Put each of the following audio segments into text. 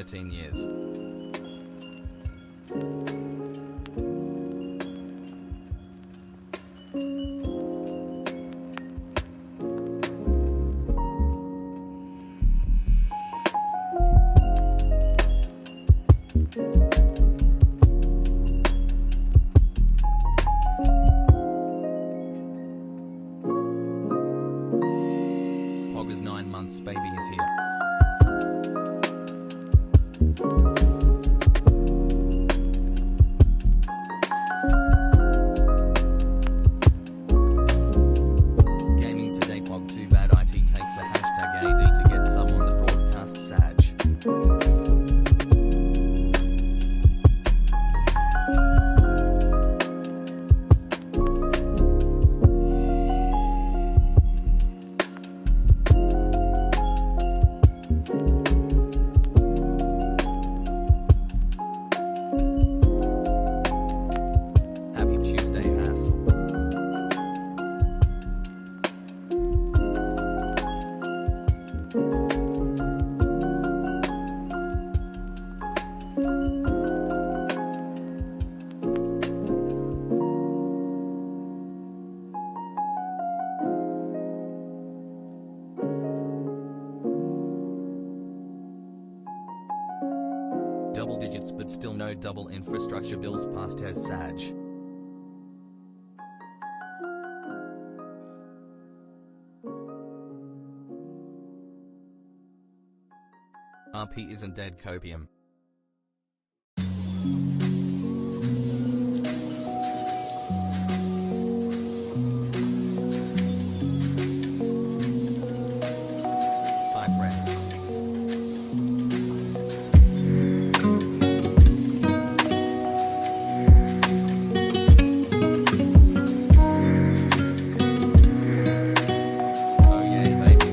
13 years. Pogger's 9 months baby is here. Gaming today Pog too bad IT takes a hashtag AD to get someone to broadcast Sag. Happy Tuesday, ass. Double digits but still no double infrastructure bills passed as Sag. RP isn't dead copium. Five friends. Oh yeah, baby.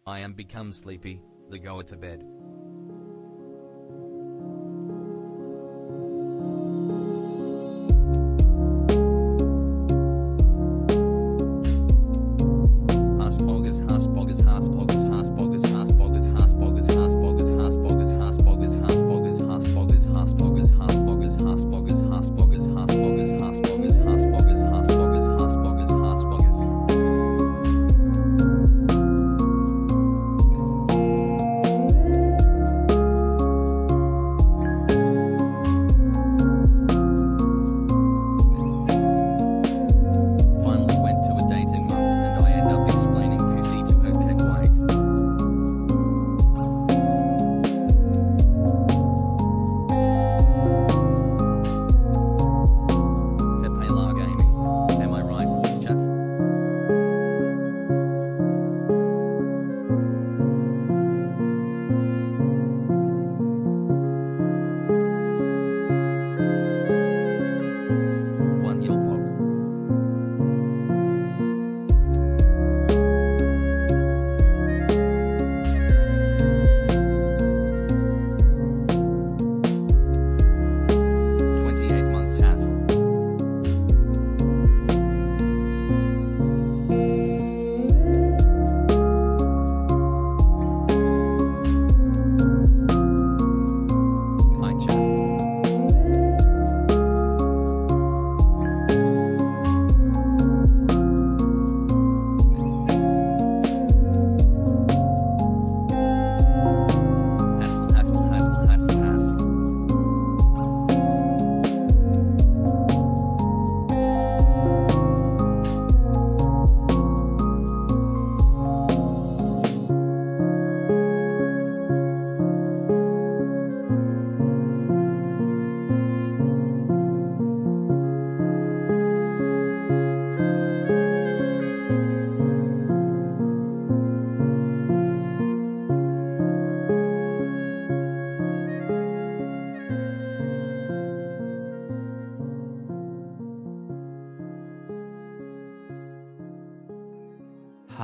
I am become sleepy, the go to bed.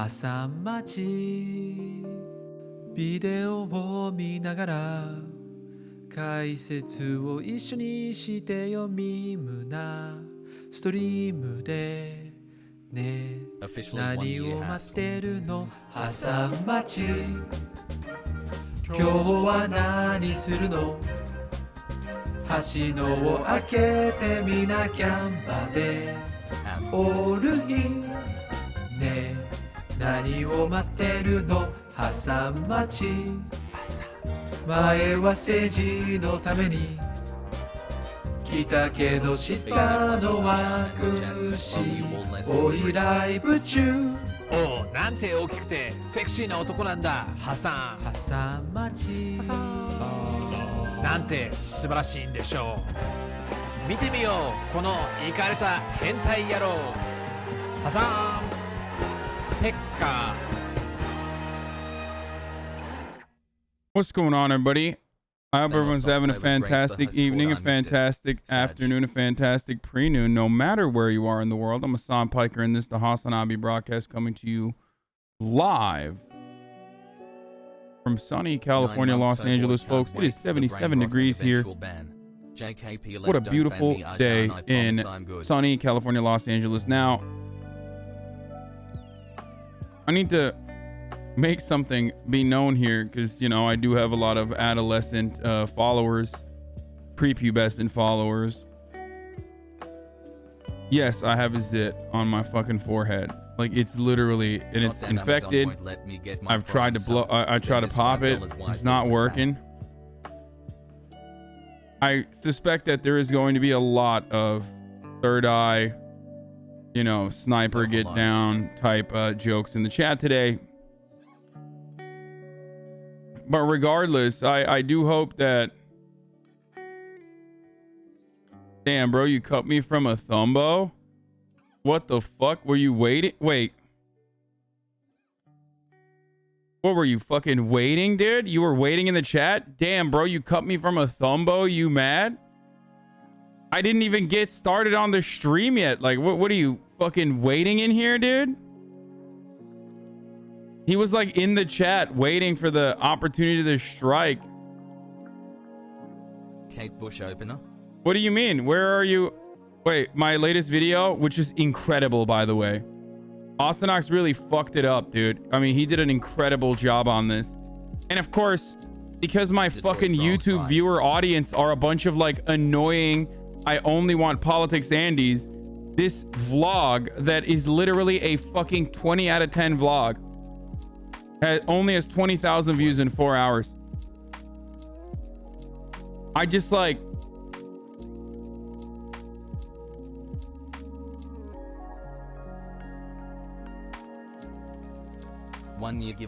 Hasan待ちビデオを見ながら解説を一緒にしてよミムなストリームでね何を待ってるのHasan待ち今日は何するの橋のを開けてみなキャンバでおる日ね何を待ってるのHasan待ち前は政治のために来たけど知ったのは苦しいおいライブ中おうなんて大きくてセクシーな男なんだHasan待ちなんて素晴らしいんでしょう見てみようこのイカれた変態野郎Hasan PepeLa. What's going on, everybody? I hope everyone's having a fantastic evening, a fantastic afternoon, a fantastic pre-noon, no matter where you are in the world. I'm Hasan Piker, and this is the HasanAbi broadcast coming to you live from sunny California, Los Angeles, folks. It is 77 degrees here. What a beautiful day in sunny California, Los Angeles. Now, I need to make something be known here because, you know, I do have a lot of adolescent followers, prepubescent followers. Yes, I have a zit on my fucking forehead. Like, it's literally, and it's infected. I've tried to blow, I try to pop it. It's not working. I suspect that there is going to be a lot of third eye, you know, sniper get down type jokes in the chat today. But regardless, I do hope that... Damn, bro, you cut me from a thumbo? What the fuck? Were you waiting? Wait. What were you fucking waiting, dude? You were waiting in the chat? Damn, bro, you cut me from a thumbo? You mad? I didn't even get started on the stream yet. Like, what are you fucking waiting in here, dude? He was like in the chat waiting for the opportunity to strike. Kate Bush opener. What do you mean? Where are you? Wait, my latest video, which is incredible, by the way. Austinox really fucked it up, dude. I mean, he did an incredible job on this. And of course, because my fucking YouTube viewer audience are a bunch of like annoying, I only want politics Andes, this vlog that is literally a fucking 20 out of 10 vlog only has 20,000 views in 4 hours. I just like...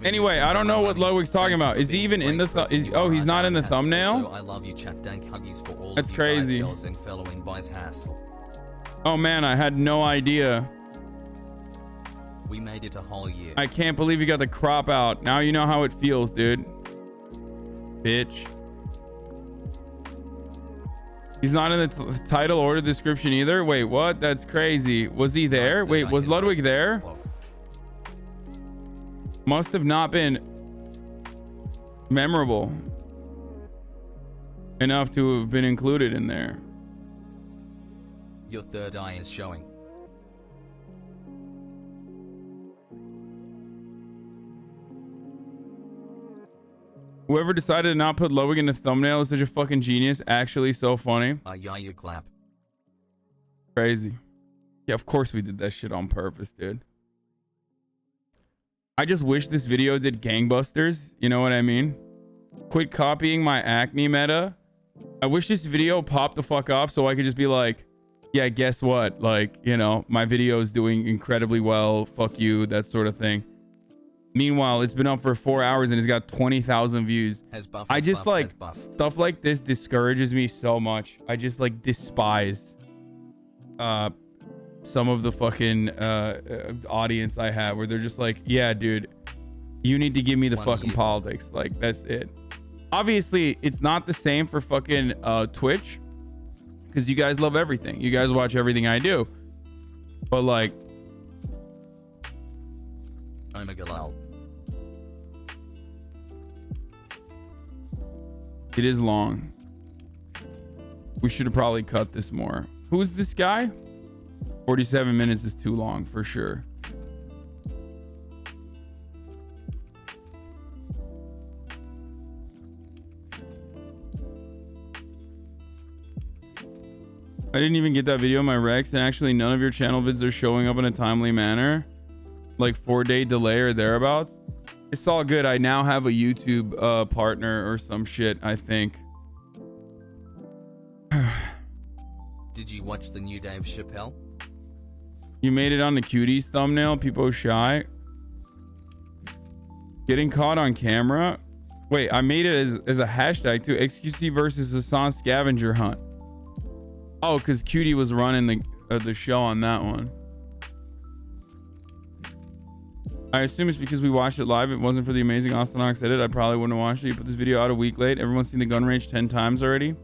Anyway, I don't know what Ludwig's talking about. Is he even in the oh, he's not in the thumbnail? I love you, chat. Dank huggies for all That's of you crazy. guys, girls, and fellow invites hassle. Oh man, I had no idea. We made it a whole year. I can't believe you got the crop out. Now you know how it feels, dude. Bitch. He's not in the title or the description either. Wait, what? That's crazy. Was he there? Wait, was Ludwig there? Must have not been memorable enough to have been included in there. Your third eye is showing. Whoever decided to not put Ludwig in the thumbnail is such a fucking genius. Actually, so funny. AYAYA clap. Crazy. Yeah, of course we did that shit on purpose, dude. I just wish this video did gangbusters. You know what I mean? Quit copying my acne meta. I wish this video popped the fuck off so I could just be like, yeah, guess what? Like, you know, my video is doing incredibly well. Fuck you, that sort of thing. Meanwhile, it's been up for 4 hours and it's got 20,000 views. I just like stuff like this discourages me so much. I just like despise some of the fucking audience I have where they're just like, yeah, dude, you need to give me the fucking politics. Like, that's it. Obviously, it's not the same for fucking Twitch because you guys love everything. You guys watch everything I do. But like, it is long. We should have probably cut this more. Who's this guy? 47 minutes is too long for sure. I didn't even get that video in my Rex, and actually none of your channel vids are showing up in a timely manner. Like 4-day delay or thereabouts. It's all good. I now have a YouTube partner or some shit, I think. Did you watch the new Dave Chappelle? You made it on the cuties thumbnail. People shy. Getting caught on camera. Wait, I made it as a hashtag too. XQC versus Hasan scavenger hunt. Oh, because Cutie was running the show on that one. I assume it's because we watched it live. It wasn't for the amazing Austinox edit, I probably wouldn't have watched it. You put this video out a week late. Everyone's seen the gun range 10 times already.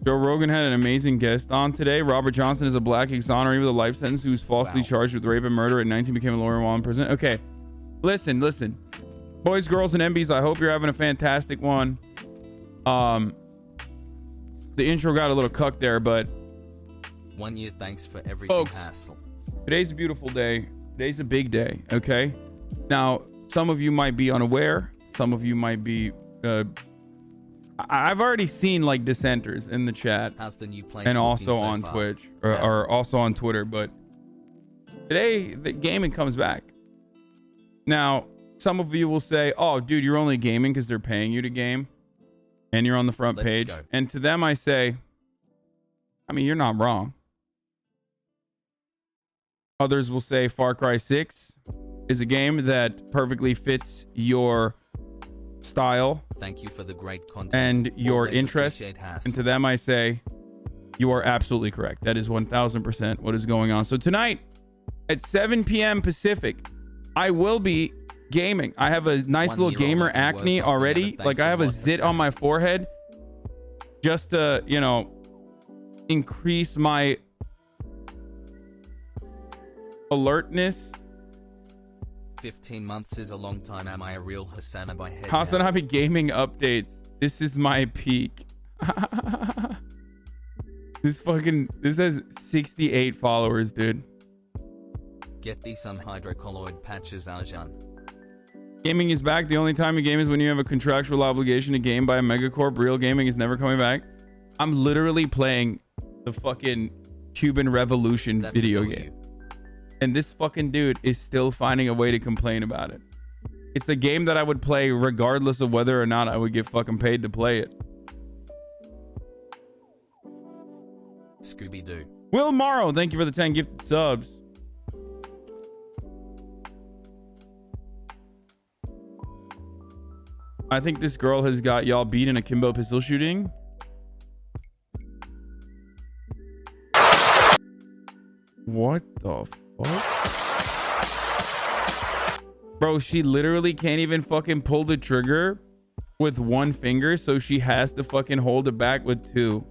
Joe Rogan had an amazing guest on today. Robert Johnson is a black exoneree with a life sentence who was falsely charged with rape and murder at 19, became a lawyer while in prison. Okay, listen. Boys, girls, and MBs, I hope you're having a fantastic one. The intro got a little cucked there, but 1 year thanks for everything, folks, hassle. Today's a beautiful day. Today's a big day, okay? Now, some of you might be unaware. Some of you might be... I've already seen like dissenters in the chat. How's the new place and also so on far? Twitch or also on Twitter, but today the gaming comes back. Now, some of you will say, oh, dude, you're only gaming because they're paying you to game and you're on the front page. Go. And to them, I say, I mean, you're not wrong. Others will say Far Cry 6 is a game that perfectly fits your style. Thank you for the great content and your Always interest. And to them, I say, you are absolutely correct. That is 1000% what is going on. So tonight at 7 p.m. Pacific, I will be gaming. I have a nice little gamer acne already. Like I have a zit on my forehead just to, you know, increase my alertness. 15 months is a long time. Am I a real HasanAbi head? HasanAbi gaming updates. This is my peak. This has 68 followers, dude. Get thee some hydrocolloid patches, Arjan. Gaming is back. The only time you game is when you have a contractual obligation to game by a megacorp. Real gaming is never coming back. I'm literally playing the fucking Cuban Revolution video game. And this fucking dude is still finding a way to complain about it. It's a game that I would play regardless of whether or not I would get fucking paid to play it. Scooby-Doo. Will Morrow, thank you for the 10 gifted subs. I think this girl has got y'all beat in a Kimbo pistol shooting. What the fuck? Bro, she literally can't even fucking pull the trigger with one finger, so she has to fucking hold it back with two.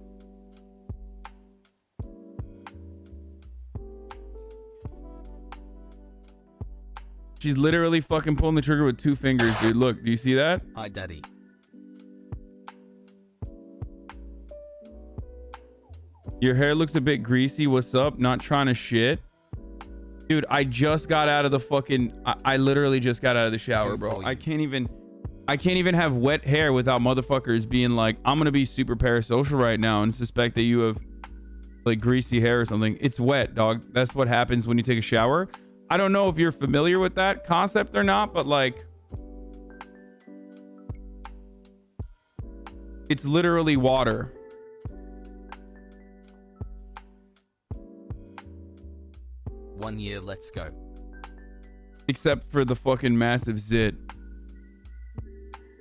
She's literally fucking pulling the trigger with two fingers, dude. Look, do you see that? Hi, Daddy. Your hair looks a bit greasy. What's up? Not trying to shit. Dude, I just got out of the fucking... I literally just got out of the shower, bro. I can't even have wet hair without motherfuckers being like, I'm gonna be super parasocial right now and suspect that you have like greasy hair or something. It's wet, dog. That's what happens when you take a shower. I don't know if you're familiar with that concept or not, but like, it's literally water. One year, let's go. Except for the fucking massive zit.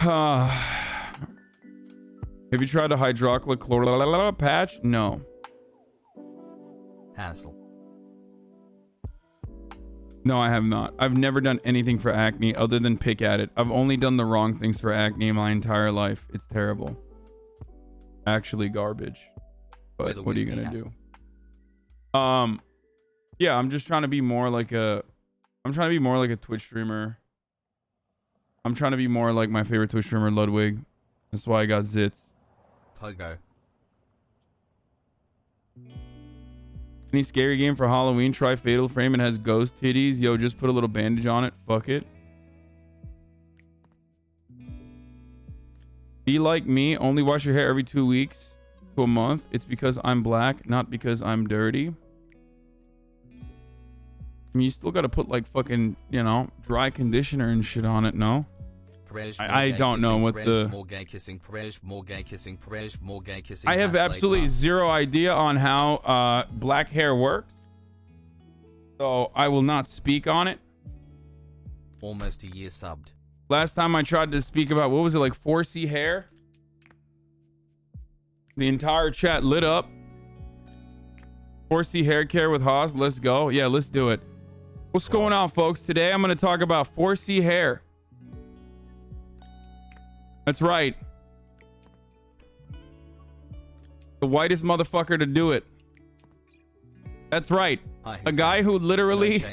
Have you tried a hydroxychloroquine patch? No. Hassle. No, I have not. I've never done anything for acne other than pick at it. I've only done the wrong things for acne my entire life. It's terrible. Actually garbage. But what are you gonna do? Yeah, I'm just trying to be more like a... I'm trying to be more like a Twitch streamer. I'm trying to be more like my favorite Twitch streamer, Ludwig. That's why I got zits. Pogo. Any scary game for Halloween? Try Fatal Frame. It has ghost titties. Yo, just put a little bandage on it. Fuck it. Be like me. Only wash your hair every 2 weeks to a month. It's because I'm black, not because I'm dirty. I mean, you still got to put like fucking, you know, dry conditioner and shit on it, no? I don't know what the... I have absolutely zero idea on how black hair works. So I will not speak on it. Almost a year subbed. Last time I tried to speak about, what was it, like 4C hair? The entire chat lit up. 4C hair care with Haas. Let's go. Yeah, let's do it. What's going on, folks? Today I'm going to talk about 4C hair. That's right. The whitest motherfucker to do it. That's right. A guy who literally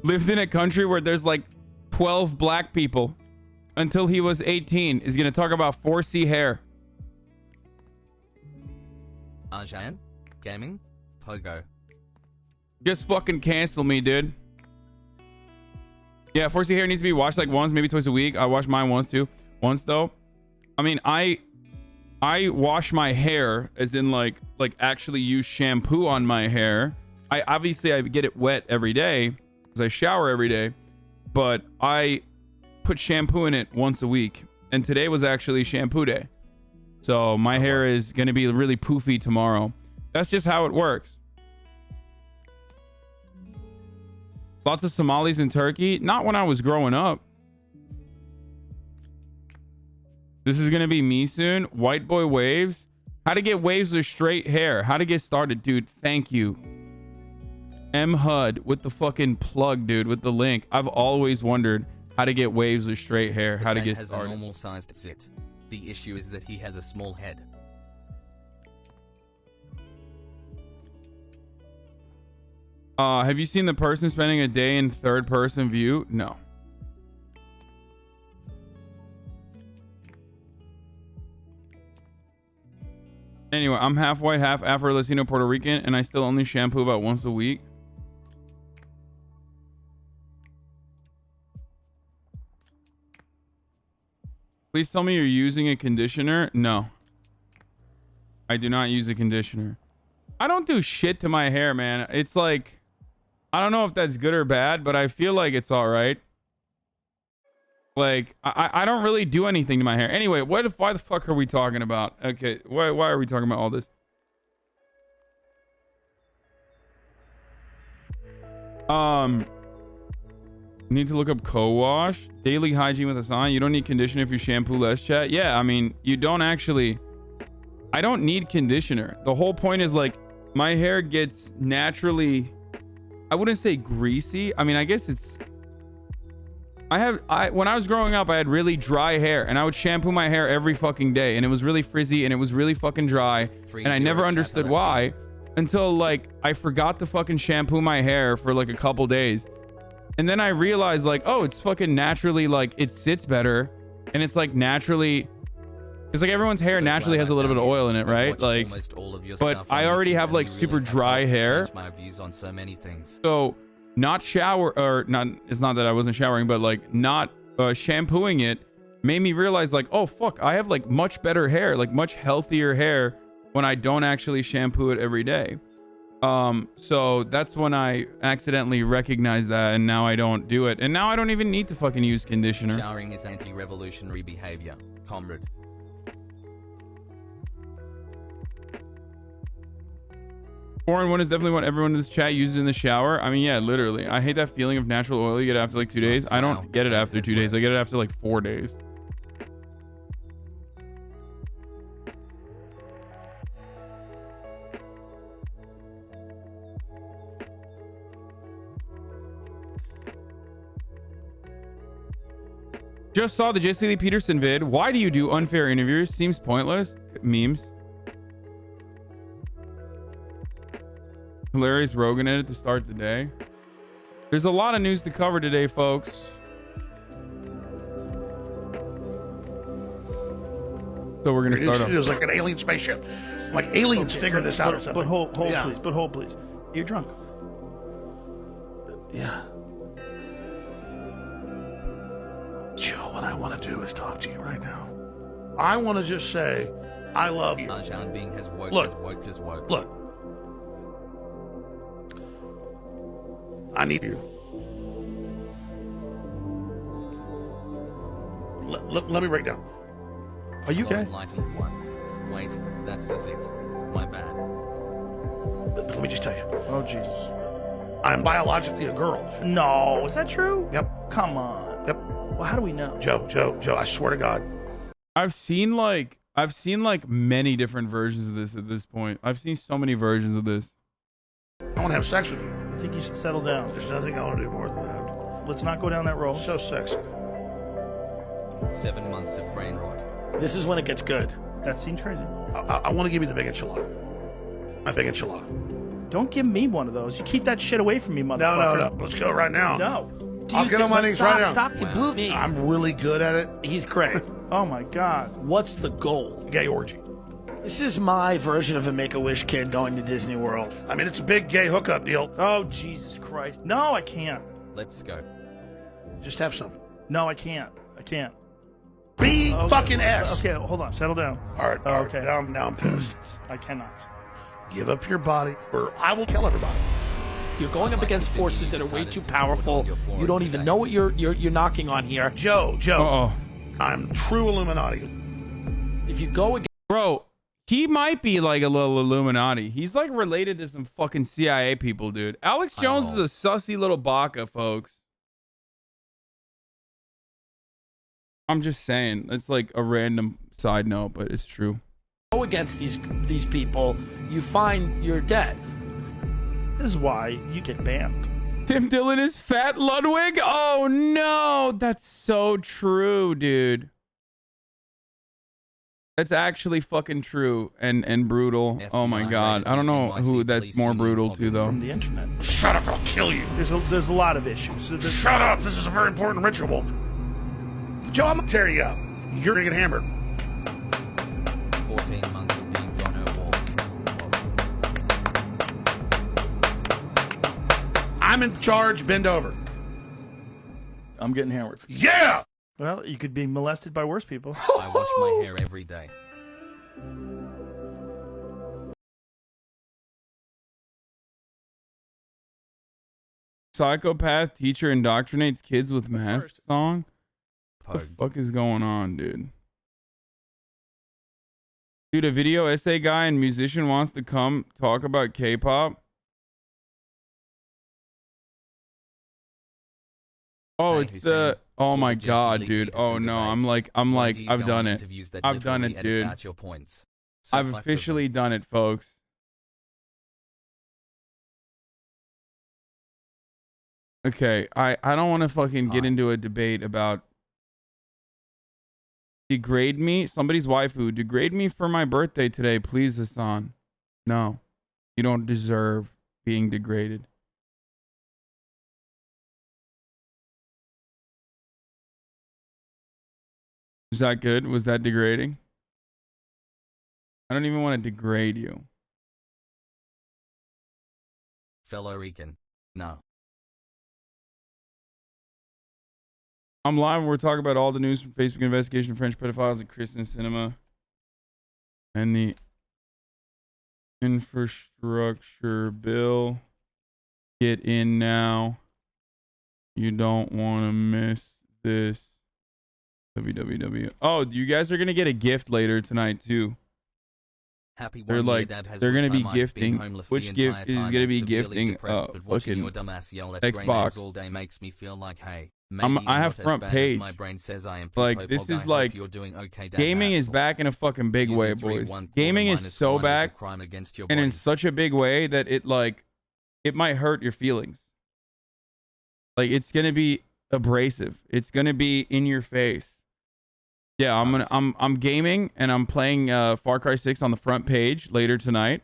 lived in a country where there's like 12 black people until he was 18 is going to talk about 4C hair. Arjan, gaming, Pogo. Just fucking cancel me, dude. Yeah, 4C hair needs to be washed like once, maybe twice a week. I wash mine once too. Once though. I mean, I wash my hair as in like actually use shampoo on my hair. I get it wet every day because I shower every day, but I put shampoo in it once a week. And today was actually shampoo day. So my hair is going to be really poofy tomorrow. That's just how it works. Lots of Somalis in Turkey. Not when I was growing up. This is going to be me soon. White boy waves. How to get waves with straight hair. How to get started, dude. Thank you. M HUD with the fucking plug, dude, with the link. I've always wondered how to get waves with straight hair. How to get started. Has a normal sized zit. The issue is that he has a small head. Have you seen the person spending a day in third person view? No. Anyway, I'm half white, half Afro Latino Puerto Rican, and I still only shampoo about once a week. Please tell me you're using a conditioner. No, I do not use a conditioner. I don't do shit to my hair, man. It's like, I don't know if that's good or bad, but I feel like it's all right. Like, I don't really do anything to my hair. Anyway, why the fuck are we talking about? Okay, why are we talking about all this? Need to look up co-wash. Daily hygiene with Hasan. You don't need conditioner if you shampoo less, chat. Yeah, I mean, you don't actually. I don't need conditioner. The whole point is like, my hair gets naturally, I wouldn't say greasy. I mean, I guess it's, when I was growing up, I had really dry hair and I would shampoo my hair every fucking day and it was really frizzy and it was really fucking dry and I never understood why until like I forgot to fucking shampoo my hair for like a couple days. And then I realized like, oh, it's fucking naturally, like it sits better and it's like naturally, it's like everyone's hair naturally has a little bit of oil in it, right? Like, but I already have like super dry hair. So not shower or not, it's not that I wasn't showering, but like not shampooing it made me realize like, oh fuck, I have like much better hair, like much healthier hair when I don't actually shampoo it every day. So that's when I accidentally recognized that and now I don't do it. And now I don't even need to fucking use conditioner. Showering is anti-revolutionary behavior, comrade. Foreign one is definitely what everyone in this chat uses in the shower. I mean, yeah, literally. I hate that feeling of natural oil you get after like 2 days. I don't get it after 2 days. I get it after like 4 days. Just saw the Jesse Lee Peterson vid. Why do you do unfair interviews? Seems pointless. Memes. Hilarious Rogan edit to start the day. There's a lot of news to cover today, folks. So we're gonna start off. It was like an alien spaceship. Like aliens figured this out or something. But hold please. But hold please. You're drunk. Yeah. Joe, what I want to do is talk to you right now. I want to just say, I love you. Hasan being has woke, Look. has woke, has woke. Look. I need you. Let me break down. Are you okay? Enlightened one. Wait, that says it. My bad. Let me just tell you. Oh Jesus. I'm biologically a girl. No, is that true? Yep. Come on. Yep. Well, how do we know? Joe, I swear to God. I've seen like many different versions of this at this point. I've seen so many versions of this. I want to have sex with you. I think you should settle down. There's nothing I want to do more than that. Let's not go down that road. So sexy. 7 months of brain rot. This is when it gets good. That seems crazy. I want to give you the big enchilada. My big enchilada. Don't give me one of those. You keep that shit away from me, motherfucker. No. Let's go right now. No. I'll get on my knees right now. Stop, you blew me. I'm really good at it. He's great. Oh my God. What's the goal? Gay orgy. This is my version of a Make-A-Wish kid going to Disney World. I mean, it's a big gay hookup deal. Oh Jesus Christ. No, I can't. Let's go. Just have some. No, I can't. I can't. B Okay. fucking S. Okay, hold on. Settle down. All right. Okay. Now I'm pissed. I cannot. Give up your body, or I will kill everybody. You're going up against forces that are way too powerful. You don't even know what you're knocking on here. Joe. Uh-oh. I'm true Illuminati. If you go against Bro, he might be like a little Illuminati. He's like related to some fucking CIA people, dude. Alex Jones is a sussy little baka, folks. I'm just saying. It's like a random side note, but it's true. go against these people, you find you're dead. This is why you get banned. Tim Dillon is fat, Ludwig? Oh no, that's so true, dude. That's actually fucking true and brutal. Oh my god. I don't know who that's more brutal to though. From the internet. Shut up, I'll kill you. There's a lot of issues. Shut up, this is a very important ritual. Joe, I'm gonna tear you up. You're gonna get hammered. 14 months of being gone over. I'm in charge, bend over. I'm getting hammered. Yeah! Well, you could be molested by worse people. I wash my hair every day. Psychopath teacher indoctrinates kids with masks song? What the Pogue. fuck is going on, dude? Dude, a video essay guy and musician wants to come talk about K-pop. Oh, Hey, it's Hussein. the oh my Sort of god, just leave dude. me Oh to no, debate. I'm Why like do you I've go done on it. interviews that I've done literally it, edit dude. out your points? So I've fuck with officially them. done it, folks. Okay, I don't want to fucking get Hi. into a debate about degrade me. Somebody's waifu, degrade me for my birthday today, please, Hasan. No, you don't deserve being degraded. Was that good? Was that degrading? I don't even want to degrade you. Fellow Rican. No. I'm live and we're talking about all the news from Facebook investigation of French pedophiles and Christian Sinema and the infrastructure bill. Get in now. You don't want to miss this. www. Oh, you guys are going to get a gift later tonight too. Happy They're one year like, dad has they're going to be time. I've been gifting. homeless Which the gift entire is time going to and be severely gifting depressed, but watching fucking your dumbass yell at Xbox. grenades all day makes me feel like, hey, maybe I you're have not front as bad as page. my brain says I am. Like, Pipopog. this I is hope like, you're doing okay, dad gaming is hassle. back in a fucking big way, Using boys. 3-1 Gaming is minus so one is a back crime against your and in brain. such a big way that it like, it might hurt your feelings. Like, it's going to be abrasive. It's going to be in your face. Yeah, I'm gaming and I'm playing Far Cry 6 on the front page later tonight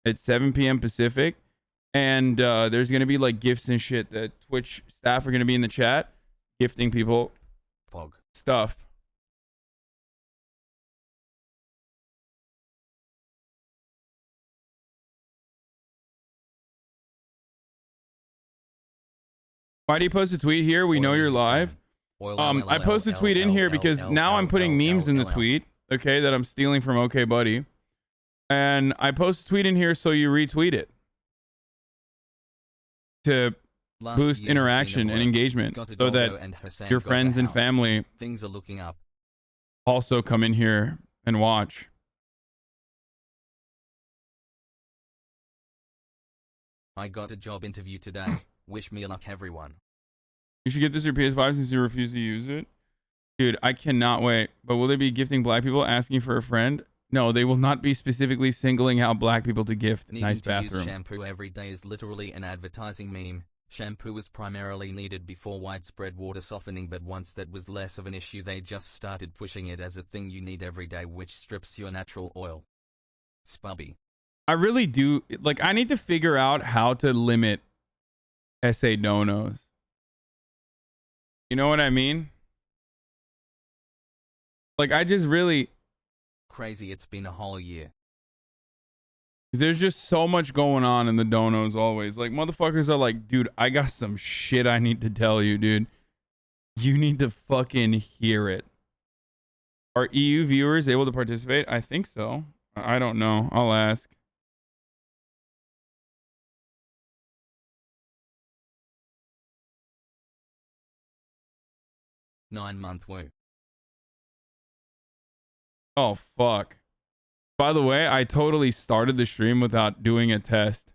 at 7 p.m. Pacific. And there's going to be like gifts and shit that Twitch staff are going to be in the chat gifting people Pog. stuff. Why do you post a tweet here? We know you're live. I posted a tweet in here because now I'm putting memes in the tweet, okay, that I'm stealing from OK Buddy. And I post a tweet in here so you retweet it to boost interaction and engagement so that your friends and family things are looking up. also come in here and watch. I got a job interview today. Wish me luck, everyone. You should get this your PS5 since you refuse to use it. Dude, I cannot wait. But will they be gifting black people asking for a friend? No, they will not be specifically singling out black people to gift. Needing Nice to bathroom. use shampoo every day is literally an advertising meme. Shampoo was primarily needed before widespread water softening, but once that was less of an issue, they just started pushing it as a thing you need every day, which strips your natural oil. Spubby. I really do. Like, I need to figure out how to limit essay no-nos. You know what I mean? Like, I just really... Crazy, it's been a whole year. There's just so much going on in the donos always. Like, motherfuckers are like, dude, I got some shit I need to tell you, dude. You need to fucking hear it. Are EU viewers able to participate? I think so. I don't know. I'll ask. Nine-month woo. Oh, fuck. By the way, I totally started the stream without doing a test.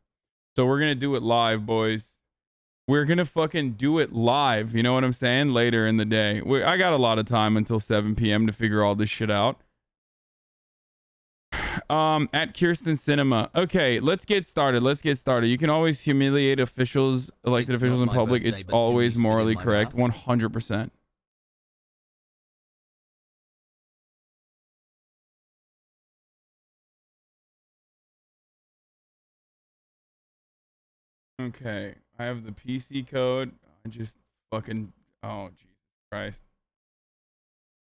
So we're going to do it live, boys. We're going to fucking do it live. You know what I'm saying? Later in the day. I got a lot of time until 7 p.m. to figure all this shit out. At Kirsten Sinema. Okay, let's get started. Let's get started. You can always humiliate officials, elected It's officials in not my public. birthday, It's but always Jimmy's morally in my correct. mouth. 100%. Okay, I have the PC code. I just fucking, oh Jesus Christ.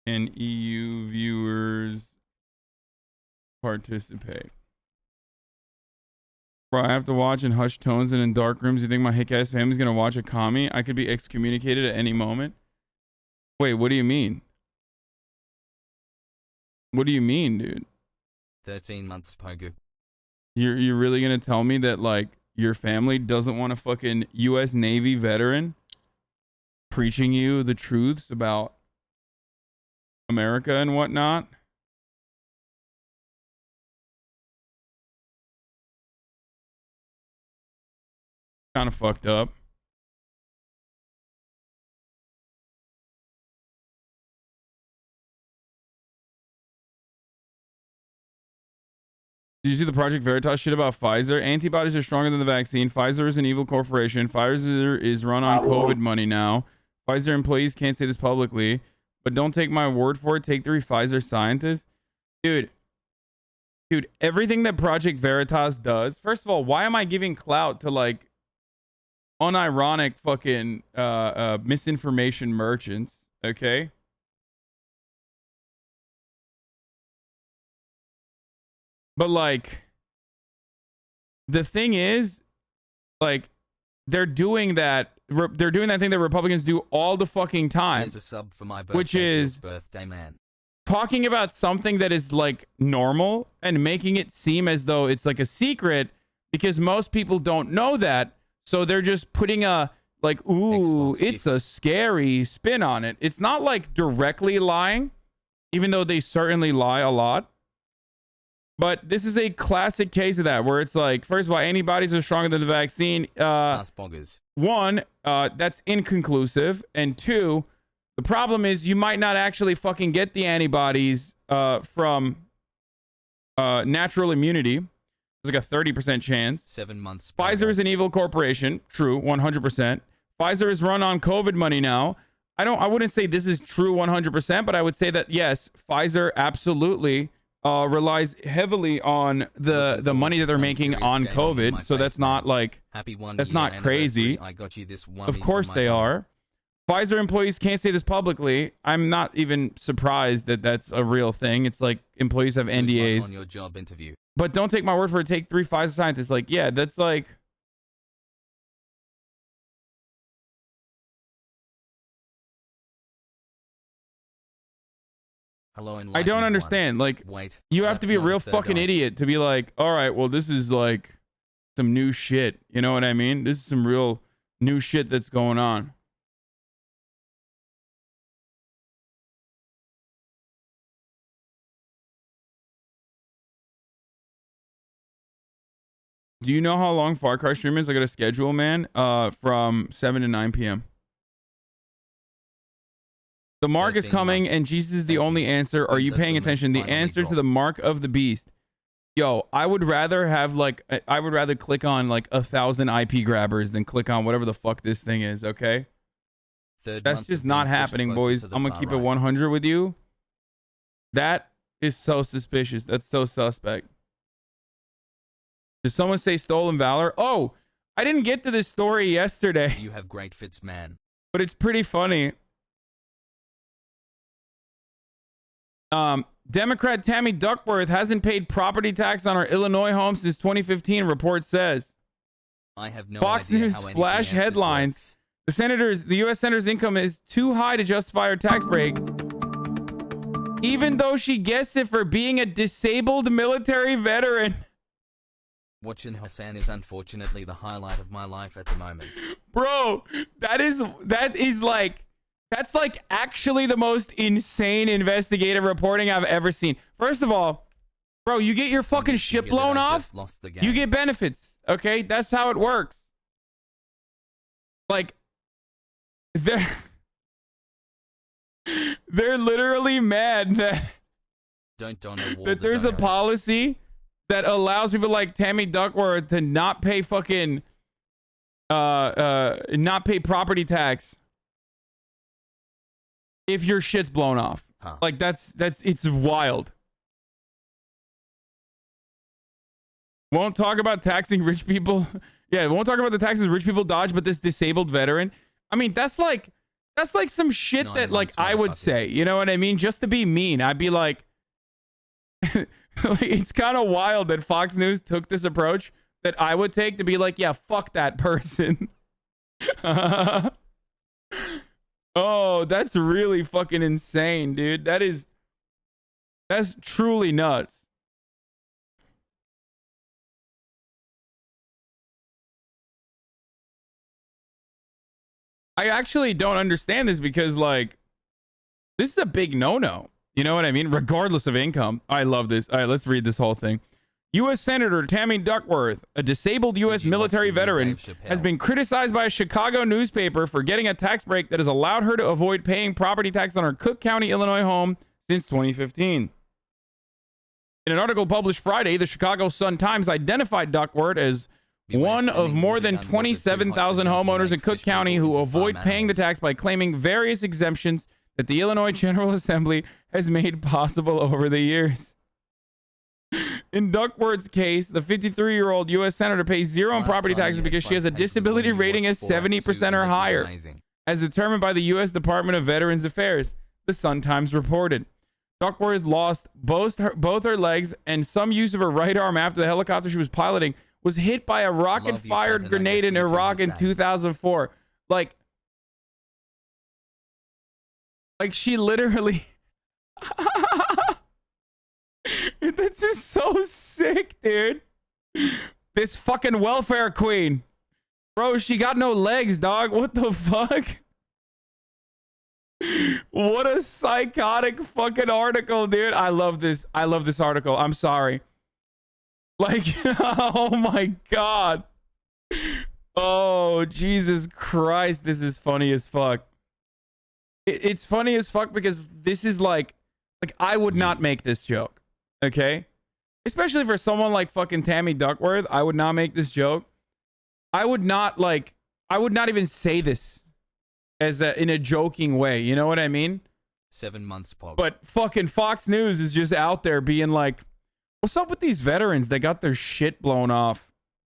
Can EU viewers participate? Bro, I have to watch in hushed tones and in dark rooms. You think my hick ass family's gonna watch a commie? I could be excommunicated at any moment. Wait, what do you mean? What do you mean, dude? 13 months, Pogu. You're really gonna tell me that like your family doesn't want a fucking U.S. Navy veteran preaching you the truths about America and whatnot? Kind of fucked up. Did you see the Project Veritas shit about Pfizer? Antibodies are stronger than the vaccine. Pfizer is an evil corporation. Pfizer is run on COVID money now. Pfizer employees can't say this publicly, but don't take my word for it. Take 3 Pfizer scientists. Dude, everything that Project Veritas does, first of all, why am I giving clout to like unironic fucking misinformation merchants? Okay. But like, the thing is, like, they're doing that thing that Republicans do all the fucking time. Here's a sub for my birthday, which is birthday man. Talking about something that is like normal and making it seem as though it's like a secret, because most people don't know that. So they're just putting a like, ooh, it's a scary spin on it. It's not like directly lying, even though they certainly lie a lot. But this is a classic case of that, where it's like, first of all, antibodies are stronger than the vaccine. One, that's inconclusive. And 2, the problem is you might not actually fucking get the antibodies from natural immunity. There's like a 30% chance. 7 months. Pfizer is an evil corporation. True, 100%. Pfizer is run on COVID money now. I wouldn't say this is true 100%, but I would say that yes, Pfizer absolutely relies heavily on the money that they're making on COVID. So that's not like, that's not crazy. I got you this one. Of course they are. Pfizer employees can't say this publicly. I'm not even surprised that that's a real thing. It's like employees have NDAs. On your job interview. But don't take my word for it. Take 3 Pfizer scientists. Like, yeah, that's like, I don't understand. Like, you have to be a real fucking idiot to be like, all right, well, this is like some new shit. You know what I mean? This is some real new shit that's going on. Do you know how long Far Cry stream is? I got a schedule, man, from 7 to 9 p.m. The mark is coming, and Jesus is the only answer. Are you paying attention? The answer to the mark of the beast. Yo, I would rather have like, I would rather click on like 1,000 IP grabbers than click on whatever the fuck this thing is, okay? That's just not happening, boys. I'm gonna keep it 100 with you. That is so suspicious. That's so suspect. Did someone say stolen valor? Oh, I didn't get to this story yesterday. You have great fits, man. But it's pretty funny. Democrat Tammy Duckworth hasn't paid property tax on her Illinois home since 2015, report says. I have no Fox idea News how flash headlines. The U.S. senator's income is too high to justify her tax break, even though she gets it for being a disabled military veteran. Watching Hasan is unfortunately the highlight of my life at the moment. Bro, that's like actually the most insane investigative reporting I've ever seen. First of all, bro, you get your fucking shit blown off, you get benefits. Okay, that's how it works. Like, they're literally mad that there's a policy that allows people like Tammy Duckworth to not pay fucking not pay property tax if your shit's blown off. Like it's wild. Won't talk about taxing rich people Yeah, we won't talk about the taxes rich people dodge, but this disabled veteran. I mean, that's like some shit 9 that like months, I would motherfuckers. say. You know what I mean? Just to be mean, I'd be like, it's kind of wild that Fox News took this approach that I would take to be like, yeah, fuck that person. Oh, that's really fucking insane, dude. That's truly nuts. I actually don't understand this because, like, this is a big no-no. You know what I mean? Regardless of income. I love this. All right, let's read this whole thing. U.S. Senator Tammy Duckworth, a disabled U.S. military veteran, has been criticized by a Chicago newspaper for getting a tax break that has allowed her to avoid paying property tax on her Cook County, Illinois home since 2015. In an article published Friday, the Chicago Sun-Times identified Duckworth as one of more than 27,000 homeowners in Cook County who avoid paying the tax by claiming various exemptions that the Illinois General Assembly has made possible over the years. In Duckworth's case, the 53-year-old U.S. Senator pays zero in property taxes because she has a disability rating as 70% or higher, as determined by the U.S. Department of Veterans Affairs, the Sun-Times reported. Duckworth lost both her legs and some use of her right arm after the helicopter she was piloting was hit by a rocket-fired grenade in Iraq in 2004. Like she literally... This is so sick, dude. This fucking welfare queen. Bro, she got no legs, dog. What the fuck? What a psychotic fucking article, dude. I love this. I love this article. I'm sorry. Like, oh my God. Oh, Jesus Christ. This is funny as fuck. It's funny as fuck because this is like I would not make this joke. Okay? Especially for someone like fucking Tammy Duckworth, I would not make this joke. I would not even say this as in a joking way. You know what I mean? 7 months, Pog. But fucking Fox News is just out there being like, what's up with these veterans that got their shit blown off?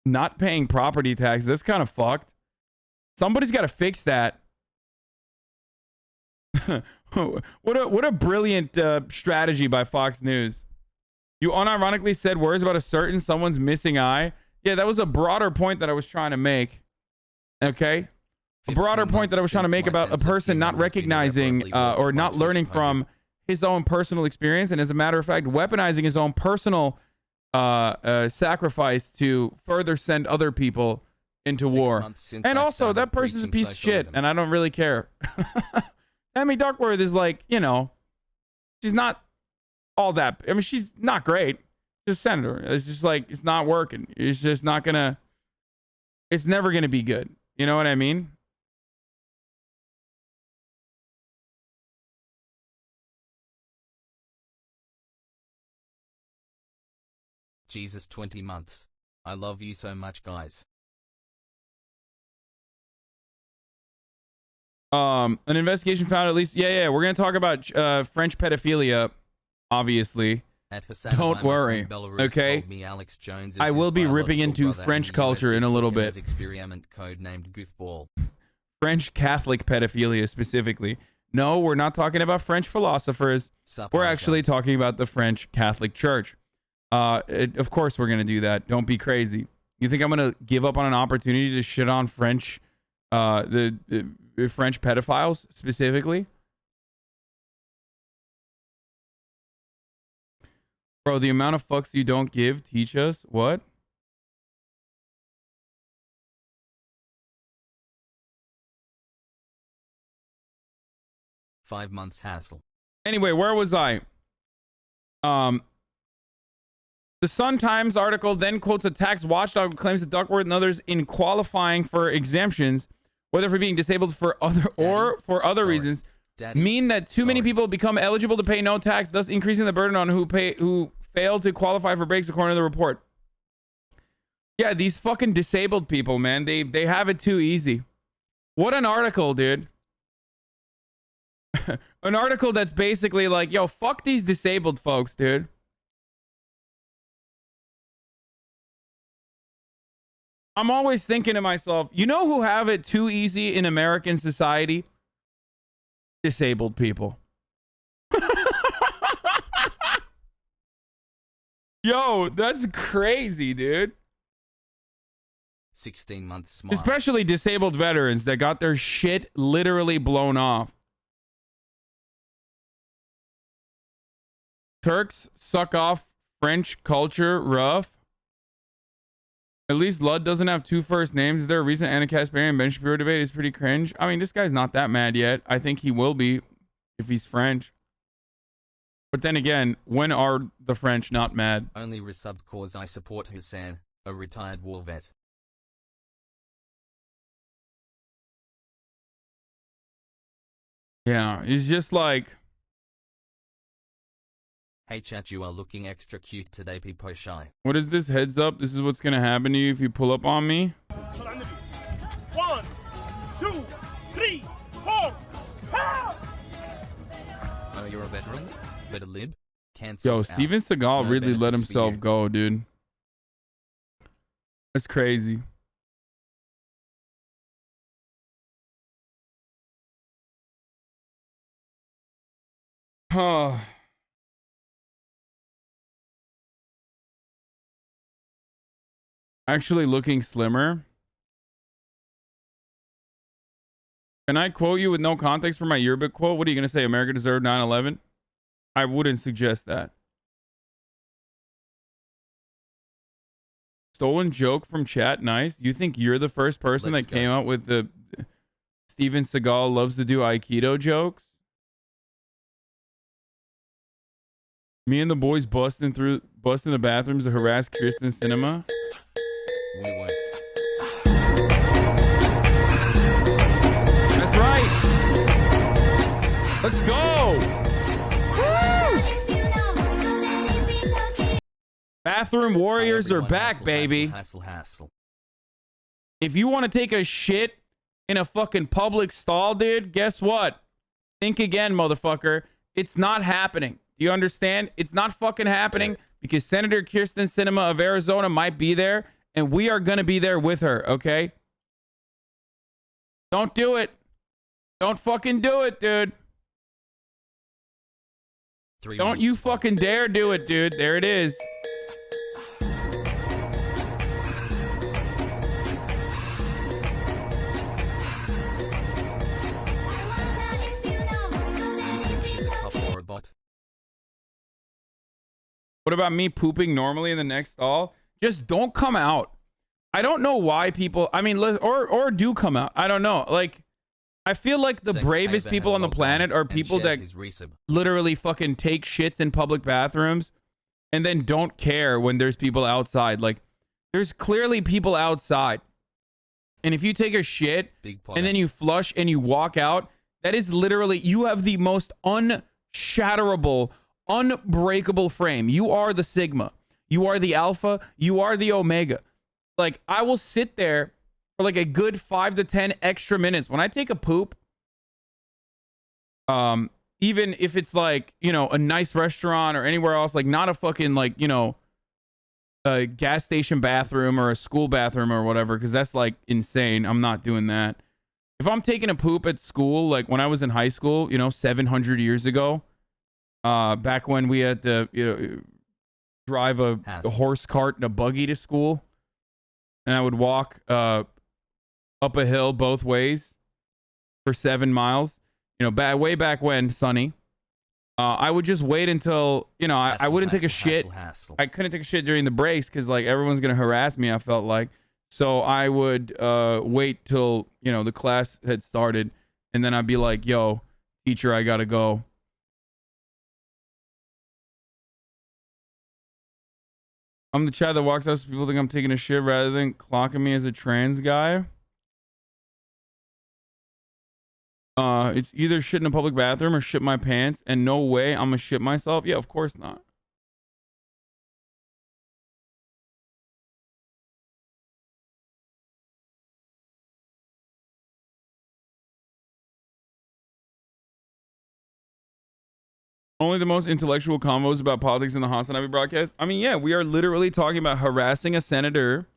Not paying property taxes. That's kind of fucked. Somebody's got to fix that. What a brilliant strategy by Fox News. You unironically said words about a certain someone's missing eye. Yeah, that was a broader point that I was trying to make. Okay? A broader point that I was trying to make about a person not recognizing or not learning from his own personal experience, and as a matter of fact, weaponizing his own personal sacrifice to further send other people into war. And also, that person's a piece of shit, and I don't really care. Tammy Duckworth is like, you know, she's not all that. I mean, she's not great. She's a senator. It's just like, it's not working. It's just not gonna, it's never gonna be good. You know what I mean? Jesus, 20 months. I love you so much, guys. An investigation found at least... Yeah, we're going to talk about French pedophilia, obviously. Don't worry, okay? I will be ripping into French culture in a little bit. Experiment code named Goofball. French Catholic pedophilia, specifically. No, we're not talking about French philosophers. We're actually talking about the French Catholic Church. Of course we're going to do that. Don't be crazy. You think I'm going to give up on an opportunity to shit on French... the French pedophiles specifically? Bro, the amount of fucks you don't give teach us what? Five months hassle. Anyway, where was I? The Sun-Times article then quotes a tax watchdog who claims that Duckworth and others in qualifying for exemptions, whether for being disabled for other reasons, mean that too many people become eligible to pay no tax, thus increasing the burden on who fail to qualify for breaks, according to the report. Yeah, these fucking disabled people, man, they have it too easy. What an article, dude. An article that's basically like, yo, fuck these disabled folks, dude. I'm always thinking to myself, you know who have it too easy in American society? Disabled people. Yo, that's crazy, dude. 16-month smile. Especially disabled veterans that got their shit literally blown off. Turks suck off French culture rough. At least Lud doesn't have two first names. Is there a recent Anna Kasparian Ben Shapiro debate? It's pretty cringe. I mean, this guy's not that mad yet. I think he will be if he's French. But then again, when are the French not mad? Only resubbed cause I support Hasan, a retired war vet. Yeah, it's just like... Hey chat, you are looking extra cute today, PepeLa. What is this? Heads up, this is what's gonna happen to you if you pull up on me. 1, 2, 3, 4. Oh, you're a veteran? Better lib? Yo, Steven Seagal really let himself go, dude. That's crazy. Huh. Actually looking slimmer. Can I quote you with no context for my yearbook quote? What are you going to say? America deserved 9/11? I wouldn't suggest that. Stolen joke from chat. Nice. You think you're the first person that came out with the Steven Seagal loves to do Aikido jokes? Me and the boys busting the bathrooms to harass Kirsten Sinema. That's right. Let's go. Bathroom warriors are back, baby. Hassle. If you want to take a shit in a fucking public stall, dude, guess what? Think again, motherfucker. It's not happening. Do you understand? It's not fucking happening because Senator Kirsten Sinema of Arizona might be there, and we are going to be there with her, okay? Don't do it. Don't fucking do it, dude. Don't you fucking dare do it, dude. There it is. What about me pooping normally in the next stall? Just don't come out. I don't know why people, I mean, or do come out. I don't know. Like, I feel like the bravest people on the planet are people that literally fucking take shits in public bathrooms and then don't care when there's people outside. Like, there's clearly people outside. And if you take a shit and then you flush and you walk out, that is literally, you have the most unshatterable, unbreakable frame. You are the Sigma. You are the Alpha. You are the Omega. Like, I will sit there for like a good 5 to 10 extra minutes. When I take a poop, even if it's like, you know, a nice restaurant or anywhere else, like not a fucking like, you know, a gas station bathroom or a school bathroom or whatever, because that's like insane. I'm not doing that. If I'm taking a poop at school, like when I was in high school, you know, 700 years ago, back when we had to, you know, drive a horse cart and a buggy to school, and I would walk up a hill both ways for 7 miles. You know, way back when, Sonny, I would just wait until, you know, I wouldn't take a shit. I couldn't take a shit during the breaks because like everyone's gonna harass me, I felt like. So I would wait till, you know, the class had started, and then I'd be like, yo, teacher, I gotta go. I'm the chat that walks out so people think I'm taking a shit rather than clocking me as a trans guy. It's either shit in a public bathroom or shit my pants, and no way I'm gonna shit myself. Yeah, of course not. Only the most intellectual combos about politics in the HasanAbi broadcast. I mean, yeah, we are literally talking about harassing a senator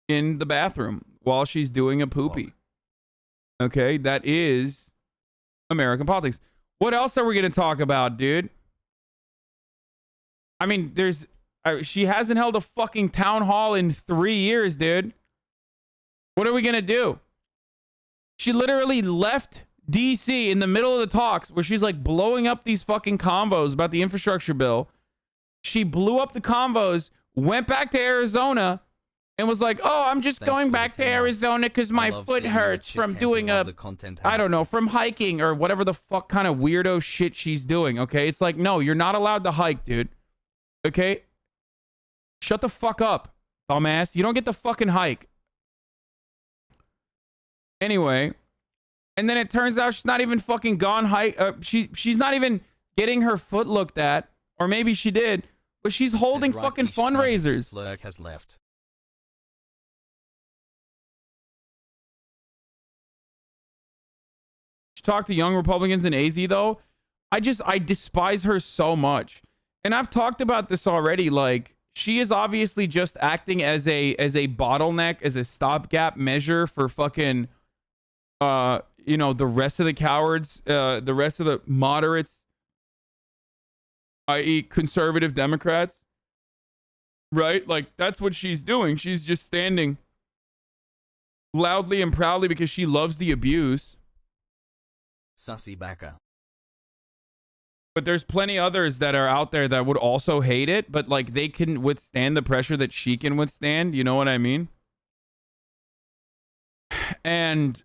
in the bathroom while she's doing a poopy. Okay, that is American politics. What else are we going to talk about, dude? I mean, she hasn't held a fucking town hall in 3 years, dude. What are we going to do? She literally left DC in the middle of the talks where she's like blowing up these fucking convos about the infrastructure bill. She blew up the convos, went back to Arizona, and was like, oh, I'm just going back to Arizona because my foot hurts from doing I don't know, from hiking or whatever the fuck kind of weirdo shit she's doing, okay? It's like, no, you're not allowed to hike, dude. Okay? Shut the fuck up, dumbass. You don't get to fucking hike. Anyway, and then it turns out she's not even fucking gone hike. She's not even getting her foot looked at, or maybe she did, but she's holding fucking fundraisers. Has left. Talk to young Republicans in AZ though. I despise her so much. And I've talked about this already. Like, she is obviously just acting as a bottleneck, as a stopgap measure for fucking you know, the rest of the cowards, the rest of the moderates, i.e. conservative Democrats. Right? Like, that's what she's doing. She's just standing loudly and proudly because she loves the abuse. Sussy backer. But there's plenty others that are out there that would also hate it, but like they can withstand the pressure that she can withstand. You know what I mean? And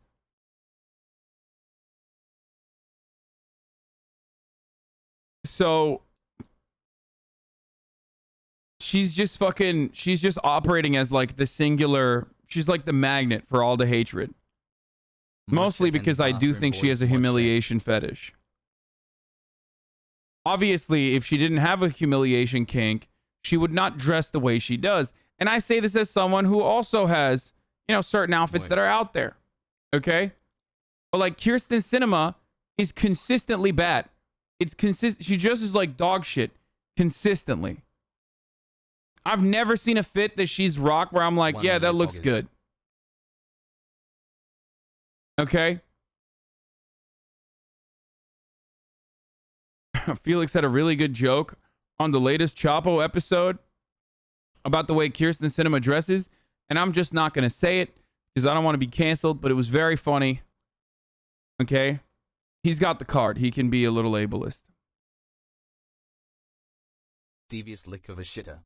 so she's just operating as like the singular, she's like the magnet for all the hatred. Mostly because I do think she has a humiliation fetish. Obviously, if she didn't have a humiliation kink, she would not dress the way she does. And I say this as someone who also has, you know, certain outfits that are out there. Okay? But like Kyrsten Sinema is consistently bad. It's consistent. She dresses like dog shit consistently. I've never seen a fit that she's rocked where I'm like, yeah, that looks good. Okay. Felix had a really good joke on the latest Chapo episode about the way Kyrsten Sinema dresses, and I'm just not going to say it because I don't want to be canceled, but it was very funny. Okay. He's got the card. He can be a little ableist. Devious lick of a shitter.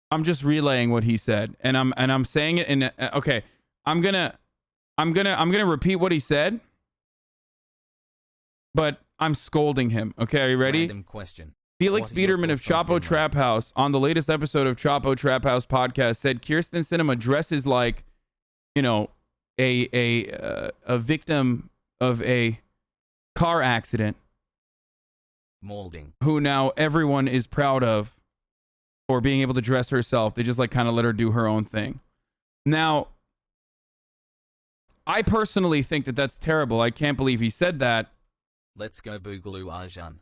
I'm just relaying what he said, and I'm saying it in okay. I'm gonna repeat what he said, but I'm scolding him. Okay, are you ready? Random question. Felix Biederman of Chapo Trap House on the latest episode of Chapo Trap House podcast said Kyrsten Sinema dresses like, you know, a victim of a car accident. Molding. Who now everyone is proud of for being able to dress herself. They just like kind of let her do her own thing. Now, I personally think that that's terrible. I can't believe he said that. Let's go boogaloo Hasan.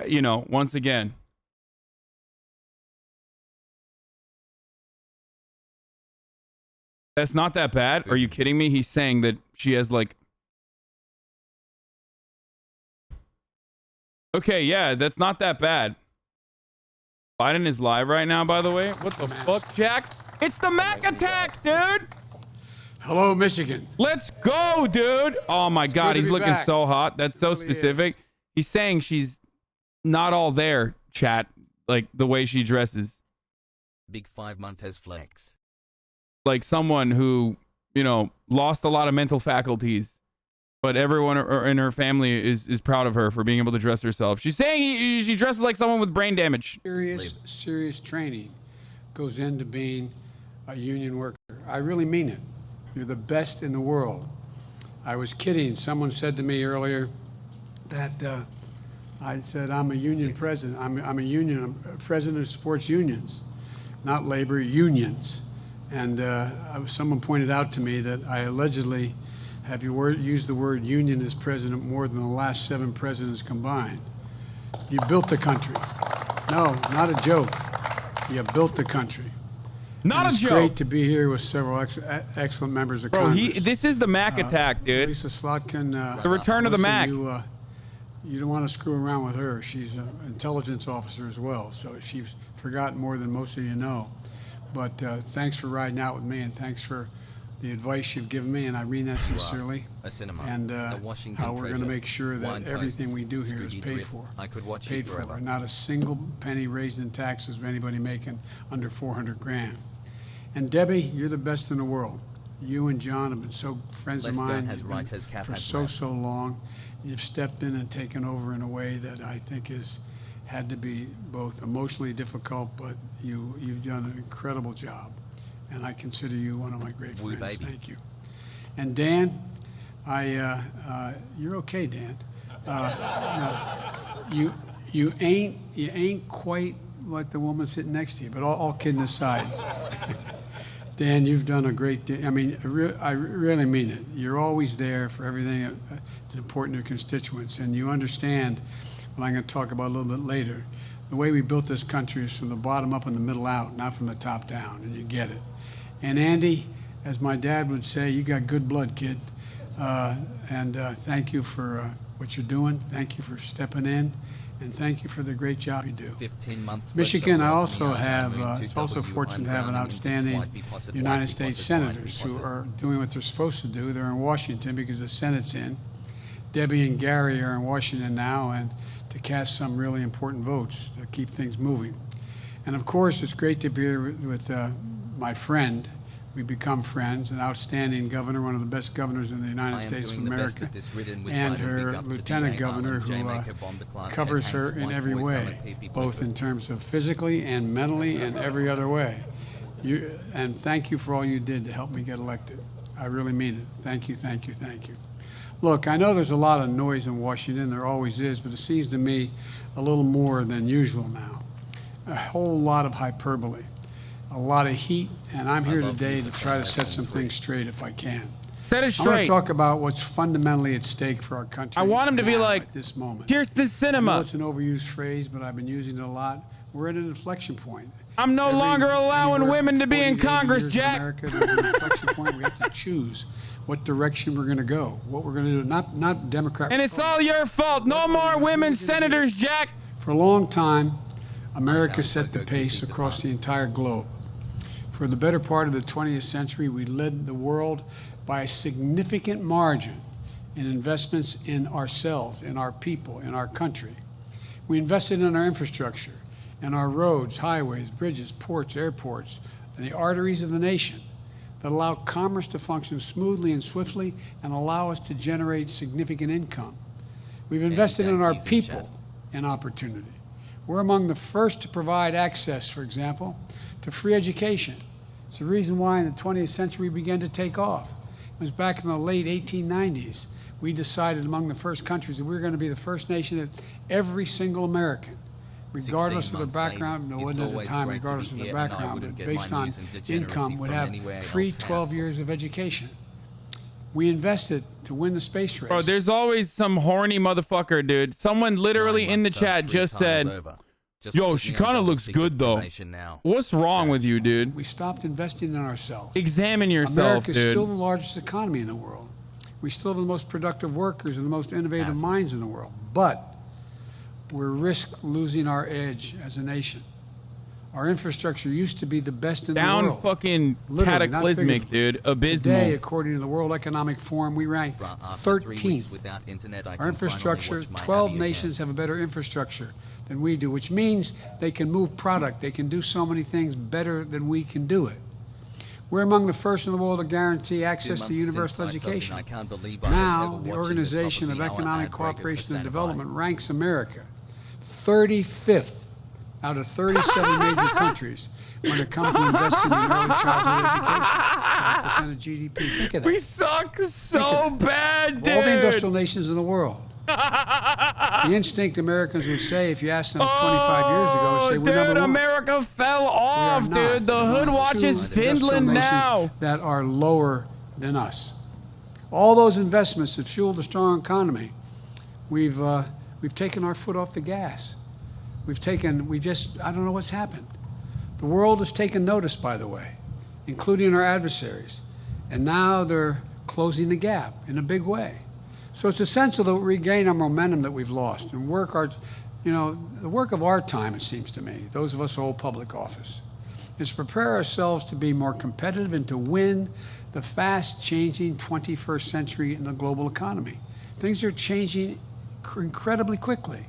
You know, once again, that's not that bad. Are you kidding me? He's saying that she has like, okay, yeah, that's not that bad. Biden is live right now, by the way. What the fuck, Jack? It's the Mac attack, dude. Hello, Michigan. Let's go, dude. Oh my God, he's looking so hot. That's so specific. He's saying she's not all there, chat, like the way she dresses. Big 5 month has flex. Like someone who, you know, lost a lot of mental faculties, but everyone in her family is proud of her for being able to dress herself. She's saying she dresses like someone with brain damage. Serious training goes into being a union worker. I really mean it. You're the best in the world. I was kidding. Someone said to me earlier that I said I'm a union president. I'm a president of sports unions, not labor unions. And someone pointed out to me that I allegedly have used the word union as president more than the last 7 presidents combined. You built the country. No, not a joke. You built the country. Not And a it's joke. great to be here with several excellent members of Congress. This is the Mac attack, dude. Lisa Slotkin. The return of the Mac. You don't want to screw around with her. She's an intelligence officer as well, so she's forgotten more than most of you know. But thanks for riding out with me, and thanks for the advice you've given me, and I mean that sincerely. And how we're going to make sure that everything we do here is paid for. Paid for. Not a single penny raised in taxes of anybody making under 400 grand. And Debbie, you're the best in the world. You and John have been so friends of mine for so long. You've stepped in and taken over in a way that I think has had to be both emotionally difficult, but you've done an incredible job. And I consider you one of my great friends. Thank you. And Dan, you're okay, Dan. You ain't quite like the woman sitting next to you. But all kidding aside, Dan, you've done a great deal. I mean, I really mean it. You're always there for everything that's important to your constituents, and you understand what I'm going to talk about a little bit later. The way we built this country is from the bottom up and the middle out, not from the top down, and you get it. And Andy, as my dad would say, you got good blood, kid. Thank you for what you're doing. Thank you for stepping in. And thank you for the great job you do. 15 months Michigan, I also have, it's also fortunate to have an outstanding United States senators who are doing what they're supposed to do. They're in Washington because the Senate's in. Debbie and Gary are in Washington now, and to cast some really important votes to keep things moving. And of course, it's great to be here with my friend. We've become friends, an outstanding governor, one of the best governors in the United States of America, and her lieutenant governor who covers her in every way, both in terms of physically and mentally and every other way. And thank you for all you did to help me get elected. I really mean it. Thank you, thank you, thank you. Look, I know there's a lot of noise in Washington, there always is, but it seems to me a little more than usual now. A whole lot of hyperbole, a lot of heat, and I'm here today to try to set some things straight if I can. Set it I straight. want to talk about what's fundamentally at stake for our country. I want him to be now, like, at this moment. here's the I know cinema. it's an overused phrase, but I've been using it a lot. We're at an inflection point. I'm no longer allowing Anywhere women from to be 40 in to 80 Congress, years in Jack. America, there's an inflection point. We have to choose what direction we're going to go, what we're going to do, not Democrat. And it's all your fault. No more women senators, Jack. For a long time, America set the pace across the entire globe. For the better part of the 20th century, we led the world by a significant margin in investments in ourselves, in our people, in our country. We invested in our infrastructure, in our roads, highways, bridges, ports, airports, and the arteries of the nation that allow commerce to function smoothly and swiftly and allow us to generate significant income. We've invested in our people and opportunity. We're among the first to provide access, for example, to free education. It's the reason why in the 20th century we began to take off. It was back in the late 1890s. We decided among the first countries that we were going to be the first nation that every single American, regardless of their background, no, it wasn't at the time, regardless of their background, but based on income, would have free 12 years of education. We invested to win the space race. Bro, there's always some horny motherfucker, dude. Someone literally in the chat just said, yo, she kind of looks good, though. What's wrong with you, dude? We stopped investing in ourselves. Examine yourself, America is dude. still the largest economy in the world. We still have the most productive workers and the most innovative minds in the world. But we're risk losing our edge as a nation. Our infrastructure used to be the best in the world. Down fucking Literally, not cataclysmic, figuratively. dude. Abysmal. Today, according to the World Economic Forum, we rank 13th. Our infrastructure, 12 nations have a better infrastructure than we do, which means they can move product. They can do so many things better than we can do it. We're among the first in the world to guarantee access to universal education. Now, the Organization of Economic Cooperation and Development ranks America 35th out of 37 major countries when it comes to investing in early childhood education as a percent of GDP. Think of that. We suck so bad, dude. All the industrial nations in the world. The instinct Americans would say, if you asked them 25 years ago, say we're number one. America fell off, We are dude. not. The hood watches Finland now. That are lower than us. All those investments that fuel the strong economy, we've taken our foot off the gas. I don't know what's happened. The world has taken notice, by the way, including our adversaries. And now they're closing the gap in a big way. So it's essential that we regain our momentum that we've lost and work our, the work of our time, it seems to me, those of us who hold public office, is to prepare ourselves to be more competitive and to win the fast-changing 21st century in the global economy. Things are changing incredibly quickly.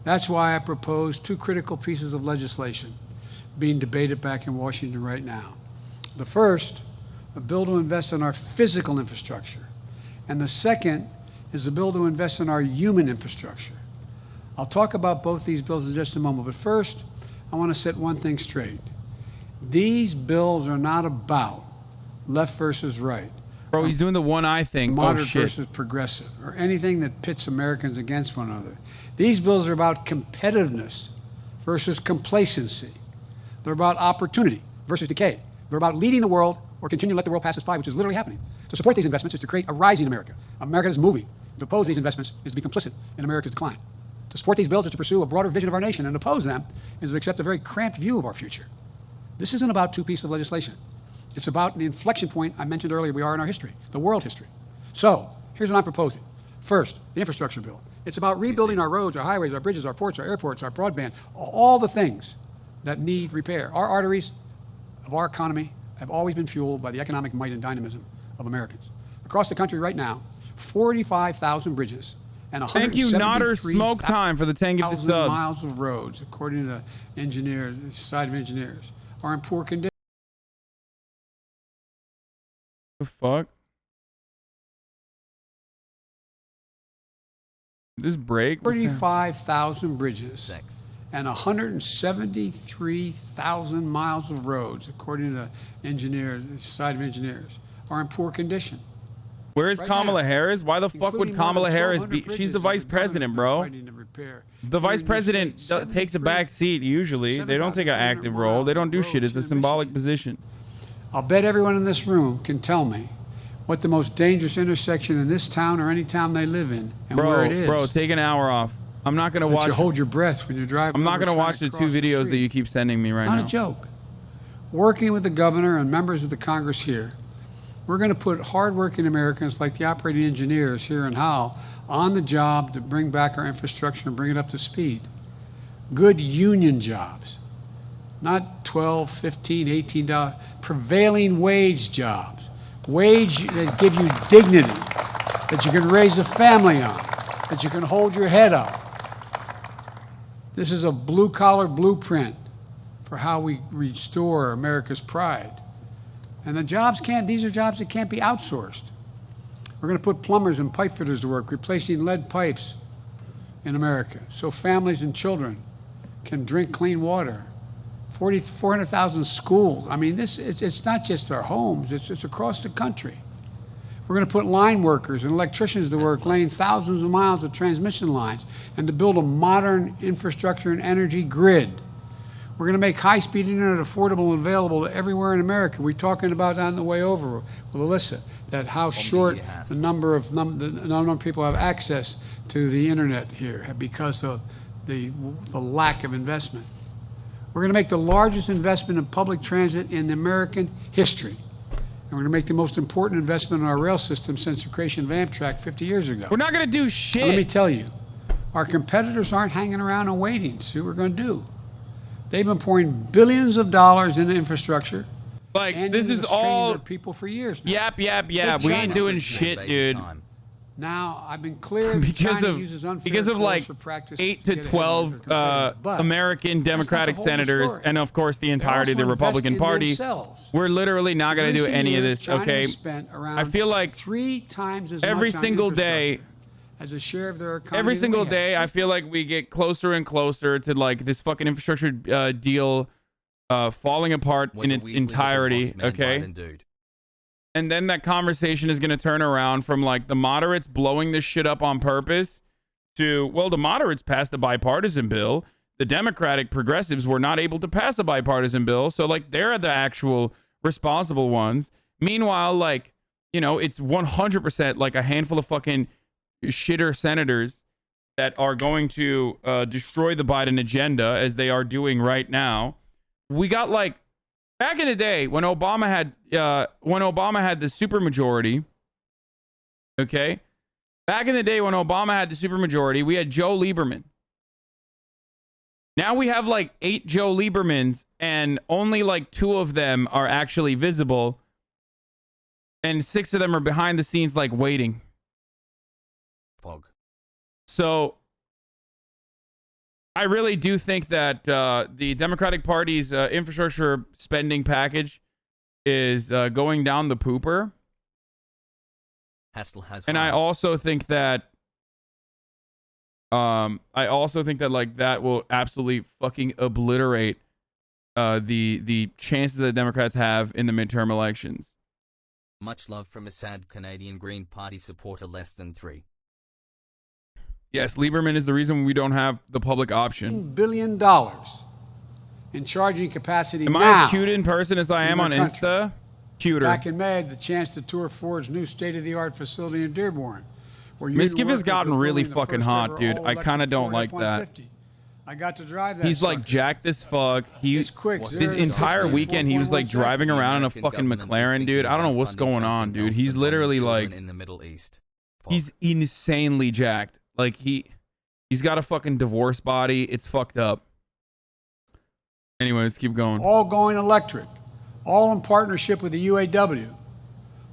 That's why I propose two critical pieces of legislation being debated back in Washington right now. The first, a bill to invest in our physical infrastructure. And the second is a bill to invest in our human infrastructure. I'll talk about both these bills in just a moment, but first, I want to set one thing straight. These bills are not about left versus right. Bro, he's doing the one eye thing. Moderate versus progressive, or anything that pits Americans against one another. These bills are about competitiveness versus complacency. They're about opportunity versus decay. They're about leading the world or continue to let the world pass us by, which is literally happening. To support these investments is to create a rising America. America is moving. To oppose these investments is to be complicit in America's decline. To support these bills is to pursue a broader vision of our nation, and oppose them is to accept a very cramped view of our future. This isn't about two pieces of legislation. It's about the inflection point I mentioned earlier we are in our history, the world history. So, here's what I'm proposing. First, the infrastructure bill. It's about rebuilding our roads, our highways, our bridges, our ports, our airports, our broadband, all the things that need repair. Our arteries of our economy have always been fueled by the economic might and dynamism of Americans. Across the country right now, 45,000 bridges and 173,000 for the 10 gifted subs. miles of roads, according to the engineers, the Society of Engineers, are in poor condition. The fuck? This break? 35,000 bridges and 173,000 miles of roads, according to the engineers, the Society of Engineers, are in poor condition. Where is Kamala Harris? Why the fuck would Kamala Harris be? She's the vice president, bro. The vice president takes a back seat usually. They don't take an active role. They don't do shit. It's a symbolic position. I'll bet everyone in this room can tell me what the most dangerous intersection in this town or any town they live in and where it is. Bro, take an hour off. I'm not going to watch. You hold your breath when you're driving. I'm not going to watch the two videos that you keep sending me right now. Not a joke. Working with the governor and members of the Congress here, we're going to put hardworking Americans like the operating engineers here in Howell on the job to bring back our infrastructure and bring it up to speed. Good union jobs, not $12, $15, $18, prevailing wage jobs. Wage that give you dignity, that you can raise a family on, that you can hold your head up. This is a blue-collar blueprint for how we restore America's pride. And the jobs these are jobs that can't be outsourced. We're going to put plumbers and pipe fitters to work, replacing lead pipes in America, so families and children can drink clean water. 400,000 schools. I mean, it's not just our homes, it's across the country. We're going to put line workers and electricians to work laying thousands of miles of transmission lines and to build a modern infrastructure and energy grid. We're going to make high-speed internet affordable and available to everywhere in America. We're talking about on the way over with Alyssa, that how short the number of people have access to the internet here because of the lack of investment. We're going to make the largest investment in public transit in American history. And we're going to make the most important investment in our rail system since the creation of Amtrak 50 years ago. We're not going to do shit. Now, let me tell you, our competitors aren't hanging around and waiting to see what we're going to do. They've been pouring billions of dollars into infrastructure. Like, this is all people for years now. Yap. We ain't doing shit, dude. Now, I've been clear that China uses unfair like 8 to 12 American Democratic senators and of course the entirety of the Republican Party, we're literally not going to do any of this, okay? I feel like 3 times as every much single day as a share of their economy. Every single day I feel like we get closer and closer to like this fucking infrastructure deal falling apart in its entirety, okay? And then that conversation is going to turn around from like the moderates blowing this shit up on purpose to, well, the moderates passed the bipartisan bill. The Democratic progressives were not able to pass a bipartisan bill. So like they're the actual responsible ones. Meanwhile, like, you know, it's 100% like a handful of fucking shitter senators that are going to destroy the Biden agenda as they are doing right now. we got like back in the day when Obama had the supermajority. Okay, back in the day when Obama had the supermajority, we had Joe Lieberman. Now we have like 8 Joe Liebermans, and only like 2 of them are actually visible, and 6 of them are behind the scenes, like waiting. Fog. So I really do think that the Democratic Party's infrastructure spending package is going down the pooper. And I also think that like that will absolutely fucking obliterate the chances that Democrats have in the midterm elections. Much love from a sad Canadian Green Party supporter, less than 3. Yes, Lieberman is the reason we don't have the public option. $1 billion in charging capacity Am now. I as cute in person as I am on country. Insta? Cuter. Back in May, I had the chance to tour Ford's new state-of-the-art facility in Dearborn. Miskiff has gotten really fucking hot, dude. I kind of don't like that. I got to drive that. He's like jacked as fuck. He's quick. this entire weekend he was like driving around in a fucking McLaren, dude. I don't know what's going on, dude. He's literally like in the Middle East. He's insanely jacked. Like he's got a fucking divorce body. It's fucked up. Anyways, keep going. All going electric. All in partnership with the UAW.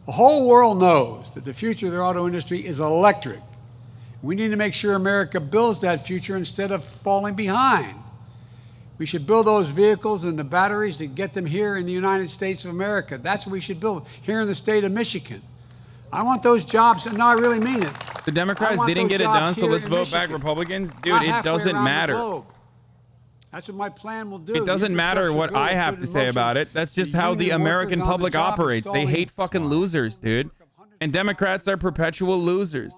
The whole world knows that the future of the auto industry is electric. We need to make sure America builds that future instead of falling behind. We should build those vehicles and the batteries to get them here in the United States of America. That's what we should build here in the state of Michigan. I want those jobs, and no, I really mean it. The Democrats didn't get it done, so let's vote back Republicans. Dude, it doesn't matter. That's what my plan will do. It doesn't matter what I have to say about it. That's just how the American public operates. They hate fucking losers, dude. And Democrats are perpetual losers.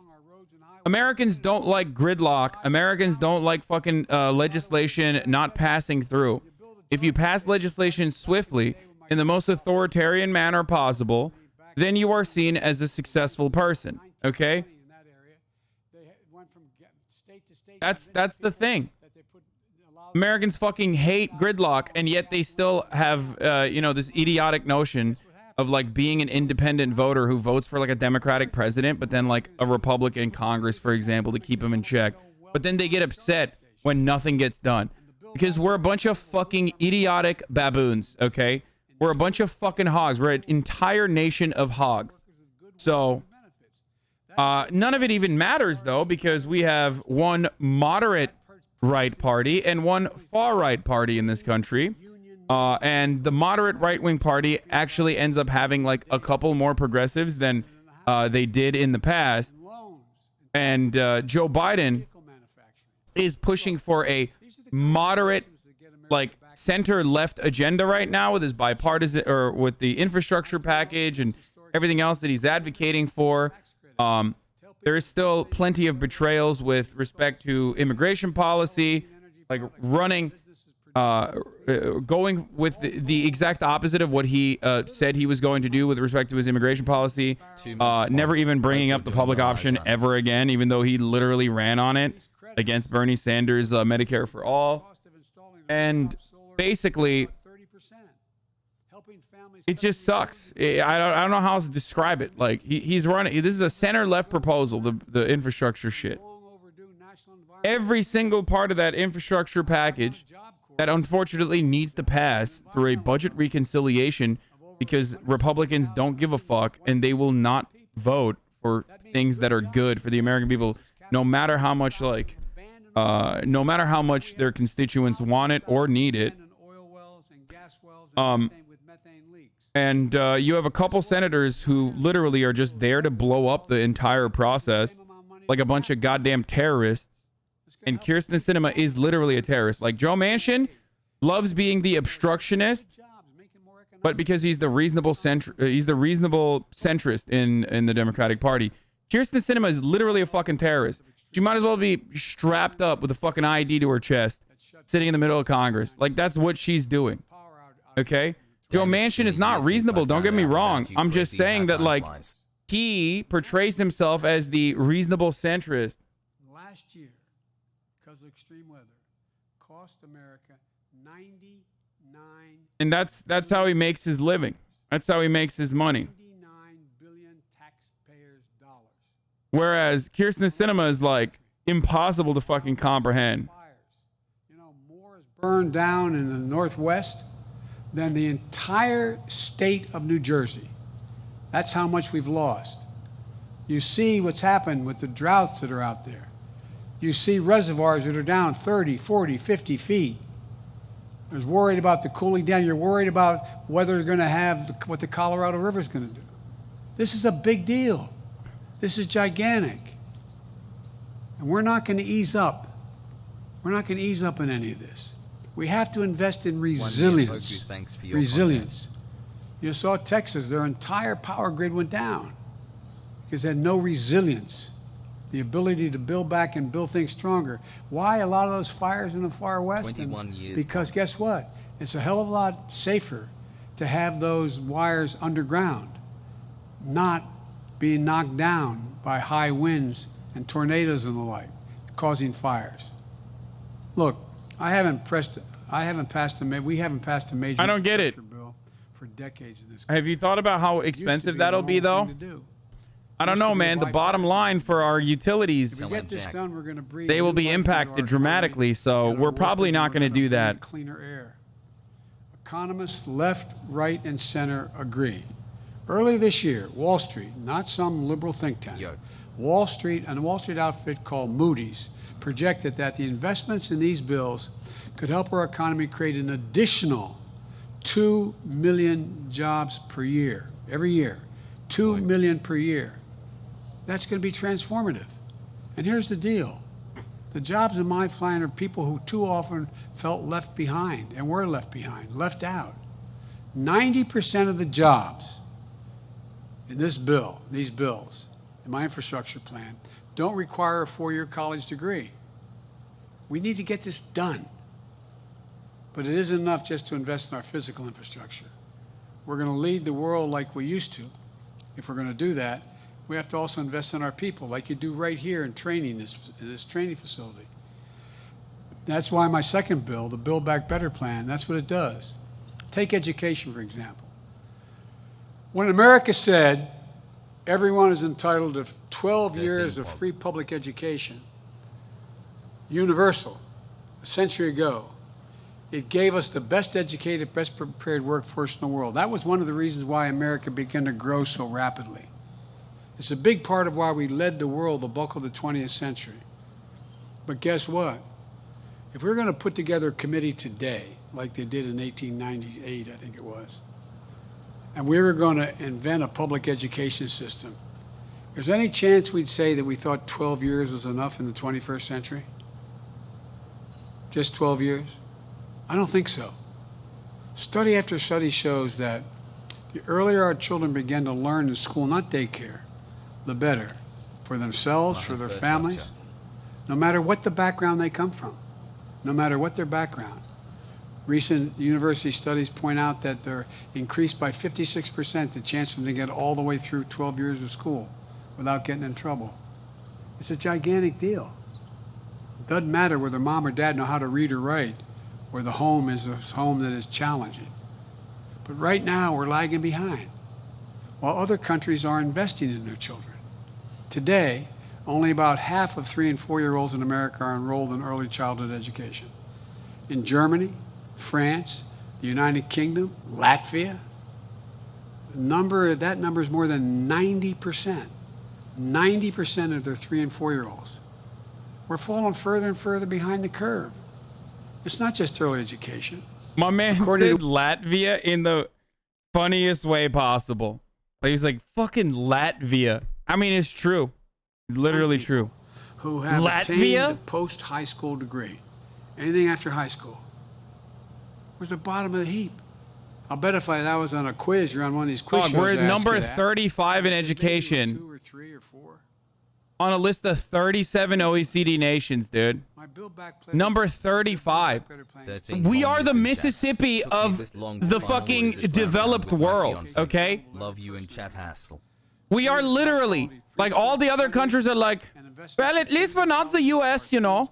Americans don't like gridlock. Americans don't like fucking legislation not passing through. If you pass legislation swiftly in the most authoritarian manner possible, then you are seen as a successful person. Okay? That's the thing. Americans fucking hate gridlock, and yet they still have, this idiotic notion of like being an independent voter who votes for like a Democratic president, but then like a Republican Congress, for example, to keep them in check. But then they get upset when nothing gets done because we're a bunch of fucking idiotic baboons. Okay, we're a bunch of fucking hogs. We're an entire nation of hogs. So none of it even matters though, because we have one moderate right party and one far right party in this country, and the moderate right-wing party actually ends up having like a couple more progressives than they did in the past, and Joe Biden is pushing for a moderate, like center-left agenda right now with his bipartisan or with the infrastructure package and everything else that he's advocating for. There is still plenty of betrayals with respect to immigration policy, like going with the exact opposite of what he said he was going to do with respect to his immigration policy. Never even bringing up the public option ever again, even though he literally ran on it against Bernie Sanders' Medicare for All. And basically, it just sucks. I don't know how else to describe it. Like he's running. This is a center-left proposal. The infrastructure shit. Every single part of that infrastructure package that unfortunately needs to pass through a budget reconciliation because Republicans don't give a fuck and they will not vote for things that are good for the American people, no matter how much no matter how much their constituents want it or need it. And you have a couple senators who literally are just there to blow up the entire process like a bunch of goddamn terrorists. And Kyrsten Sinema is literally a terrorist. Like Joe Manchin loves being the obstructionist, but because he's the reasonable centrist in the Democratic Party. Kyrsten Sinema is literally a fucking terrorist. She might as well be strapped up with a fucking ID to her chest, sitting in the middle of Congress. Like that's what she's doing. Okay? Joe Manchin is not reasonable, don't get me wrong. I'm just saying that, like, he portrays himself as the reasonable centrist. Last year, because of extreme weather, cost America $90 And that's how he makes his living. That's how he makes his money. 99 billion taxpayers' dollars. Whereas Kirsten Sinema is like impossible to fucking comprehend. You know, more is burned down in the Northwest than the entire state of New Jersey. That's how much we've lost. You see what's happened with the droughts that are out there. You see reservoirs that are down 30, 40, 50 feet. You're worried about the cooling down. You're worried about whether you're going to have what the Colorado River is going to do. This is a big deal. This is gigantic. And we're not going to ease up. We're not going to ease up in any of this. We have to invest in resilience. Resilience. You saw Texas, their entire power grid went down because they had no resilience. The ability to build back and build things stronger. Why a lot of those fires in the far west? 21 years. Because guess what? It's a hell of a lot safer to have those wires underground, not being knocked down by high winds and tornadoes and the like, causing fires. Look, we haven't passed a major I don't get it. bill for decades in this country. Have you thought about how expensive that'll be, though? I don't know, man. The bottom line for our utilities, If we get this done, we're going to breathe they will new be life into our impacted dramatically, so and our we're probably workers, not and going to we're do gonna that. breathe cleaner air. Economists left, right, and center agree. Early this year, Wall Street, not some liberal think tank, Wall Street and a Wall Street outfit called Moody's projected that the investments in these bills could help our economy create an additional 2 million jobs per year, every year, 2 million per year. That's going to be transformative. And here's the deal. The jobs in my plan are people who too often felt left behind and were left behind, left out. 90% of the jobs in this bill, these bills, in my infrastructure plan, don't require a 4-year college degree. We need to get this done. But it isn't enough just to invest in our physical infrastructure. We're going to lead the world like we used to. If we're going to do that, we have to also invest in our people, like you do right here in training, this training facility. That's why my second bill, the Build Back Better plan, that's what it does. Take education, for example. When America said everyone is entitled to 12 years of free public education, universal, a century ago, it gave us the best educated, best prepared workforce in the world. That was one of the reasons why America began to grow so rapidly. It's a big part of why we led the world the bulk of the 20th century. But guess what? If we're going to put together a committee today, like they did in 1898, I think it was, and we were going to invent a public education system, is there any chance we'd say that we thought 12 years was enough in the 21st century? Just 12 years? I don't think so. Study after study shows that the earlier our children begin to learn in school, not daycare, the better for themselves, for their families, no matter what the background they come from, no matter what their background. Recent university studies point out that they're increased by 56% the chance for them to get all the way through 12 years of school without getting in trouble. It's a gigantic deal. It doesn't matter whether mom or dad know how to read or write, or the home is a home that is challenging. But right now, we're lagging behind, while other countries are investing in their children. Today, only about half of 3- and 4-year-olds in America are enrolled in early childhood education. In Germany, France, the United Kingdom, Latvia, that number is more than 90%. 90% of their 3- and 4-year-olds. We're falling further and further behind the curve. It's not just early education. My man said Latvia in the funniest way possible. Like, he's like, fucking Latvia. I mean, it's true. Literally true. Who have obtained a post-high school degree. Anything after high school. We're at the bottom of the heap. I'll bet if that was on a quiz, you're on one of these quiz shows. We're at number 35 in education. 2 or 3 or 4. On a list of 37 OECD nations, dude. Number 35. We are the Mississippi of the fucking developed world, okay? Love you and chat hassle. We are literally, like, all the other countries are like, well, at least we're not the US, you know.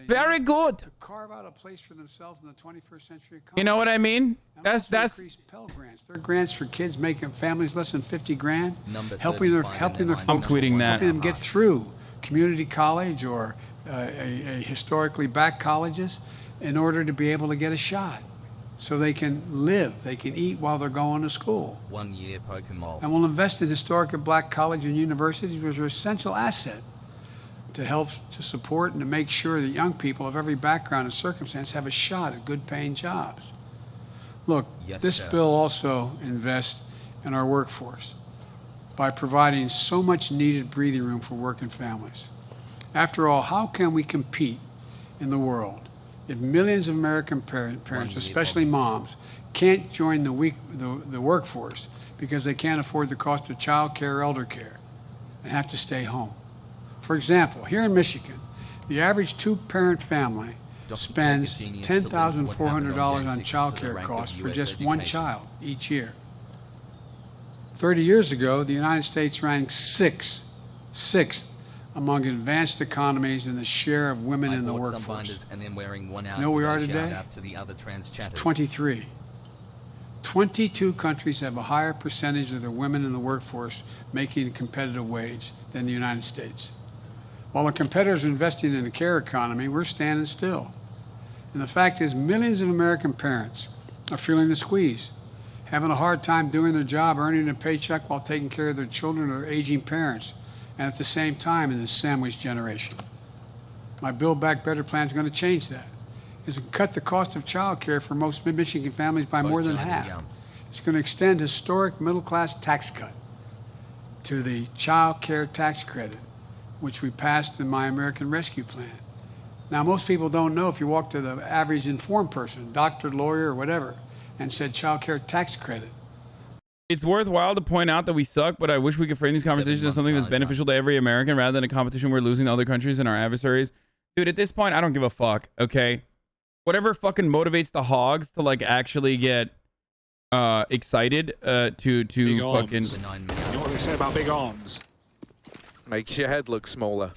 Very good. To carve out a place for themselves in the 21st century economy. You know what I mean? And That's increased Pell Grants. They're grants for kids making families less than 50 grand, helping their folks, I'm tweeting that. helping them get through community college or a historically backed colleges in order to be able to get a shot, so they can live, they can eat while they're going to school. 1 year Pokemon. And we'll invest in historic black colleges and universities, which are an essential asset to help to support and to make sure that young people of every background and circumstance have a shot at good paying jobs. Look, this bill also invests in our workforce by providing so much needed breathing room for working families. After all, how can we compete in the world if millions of American parents, especially moms, can't join the workforce because they can't afford the cost of child care or elder care and have to stay home? For example, here in Michigan, the average two-parent family spends $10,400 on child care costs for just one child each year. 30 years ago, the United States ranked sixth among advanced economies in the share of women in the workforce. You know where we are today? 23. 22 countries have a higher percentage of their women in the workforce making a competitive wage than the United States. While our competitors are investing in the care economy, we're standing still. And the fact is, millions of American parents are feeling the squeeze, having a hard time doing their job, earning a paycheck while taking care of their children or aging parents, and at the same time in this sandwich generation. My Build Back Better plan is going to change that. It's going to cut the cost of child care for most Michigan families by more than half. It's going to extend historic middle-class tax cut to the child care tax credit, which we passed in my American Rescue Plan. Now, most people don't know. If you walk to the average informed person, doctor, lawyer, or whatever, and said child care tax credit. It's worthwhile to point out that we suck, but I wish we could frame these conversations as something that's beneficial to every American rather than a competition we're losing to other countries and our adversaries. Dude, at this point, I don't give a fuck, okay? Whatever fucking motivates the hogs to, like, actually get excited to big fucking... You know what they say about big arms? Makes your head look smaller.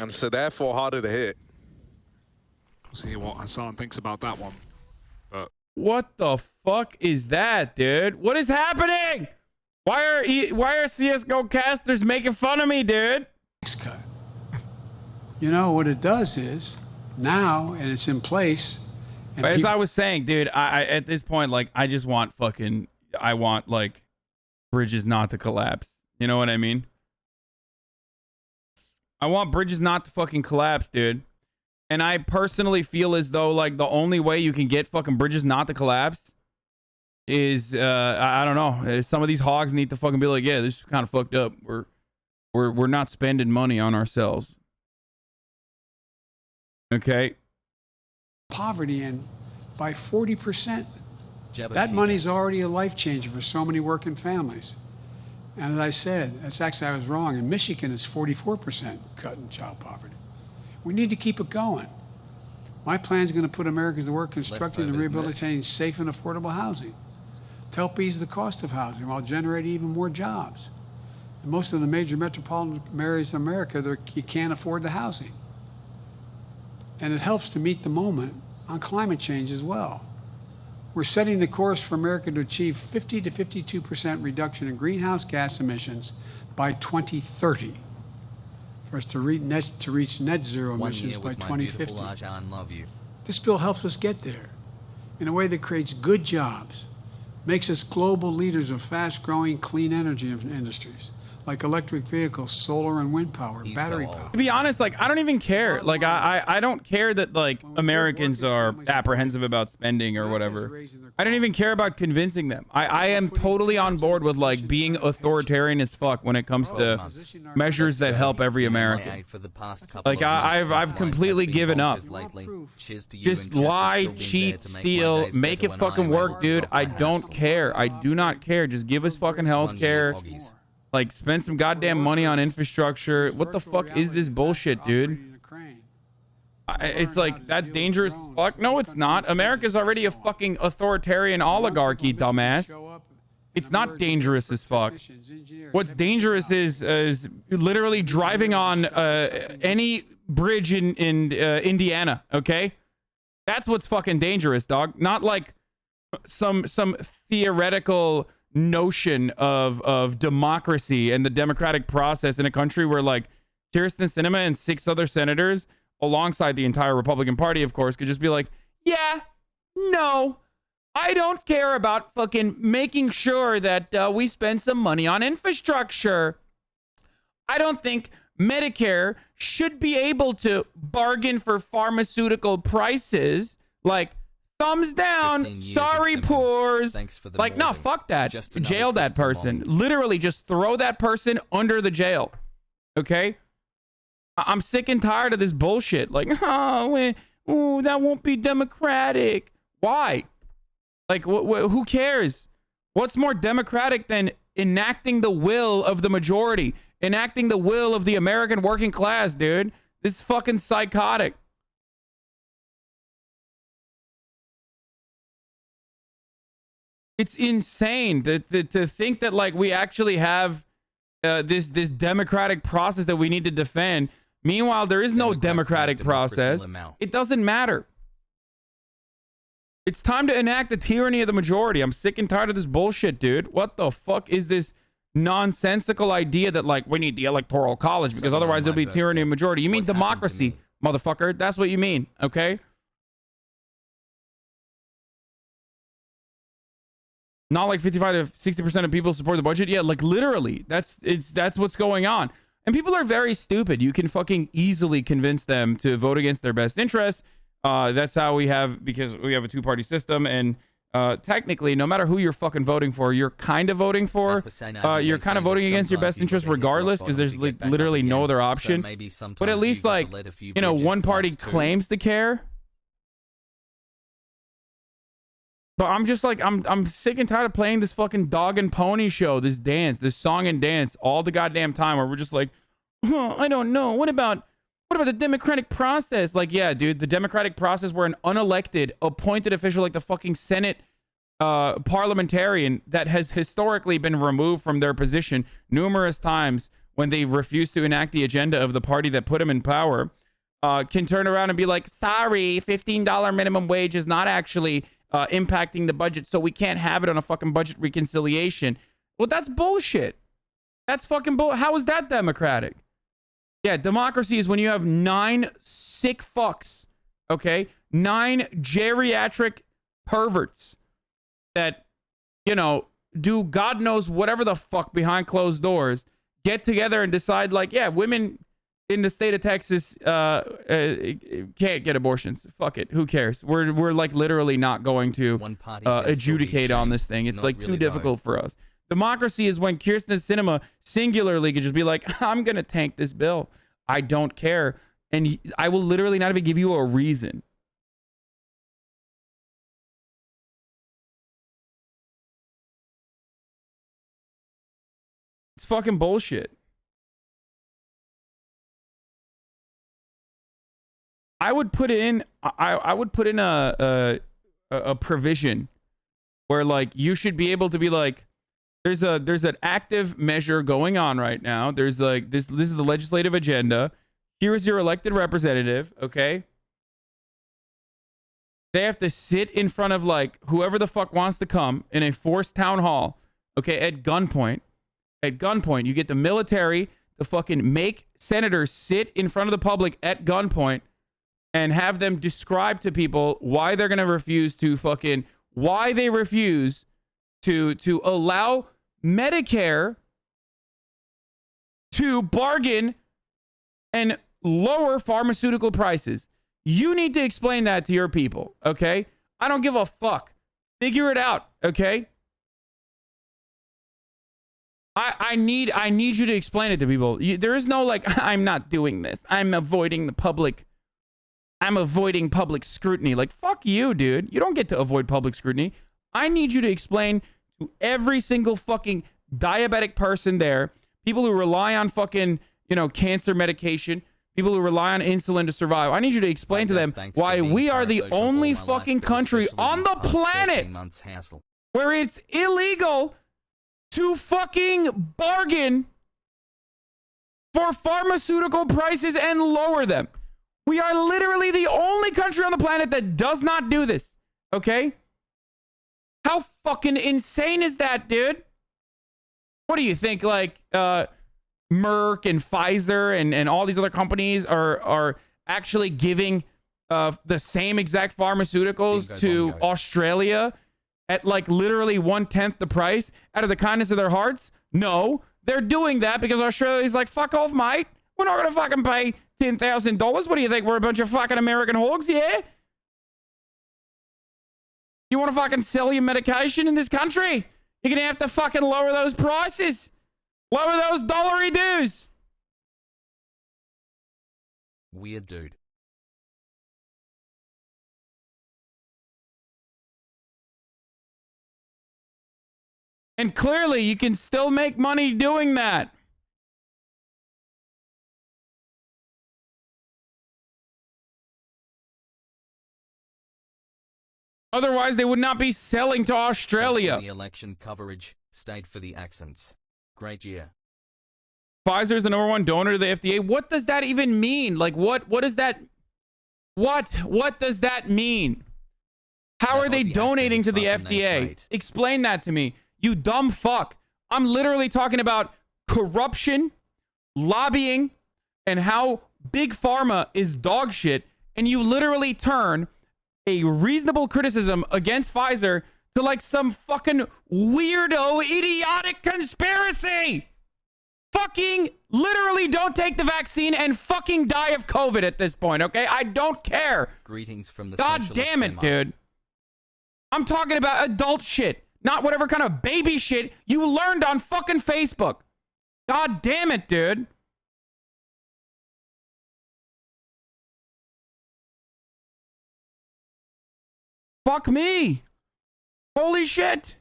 And so therefore harder to hit. We'll see what Hasan thinks about that one. But what the fuck is that, dude? What is happening? Why are CSGO casters making fun of me, dude? You know what it does is now, and it's in place. And as I was saying, dude, I at this point, like, I just want fucking, I want, like, bridges not to collapse. You know what I mean? I want bridges not to fucking collapse, dude. And I personally feel as though, like, the only way you can get fucking bridges not to collapse is, I don't know. Some of these hogs need to fucking be like, yeah, this is kind of fucked up. We're not spending money on ourselves. Okay. Poverty and by 40%. That money's already a life changer for so many working families. And as I said, that's actually, I was wrong. In Michigan, it's 44% cut in child poverty. We need to keep it going. My plan is going to put Americans to work constructing and rehabilitating safe and affordable housing to help ease the cost of housing while generating even more jobs. In most of the major metropolitan areas of America, you can't afford the housing. And it helps to meet the moment on climate change as well. We're setting the course for America to achieve 50 to 52% reduction in greenhouse gas emissions by 2030. For us to reach net zero emissions by 2050. This bill helps us get there in a way that creates good jobs, makes us global leaders of fast-growing clean energy industries, like electric vehicles, solar and wind power, battery power. To be honest, like, I don't even care. Like, I don't care that, like, Americans are apprehensive about spending or whatever. I don't even care about convincing them. I am totally on board with, like, being authoritarian as fuck when it comes to measures that help every American. Like, I've completely given up. Just lie, cheat, steal, make it fucking work, dude. I don't care. I do not care. Just give us fucking health care. Like, spend some goddamn money on infrastructure. What the fuck is this bullshit, dude? It's like, that's dangerous as fuck. No, it's not. America's already a fucking authoritarian oligarchy, dumbass. It's not dangerous as fuck. What's dangerous is literally driving on any bridge in Indiana, okay? That's what's fucking dangerous, dog. Not like some theoretical notion of democracy and the democratic process in a country where like Kyrsten Sinema and 6 other senators alongside the entire Republican Party, of course, could just be like, yeah, no, I don't care about fucking making sure that we spend some money on infrastructure. I don't think Medicare should be able to bargain for pharmaceutical prices. Like, thumbs down, sorry, poors. Like, no, fuck that. Jail that person. Literally just throw that person under the jail. Okay? I'm sick and tired of this bullshit. Like, that won't be democratic. Why? Like, who cares? What's more democratic than enacting the will of the majority? Enacting the will of the American working class, dude. This is fucking psychotic. It's insane to think that like we actually have this democratic process that we need to defend. Meanwhile, there is no democratic process. It doesn't matter. It's time to enact the tyranny of the majority. I'm sick and tired of this bullshit, dude. What the fuck is this nonsensical idea that like we need the electoral college because otherwise it'll be tyranny of majority? You mean democracy, motherfucker. That's what you mean, okay? Not like 55 to 60% of people support the budget. Yeah, like literally, that's what's going on. And people are very stupid. You can fucking easily convince them to vote against their best interests. That's how we have, because we have a two-party system, and technically, no matter who you're fucking voting for, you're kind of voting for. You're kind of voting against your best interest regardless, because there's like literally no other option. But at least like, you know, one party claims to care. But I'm just like, I'm sick and tired of playing this fucking dog and pony show, this dance, this song and dance all the goddamn time, where we're just like, I don't know. What about the democratic process? Like, yeah, dude, the democratic process where an unelected, appointed official like the fucking Senate parliamentarian that has historically been removed from their position numerous times when they refuse to enact the agenda of the party that put him in power, can turn around and be like, sorry, $15 minimum wage is not actually impacting the budget, so we can't have it on a fucking budget reconciliation. Well, that's bullshit. That's fucking bull. How is that democratic? Yeah, democracy is when you have 9 sick fucks, okay? 9 geriatric perverts that, you know, do God knows whatever the fuck behind closed doors, get together and decide like, yeah, women in the state of Texas can't get abortions. Fuck it. Who cares? We're like literally not going to adjudicate on this thing. It's like too difficult for us. Democracy is when Kyrsten Sinema singularly could just be like, I'm going to tank this bill. I don't care. And I will literally not even give you a reason. It's fucking bullshit. I would put in a provision where like you should be able to be like, there's an active measure going on right now. There's like this is the legislative agenda. Here is your elected representative, okay? They have to sit in front of like whoever the fuck wants to come in a forced town hall, okay, at gunpoint. At gunpoint, you get the military to fucking make senators sit in front of the public at gunpoint and have them describe to people why they're gonna refuse to why they refuse to allow Medicare to bargain and lower pharmaceutical prices. You need to explain that to your people, okay? I don't give a fuck. Figure it out, okay? I need you to explain it to people. There is no like, I'm not doing this. I'm avoiding public scrutiny. Like, fuck you, dude. You don't get to avoid public scrutiny. I need you to explain to every single fucking diabetic person there, people who rely on fucking, you know, cancer medication, people who rely on insulin to survive. I need you to explain to them why we are the only fucking country on the planet where it's illegal to fucking bargain for pharmaceutical prices and lower them. We are literally the only country on the planet that does not do this. Okay? How fucking insane is that, dude? What do you think? Like, Merck and Pfizer and all these other companies are actually giving the same exact pharmaceuticals to Australia at like literally 1/10 the price out of the kindness of their hearts? No, they're doing that because Australia's like, fuck off, mate. We're not gonna fucking pay $10,000. What do you think? We're a bunch of fucking American hogs, yeah? You want to fucking sell your medication in this country? You're gonna have to fucking lower those prices. Lower those dollary dues. Weird dude. And clearly, you can still make money doing that. Otherwise, they would not be selling to Australia. The election coverage stayed for the accents. Great year. Pfizer is the #1 donor to the FDA. What does that even mean? Like, what does that... What does that mean? How are they donating to the FDA? Explain that to me. You dumb fuck. I'm literally talking about corruption, lobbying, and how big pharma is dog shit. And you literally turn a reasonable criticism against Pfizer to like some fucking weirdo, idiotic conspiracy. Fucking literally don't take the vaccine and fucking die of COVID at this point, okay? I don't care. Greetings from the God damn it, dude. I'm talking about adult shit. Not whatever kind of baby shit you learned on fucking Facebook. God damn it, dude. Fuck me. Holy shit.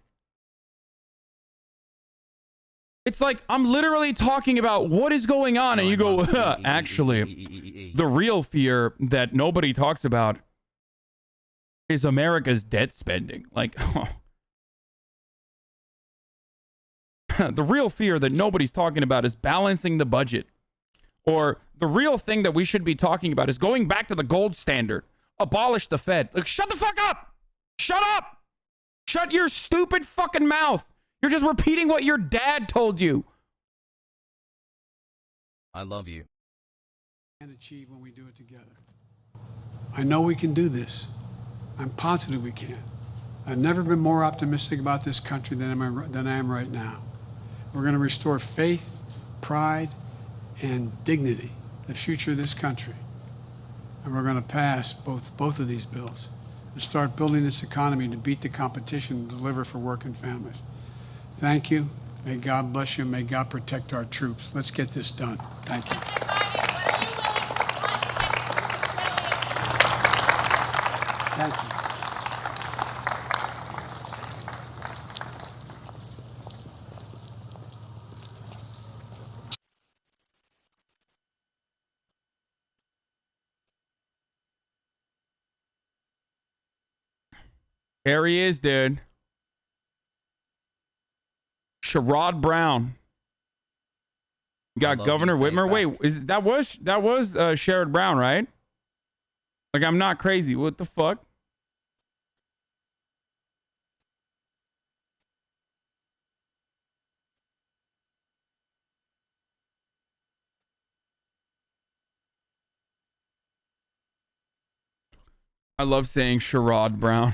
It's like I'm literally talking about what is going on and you go, actually, the real fear that nobody talks about is America's debt spending. Like, the real fear that nobody's talking about is balancing the budget. Or the real thing that we should be talking about is going back to the gold standard. Abolish the Fed. Like, shut the fuck up. Shut up. Shut your stupid fucking mouth. You're just repeating what your dad told you. I love you. And achieve when we do it together. I know we can do this. I'm positive we can. I've never been more optimistic about this country than I am right now. We're going to restore faith, pride, and dignity, the future of this country. And we're going to pass both of these bills and start building this economy to beat the competition and deliver for working families. Thank you. May God bless you. May God protect our troops. Let's get this done. Thank you. Thank you. There he is, dude. Sherrod Brown. You got Governor Whitmer. Wait, that was Sherrod Brown, right? Like, I'm not crazy. What the fuck? I love saying Sherrod Brown.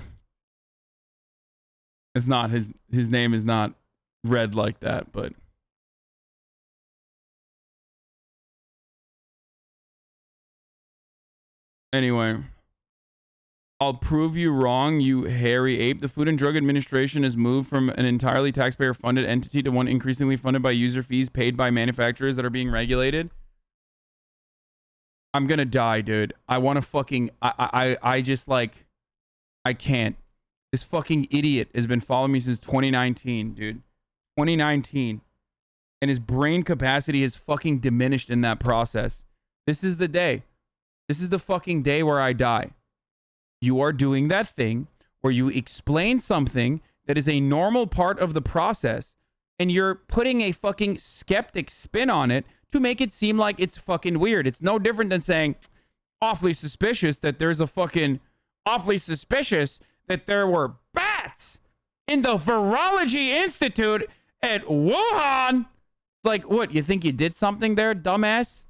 It's not his name is not read like that, but anyway, I'll prove you wrong, you hairy ape. The Food and Drug Administration has moved from an entirely taxpayer-funded entity to one increasingly funded by user fees paid by manufacturers that are being regulated. I'm gonna die, dude. I want to fucking I just like I can't. This fucking idiot has been following me since 2019, dude. 2019. And his brain capacity has fucking diminished in that process. This is the day. This is the fucking day where I die. You are doing that thing where you explain something that is a normal part of the process and you're putting a fucking skeptic spin on it to make it seem like it's fucking weird. It's no different than saying, awfully suspicious that there were bats in the Virology Institute at Wuhan. It's like, what, you think you did something there, dumbass?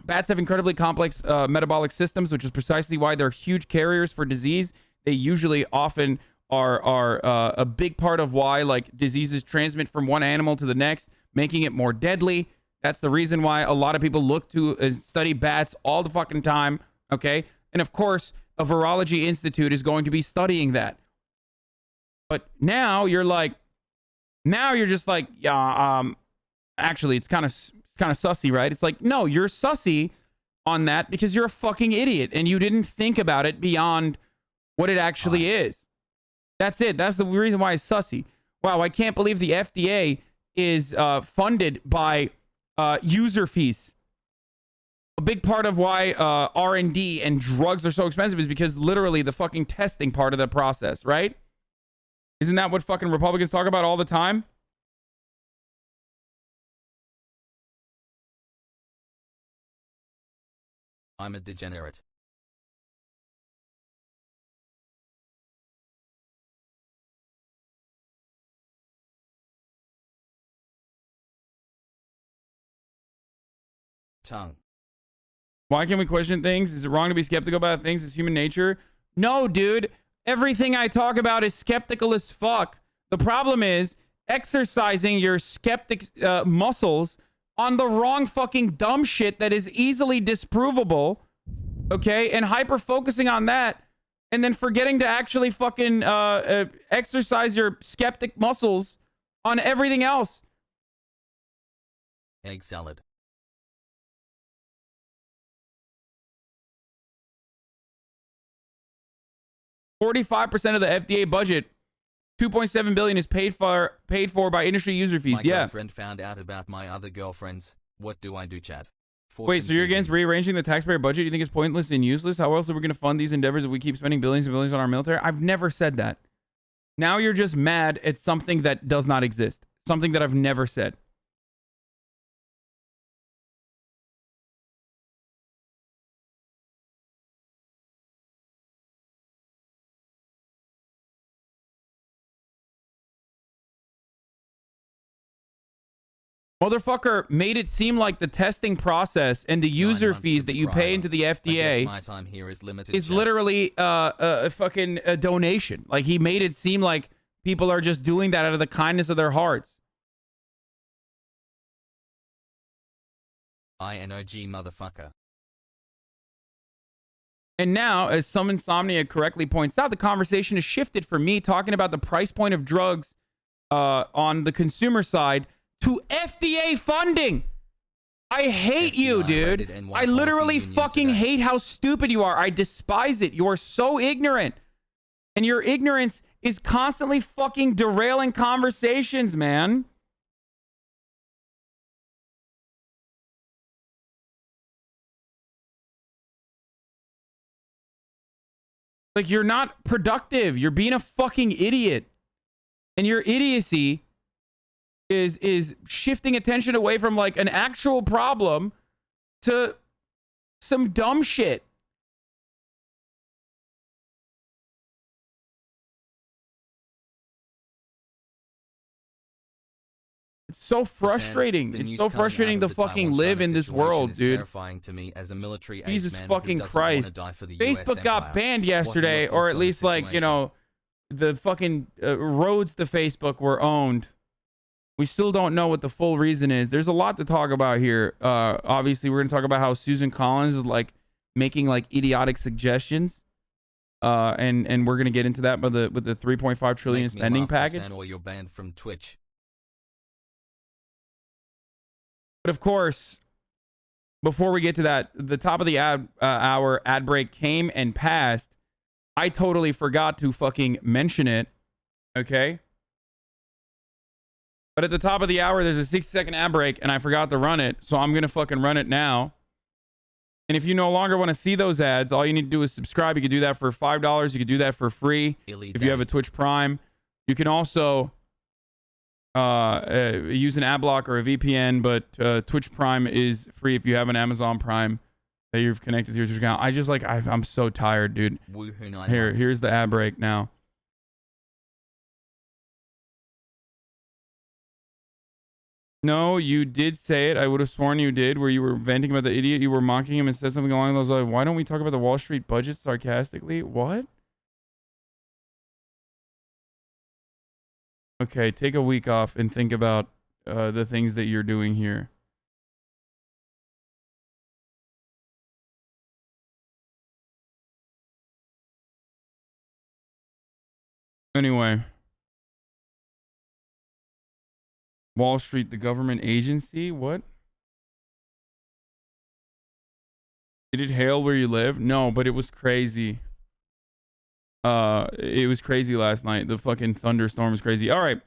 Bats have incredibly complex metabolic systems, which is precisely why they're huge carriers for disease. They usually often are a big part of why like diseases transmit from one animal to the next, making it more deadly. That's the reason why a lot of people look to study bats all the fucking time, okay? And of course, a Virology Institute is going to be studying that. But now you're just like, yeah, actually, it's kind of sussy, right? It's like, no, you're sussy on that because you're a fucking idiot and you didn't think about it beyond what it actually is. That's it. That's the reason why it's sussy. Wow, I can't believe the FDA is funded by user fees. A big part of why R&D and drugs are so expensive is because literally the fucking testing part of the process, right? Isn't that what fucking Republicans talk about all the time? I'm a degenerate. Tongue. Why can't we question things? Is it wrong to be skeptical about things? It's human nature. No, dude. Everything I talk about is skeptical as fuck. The problem is exercising your skeptic muscles on the wrong fucking dumb shit that is easily disprovable, okay? And hyper-focusing on that, and then forgetting to actually fucking exercise your skeptic muscles on everything else. Egg salad. 45% of the FDA budget, $2.7 billion, is paid for by industry user fees. My girlfriend found out about my other girlfriends. What do I do, chat? Wait, so you're against rearranging the taxpayer budget? You think it's pointless and useless? How else are we going to fund these endeavors if we keep spending billions and billions on our military? I've never said that. Now you're just mad at something that does not exist. Something that I've never said. Motherfucker made it seem like the testing process and the user fees that you pay into the FDA my time here is limited, is literally a fucking donation. Like, he made it seem like people are just doing that out of the kindness of their hearts. INOG motherfucker. And now, as some insomnia correctly points out, the conversation has shifted from me talking about the price point of drugs on the consumer side to FDA funding. I hate you, dude. I literally fucking hate how stupid you are. I despise it. You are so ignorant. And your ignorance is constantly fucking derailing conversations, man. Like, you're not productive. You're being a fucking idiot. And your idiocy is shifting attention away from like an actual problem to some dumb shit. It's so frustrating. It's so frustrating to fucking live in this world, dude. Terrifying to me as a military Jesus fucking Christ. Facebook got banned yesterday, or at least like, you know, the fucking roads to Facebook were owned. We still don't know what the full reason is. There's a lot to talk about here. Obviously, we're going to talk about how Susan Collins is like making like idiotic suggestions. And we're going to get into that with the 3.5 trillion spending package. Or you're banned from Twitch. But of course, before we get to that, the top of the hour ad break came and passed. I totally forgot to fucking mention it. Okay? But at the top of the hour, there's a 60-second ad break, and I forgot to run it, so I'm going to fucking run it now. And if you no longer want to see those ads, all you need to do is subscribe. You can do that for $5. You can do that for free if you have a Twitch Prime. You can also use an ad block or a VPN, but Twitch Prime is free if you have an Amazon Prime that you've connected to your Twitch account. I just like, I'm so tired, dude. Here's the ad break now. No, you did say it. I would have sworn you did, where you were venting about the idiot. You were mocking him and said something along those lines. Why don't we talk about the Wall Street budget sarcastically? What? Okay, take a week off and think about the things that you're doing here. Anyway. Wall Street, the government agency? What? Did it hail where you live? No, but it was crazy. It was crazy last night. The fucking thunderstorm was crazy. All right.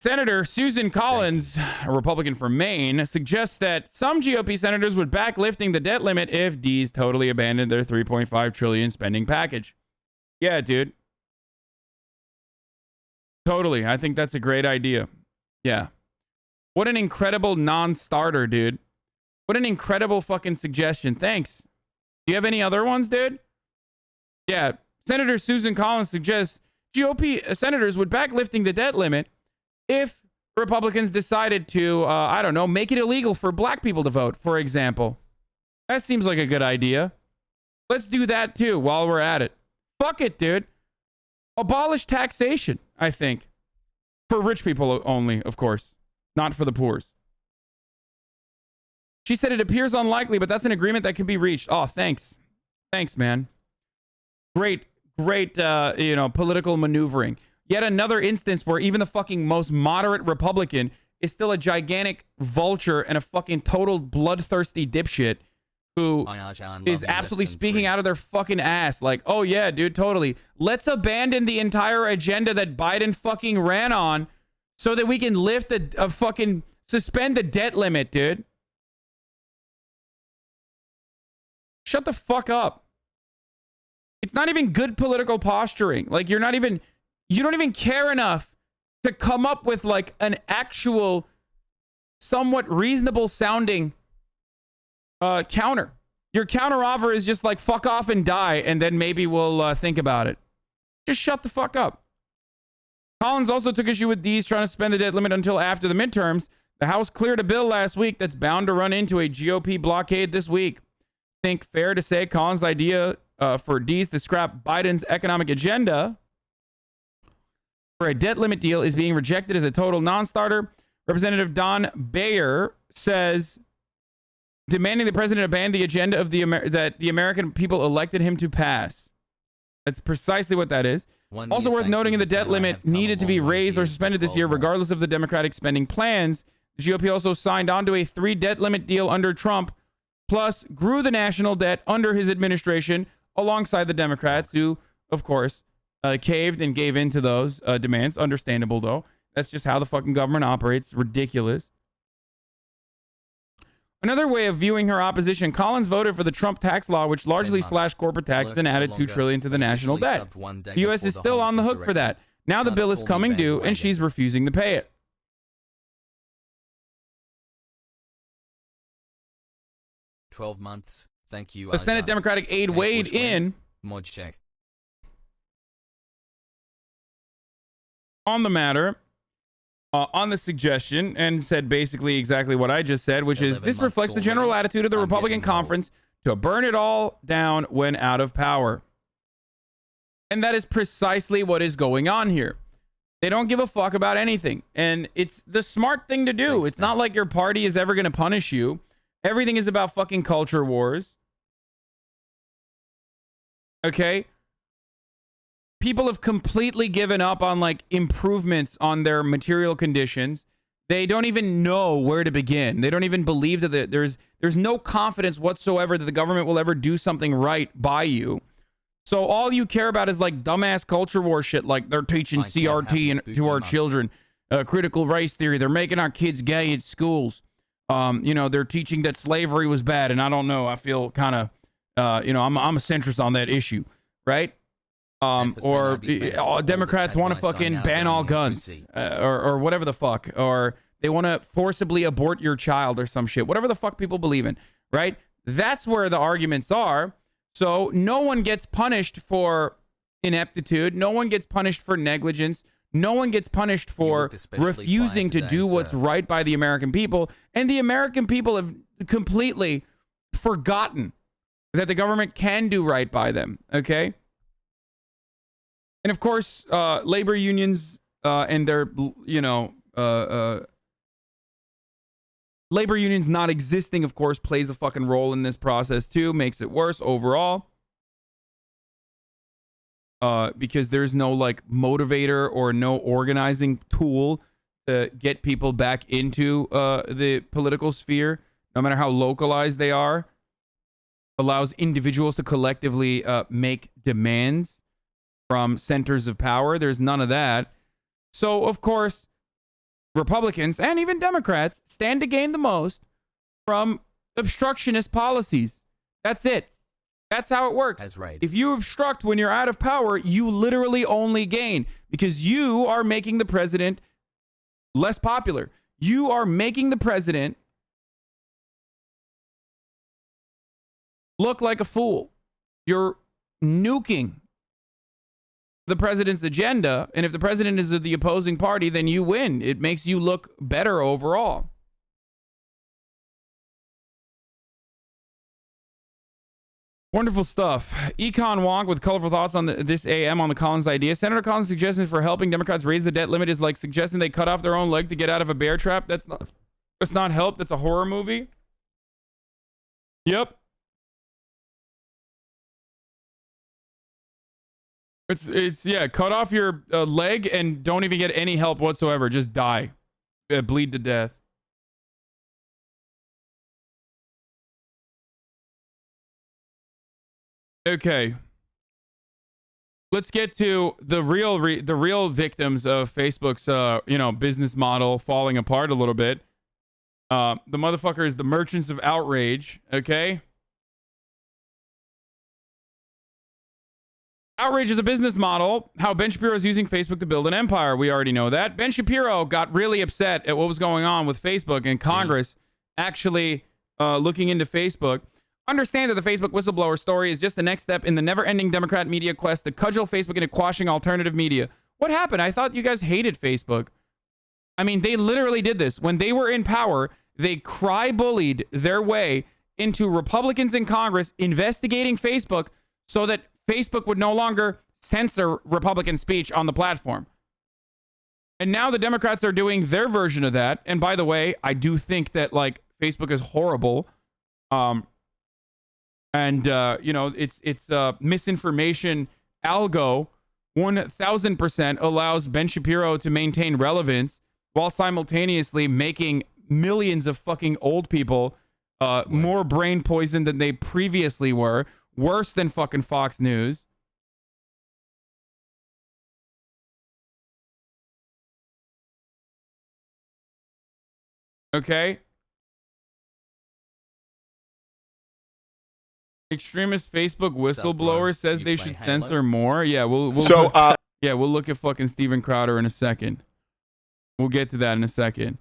Senator Susan Collins, a Republican from Maine, suggests that some GOP senators would back lifting the debt limit if D's totally abandoned their $3.5 trillion spending package. Yeah, dude. Totally. I think that's a great idea. Yeah. What an incredible non-starter, dude. What an incredible fucking suggestion. Thanks. Do you have any other ones, dude? Yeah. Senator Susan Collins suggests GOP senators would back lifting the debt limit if Republicans decided to, I don't know, make it illegal for black people to vote, for example. That seems like a good idea. Let's do that too while we're at it. Fuck it, dude. Abolish taxation, I think. For rich people only, of course. Not for the poors. She said it appears unlikely, but that's an agreement that can be reached. Oh, thanks. Thanks, man. Great, political maneuvering. Yet another instance where even the fucking most moderate Republican is still a gigantic vulture and a fucking total bloodthirsty dipshit who is absolutely speaking out of their fucking ass. Like, oh yeah, dude, totally. Let's abandon the entire agenda that Biden fucking ran on so that we can lift a fucking suspend the debt limit, dude. Shut the fuck up. It's not even good political posturing. Like, you don't even care enough to come up with like an actual somewhat reasonable sounding counter. Your counter offer is just like fuck off and die, and then maybe we'll think about it. Just shut the fuck up. Collins also took issue with D's trying to suspend the debt limit until after the midterms. The House cleared a bill last week that's bound to run into a GOP blockade this week. Think fair to say Collins' idea for D's to scrap Biden's economic agenda for a debt limit deal is being rejected as a total non-starter. Representative Don Bayer says demanding the president abandon the agenda of that the American people elected him to pass. That's precisely what that is. Also worth noting, the debt limit needed to be raised or suspended this year, regardless of the Democratic spending plans. The GOP also signed on to a 3 debt limit deal under Trump, plus grew the national debt under his administration alongside the Democrats, who, of course, caved and gave in to those demands. Understandable, though. That's just how the fucking government operates. Ridiculous. Another way of viewing her opposition, Collins voted for the Trump tax law, which largely slashed corporate taxes and added $2 trillion to the national debt. The U.S. is still on the hook for that. Now the bill is coming due, and she's refusing to pay it. 12 months. Thank you. The Senate Democratic aide weighed in mod check on the matter, on the suggestion, and said basically exactly what I just said, which is this reflects the general attitude of the Republican conference to burn it all down when out of power. And that is precisely what is going on here. They don't give a fuck about anything. And it's the smart thing to do. It's not like your party is ever going to punish you. Everything is about fucking culture wars. Okay? People have completely given up on like improvements on their material conditions. They don't even know where to begin. They don't even believe that there's no confidence whatsoever that the government will ever do something right by you. So all you care about is like dumbass culture war shit, like they're teaching CRT to our children, critical race theory. They're making our kids gay at schools. They're teaching that slavery was bad, and I don't know. I feel kind of, I'm a centrist on that issue, right? or Democrats want to fucking ban all guns, or whatever the fuck, or they want to forcibly abort your child or some shit, whatever the fuck people believe in, right? That's where the arguments are. So no one gets punished for ineptitude. No one gets punished for negligence. No one gets punished for refusing to do what's right by the American people. And the American people have completely forgotten that the government can do right by them, okay? And of course, labor unions and their, labor unions not existing, of course, plays a fucking role in this process too, makes it worse overall. Because there's no like motivator or no organizing tool to get people back into the political sphere, no matter how localized they are. Allows individuals to collectively make demands from centers of power. There's none of that. So, of course, Republicans and even Democrats stand to gain the most from obstructionist policies. That's it. That's how it works. That's right. If you obstruct when you're out of power, you literally only gain because you are making the president less popular. You are making the president look like a fool. You're nuking the president's agenda, and if the president is of the opposing party, then you win. It makes you look better overall. Wonderful stuff. Econ Wonk with colorful thoughts on this AM on the Collins idea. Senator Collins' suggestions for helping Democrats raise the debt limit is like suggesting they cut off their own leg to get out of a bear trap. That's not help. That's a horror movie. Yep. It's yeah, cut off your leg and don't even get any help whatsoever. Just die. Bleed to death. Okay. Let's get to the real victims of Facebook's business model falling apart a little bit. The motherfuckers, the merchants of outrage, okay? Outrage is a business model. How Ben Shapiro is using Facebook to build an empire. We already know that. Ben Shapiro got really upset at what was going on with Facebook and Congress actually looking into Facebook. Understand that the Facebook whistleblower story is just the next step in the never-ending Democrat media quest to cudgel Facebook into quashing alternative media. What happened? I thought you guys hated Facebook. I mean, they literally did this. When they were in power, they cry-bullied their way into Republicans in Congress investigating Facebook so that Facebook would no longer censor Republican speech on the platform. And now the Democrats are doing their version of that. And by the way, I do think that like Facebook is horrible. It's misinformation algo 1000% allows Ben Shapiro to maintain relevance while simultaneously making millions of fucking old people more brain poisoned than they previously were. Worse than fucking Fox News. Okay. Extremist Facebook whistleblower says they should censor more. Yeah, we'll look at fucking Steven Crowder in a second. We'll get to that in a second.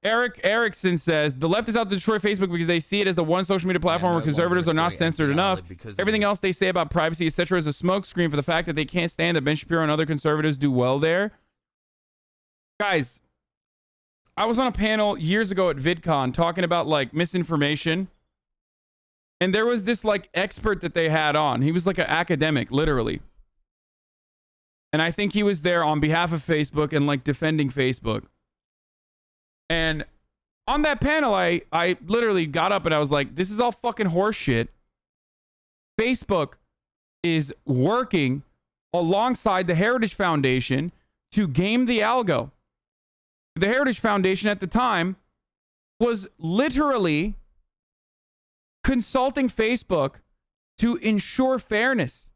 Eric Erickson says the left is out to destroy Facebook because they see it as the one social media platform where conservatives are not censored enough. Everything else they say about privacy, etc., is a smokescreen for the fact that they can't stand that Ben Shapiro and other conservatives do well there. Guys, I was on a panel years ago at VidCon talking about like misinformation. And there was this like expert that they had on. He was like an academic, literally. And I think he was there on behalf of Facebook and like defending Facebook. And on that panel, I literally got up and I was like, this is all fucking horse shit. Facebook is working alongside the Heritage Foundation to game the algo. The Heritage Foundation at the time was literally consulting Facebook to ensure fairness.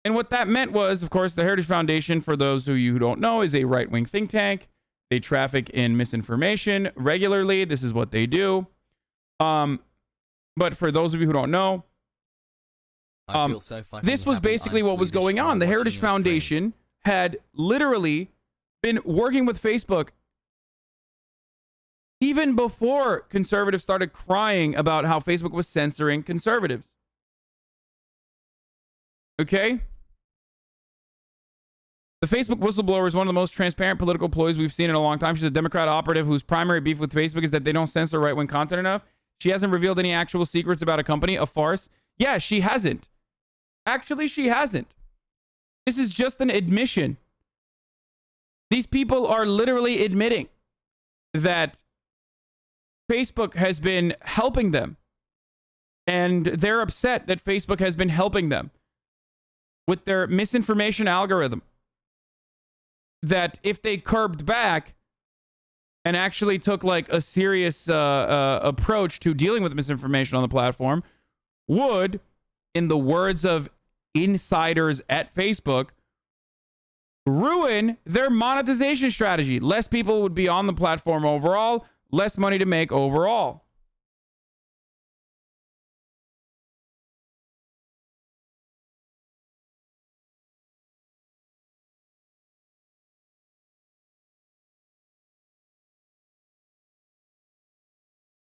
And what that meant was, of course, the Heritage Foundation, for those of you who don't know, is a right-wing think tank. They traffic in misinformation regularly. This is what they do. But for those of you who don't know, I feel so fucking This was happy basically I'm what was Swedish going while on. The watching Heritage your Foundation streams. had literally been working with Facebook even before conservatives started crying about how Facebook was censoring conservatives. Okay? The Facebook whistleblower is one of the most transparent political employees we've seen in a long time. She's a Democrat operative whose primary beef with Facebook is that they don't censor right-wing content enough. She hasn't revealed any actual secrets about a company, a farce. Yeah, she hasn't. Actually, she hasn't. This is just an admission. These people are literally admitting that Facebook has been helping them. And they're upset that Facebook has been helping them with their misinformation algorithm. That if they curbed back and actually took like a serious approach to dealing with misinformation on the platform, would, in the words of insiders at Facebook, ruin their monetization strategy. Less people would be on the platform overall, less money to make overall.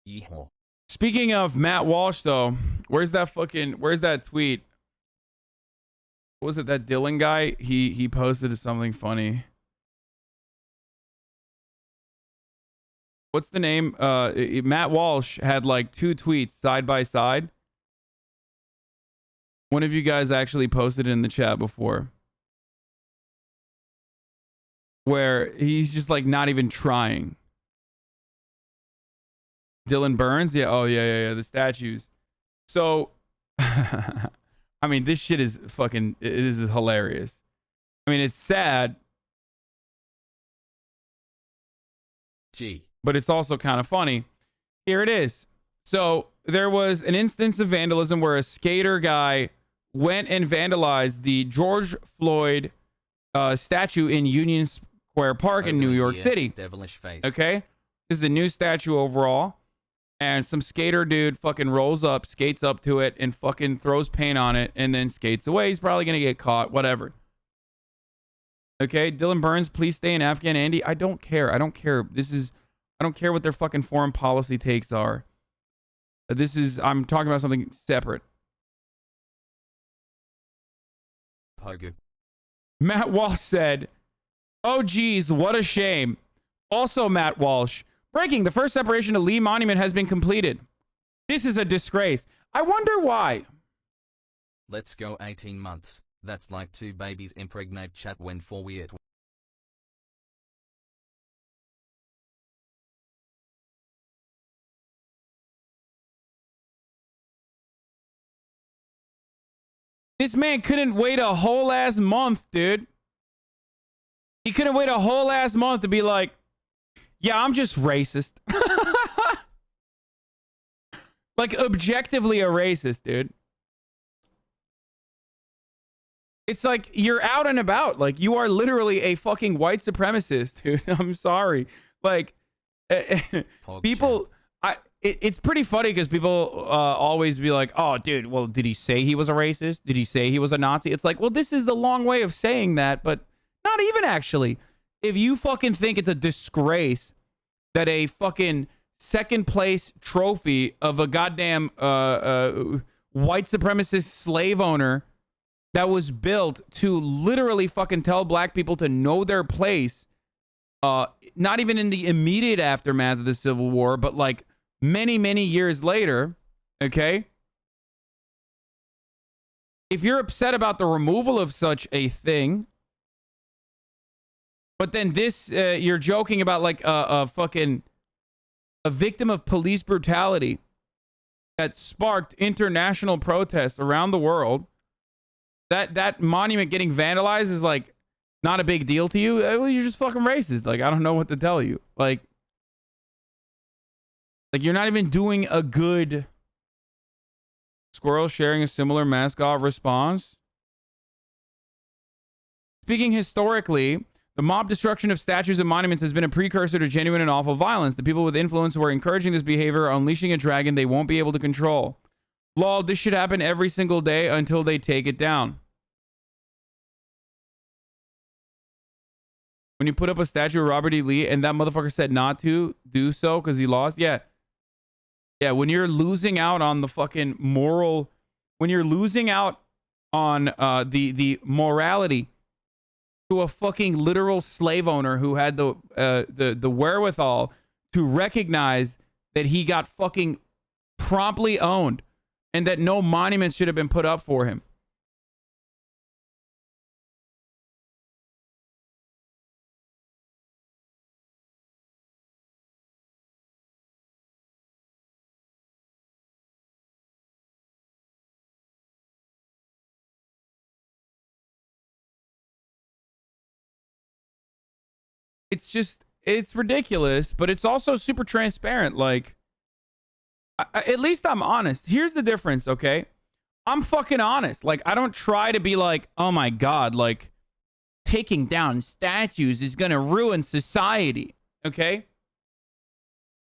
Yeehaw. Speaking of Matt Walsh, though, where's that tweet? What was it, that Dylan guy? He posted something funny. What's the name? Matt Walsh had like 2 tweets side by side. One of you guys actually posted it in the chat before, where he's just like not even trying. Dylan Burns? Yeah. Oh, yeah. The statues. So, I mean, this shit is fucking, this is hilarious. I mean, it's sad. Gee. But it's also kind of funny. Here it is. So, there was an instance of vandalism where a skater guy went and vandalized the George Floyd statue in Union Square Park in New York City. Devilish face. Okay? This is a new statue overall. And some skater dude fucking rolls up, skates up to it, and fucking throws paint on it, and then skates away. He's probably going to get caught, whatever. Okay, Dylan Burns, please stay in Afghan Andy. I don't care. I don't care. I don't care what their fucking foreign policy takes are. I'm talking about something separate. Pogu. Matt Walsh said, "Oh, geez, what a shame." Also, Matt Walsh, breaking, the first separation of Lee Monument has been completed. This is a disgrace. I wonder why. Let's go 18 months. That's like 2 babies impregnate chat when 4 weird. This man couldn't wait a whole ass month, dude. He couldn't wait a whole ass month to be like, yeah, I'm just racist. Like, objectively a racist, dude. It's like, you're out and about. Like, you are literally a fucking white supremacist, dude. I'm sorry. Like, people... It's pretty funny because people always be like, oh, dude, well, did he say he was a racist? Did he say he was a Nazi? It's like, well, this is the long way of saying that, but not even actually. If you fucking think it's a disgrace that a fucking second place trophy of a goddamn white supremacist slave owner that was built to literally fucking tell black people to know their place, not even in the immediate aftermath of the Civil War, but like many, many years later, okay? If you're upset about the removal of such a thing, but then this, you're joking about like a victim of police brutality that sparked international protests around the world, that monument getting vandalized is like not a big deal to you. Well, you're just fucking racist. Like, I don't know what to tell you. Like you're not even doing a good... Squirrel sharing a similar mascot response. Speaking historically, the mob destruction of statues and monuments has been a precursor to genuine and awful violence. The people with influence who are encouraging this behavior are unleashing a dragon they won't be able to control. Lol, this should happen every single day until they take it down. When you put up a statue of Robert E. Lee and that motherfucker said not to do so because he lost. Yeah. Yeah, when you're losing out on the fucking moral, when you're losing out on the morality to a fucking literal slave owner who had the wherewithal to recognize that he got fucking promptly owned and that no monuments should have been put up for him. It's just, it's ridiculous, but it's also super transparent. Like, at least I'm honest. Here's the difference, okay? I'm fucking honest. Like, I don't try to be like, oh my God, like, taking down statues is gonna ruin society, okay?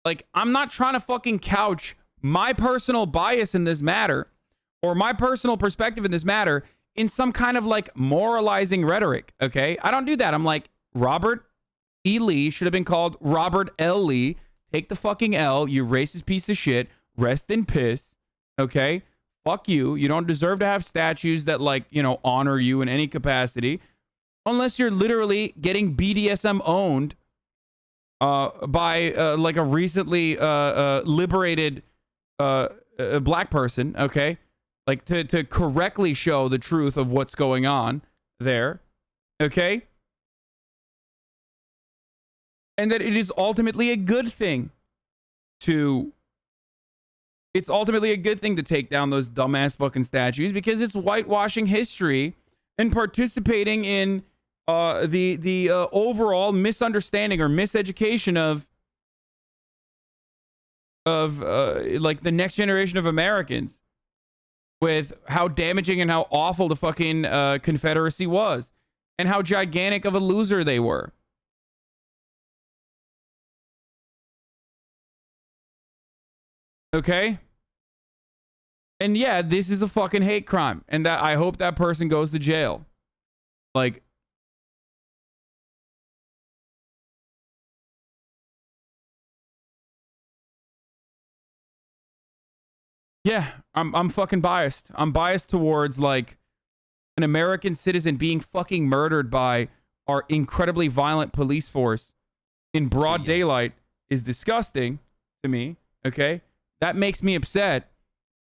Like, I'm not trying to fucking couch my personal bias in this matter or my personal perspective in this matter in some kind of like moralizing rhetoric, okay? I don't do that. I'm like, Robert E. Lee should have been called Robert L. Lee. Take the fucking L, you racist piece of shit. Rest in piss, okay? Fuck you. You don't deserve to have statues that, like, you know, honor you in any capacity. Unless you're literally getting BDSM owned by, like, a recently liberated black person, okay? Like, to correctly show the truth of what's going on there, okay? And that it is ultimately a good thing to... It's ultimately a good thing to take down those dumbass fucking statues because it's whitewashing history and participating in the overall misunderstanding or miseducation of like the next generation of Americans with how damaging and how awful the fucking Confederacy was and how gigantic of a loser they were. Okay? And yeah, this is a fucking hate crime. And that I hope that person goes to jail. Like, yeah, I'm fucking biased. I'm biased towards like an American citizen being fucking murdered by our incredibly violent police force in broad daylight is disgusting to me. Okay? That makes me upset.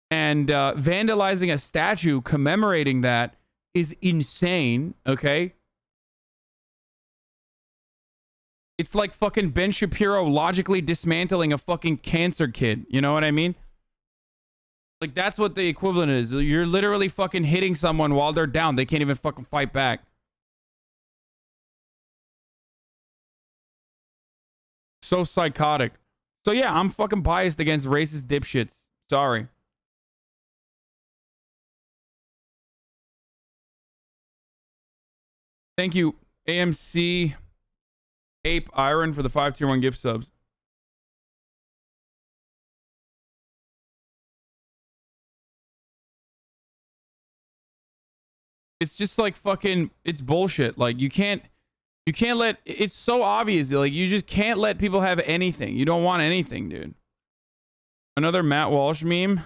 And vandalizing a statue commemorating that is insane, okay? It's like fucking Ben Shapiro logically dismantling a fucking cancer kid. You know what I mean? Like, that's what the equivalent is. You're literally fucking hitting someone while they're down. They can't even fucking fight back. So psychotic. So yeah, I'm fucking biased against racist dipshits. Sorry. Thank you, AMC Ape Iron, for the 5 tier 1 gift subs. It's just like fucking, it's bullshit. Like, you can't let, it's so obvious. Like, you just can't let people have anything. You don't want anything, dude. Another Matt Walsh meme.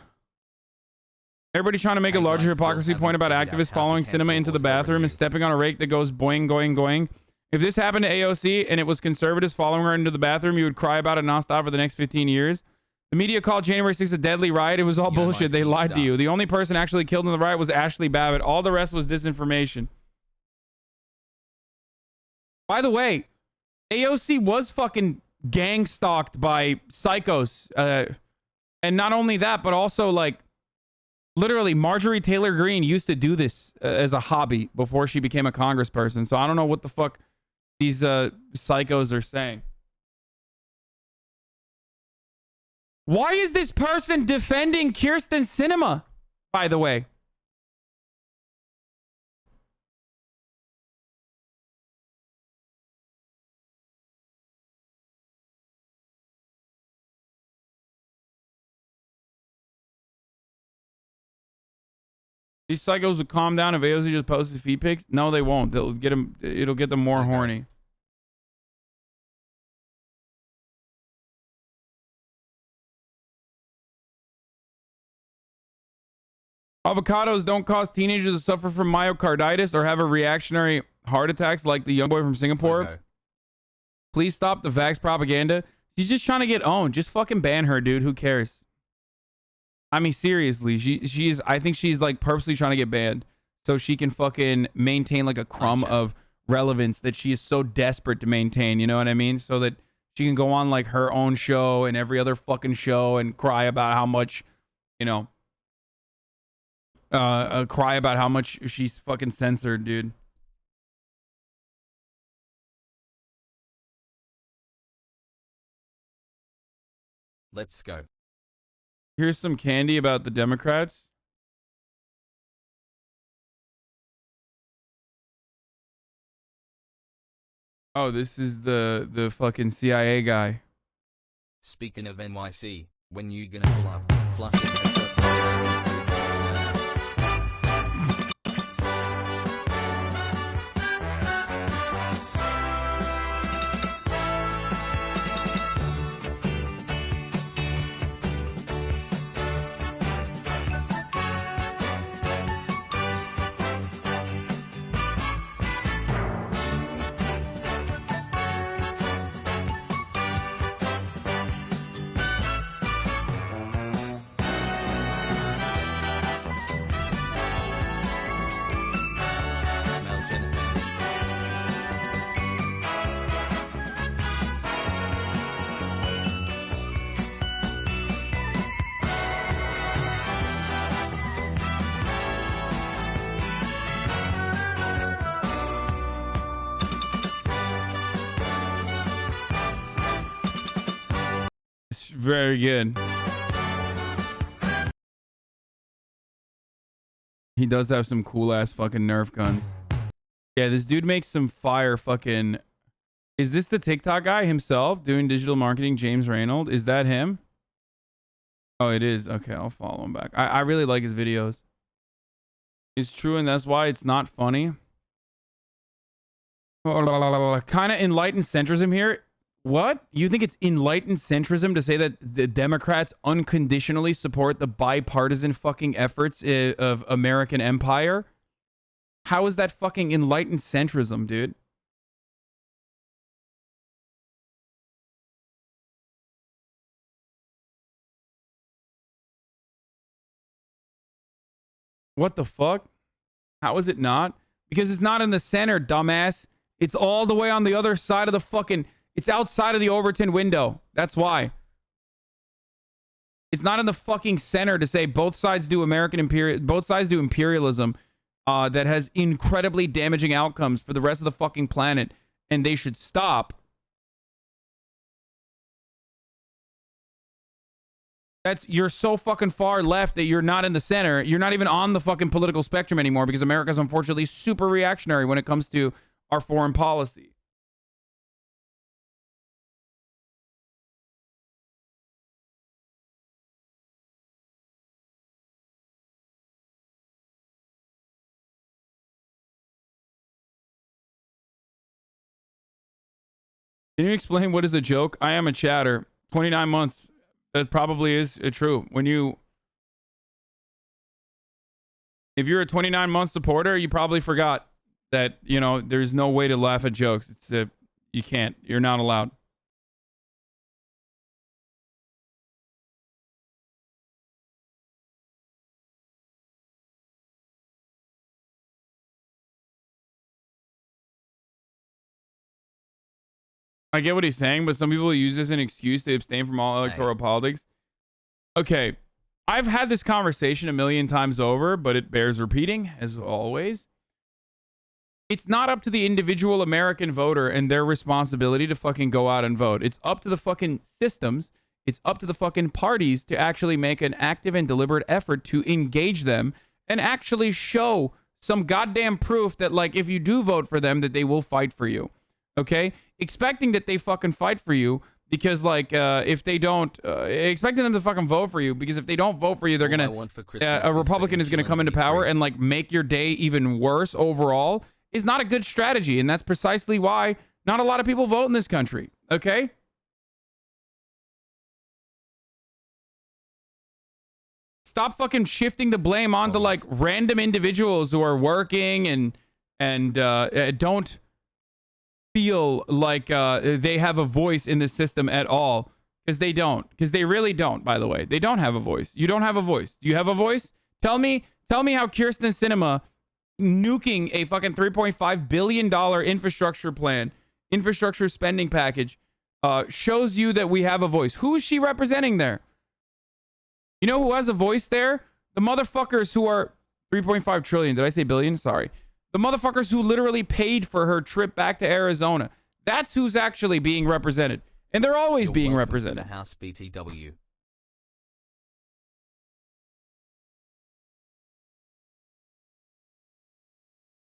Everybody trying to make a larger hypocrisy point about activists following Sinema into the bathroom and stepping on a rake that goes boing, going, going. If this happened to AOC and it was conservatives following her into the bathroom, you would cry about it nonstop for the next 15 years. The media called January 6th a deadly riot. It was all bullshit. They lied to you. The only person actually killed in the riot was Ashley Babbitt. All the rest was disinformation. By the way, AOC was fucking gang stalked by psychos. And not only that, but also like, literally, Marjorie Taylor Greene used to do this as a hobby before she became a congressperson. So I don't know what the fuck these psychos are saying. Why is this person defending Kirsten Sinema, by the way? These psychos will calm down if AOC just posts his feet pics. No, they won't. They'll get them. It'll get them more horny. Avocados don't cause teenagers to suffer from myocarditis or have a reactionary heart attacks like the young boy from Singapore. Okay. Please stop the vax propaganda. She's just trying to get owned. Just fucking ban her, dude. Who cares? I mean, seriously, she's. I think she's like purposely trying to get banned so she can fucking maintain like a crumb of relevance that she is so desperate to maintain. You know what I mean? So that she can go on like her own show and every other fucking show and cry about how much, you know, cry about how much she's fucking censored, dude. Let's go. Here's some candy about the Democrats. Oh, this is the fucking CIA guy. Speaking of NYC, when you gonna pull up? Flushing has got some very good. He does have some cool ass fucking Nerf guns. Yeah, this dude makes some fire fucking. Is this the TikTok guy himself doing digital marketing? James Reynolds? Is that him? Oh, it is. Okay, I'll follow him back. I really like his videos. It's true, and that's why it's not funny. Kind of enlightened centrism here. What? You think it's enlightened centrism to say that the Democrats unconditionally support the bipartisan fucking efforts of American empire? How is that fucking enlightened centrism, dude? What the fuck? How is it not? Because it's not in the center, dumbass. It's all the way on the other side of the fucking... It's outside of the Overton window. That's why. It's not in the fucking center to say both sides do imperialism that has incredibly damaging outcomes for the rest of the fucking planet, and they should stop. You're so fucking far left that you're not in the center. You're not even on the fucking political spectrum anymore because America's unfortunately super reactionary when it comes to our foreign policy. Can you explain what is a joke? I am a chatter. 29 months. That probably is true. If you're a 29-month supporter, you probably forgot that, you know, there's no way to laugh at jokes. It's you can't. You're not allowed. I get what he's saying, but some people use this as an excuse to abstain from all electoral politics. Okay, I've had this conversation a million times over, but it bears repeating, as always. It's not up to the individual American voter and their responsibility to fucking go out and vote. It's up to the fucking systems. It's up to the fucking parties to actually make an active and deliberate effort to engage them and actually show some goddamn proof that, like, if you do vote for them, that they will fight for you. Okay? Expecting that they fucking fight for you Because like if they don't, expecting them to fucking vote for you, because if they don't vote for you, they're gonna a Republican is gonna come into power and like make your day even worse overall, is not a good strategy, and that's precisely why not a lot of people vote in this country. Okay. Stop fucking shifting the blame onto like random individuals who are working and don't feel like they have a voice in the system at all, because they don't, because they really don't. By the way, they don't have a voice. You don't have a voice. Do you have a voice? Tell me how Kirsten Sinema nuking a fucking $3.5 billion infrastructure spending package shows you that we have a voice. Who is she representing there? You know who has a voice there? The motherfuckers who are 3.5 trillion. Did I say billion? Sorry. The motherfuckers who literally paid for her trip back to Arizona. That's who's actually being represented. And they're always being represented. The House BTW.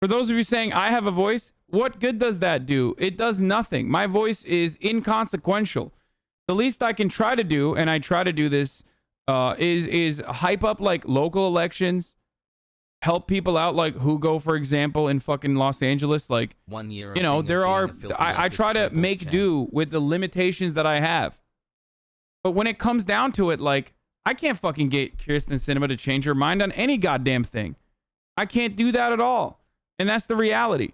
For those of you saying I have a voice, what good does that do? It does nothing. My voice is inconsequential. The least I can try to do, and I try to do this, is hype up like local elections, help people out, like who go, for example, in fucking Los Angeles. Like, 1 year, you know, there are, I try to make do with the limitations that I have. But when it comes down to it, like, I can't fucking get Kirsten Sinema to change her mind on any goddamn thing. I can't do that at all. And that's the reality.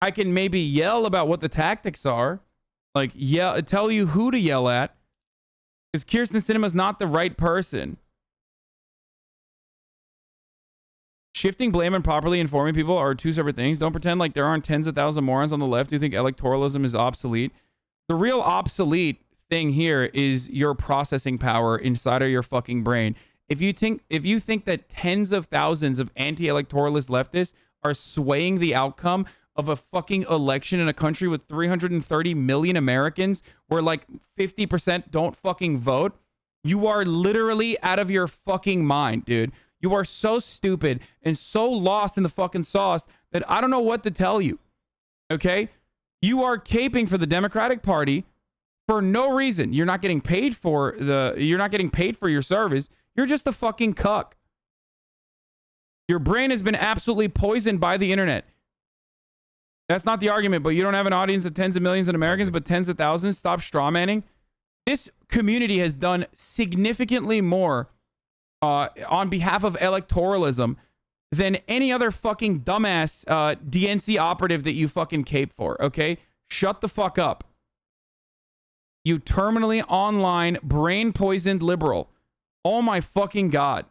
I can maybe yell about what the tactics are, like tell you who to yell at, because Kirsten Sinema's not the right person. Shifting blame and properly informing people are two separate things. Don't pretend like there aren't tens of thousands of morons on the left who think electoralism is obsolete. The real obsolete thing here is your processing power inside of your fucking brain. If you think that tens of thousands of anti-electoralist leftists are swaying the outcome of a fucking election in a country with 330 million Americans where like 50% don't fucking vote, you are literally out of your fucking mind, dude. You are so stupid and so lost in the fucking sauce that I don't know what to tell you. Okay? You are caping for the Democratic Party for no reason. You're not getting paid for your service. You're just a fucking cuck. Your brain has been absolutely poisoned by the internet. That's not the argument, but you don't have an audience of tens of millions of Americans, but tens of thousands. Stop strawmanning. This community has done significantly more on behalf of electoralism than any other fucking dumbass DNC operative that you fucking cape for, okay? Shut the fuck up. You terminally online, brain-poisoned liberal. Oh my fucking God.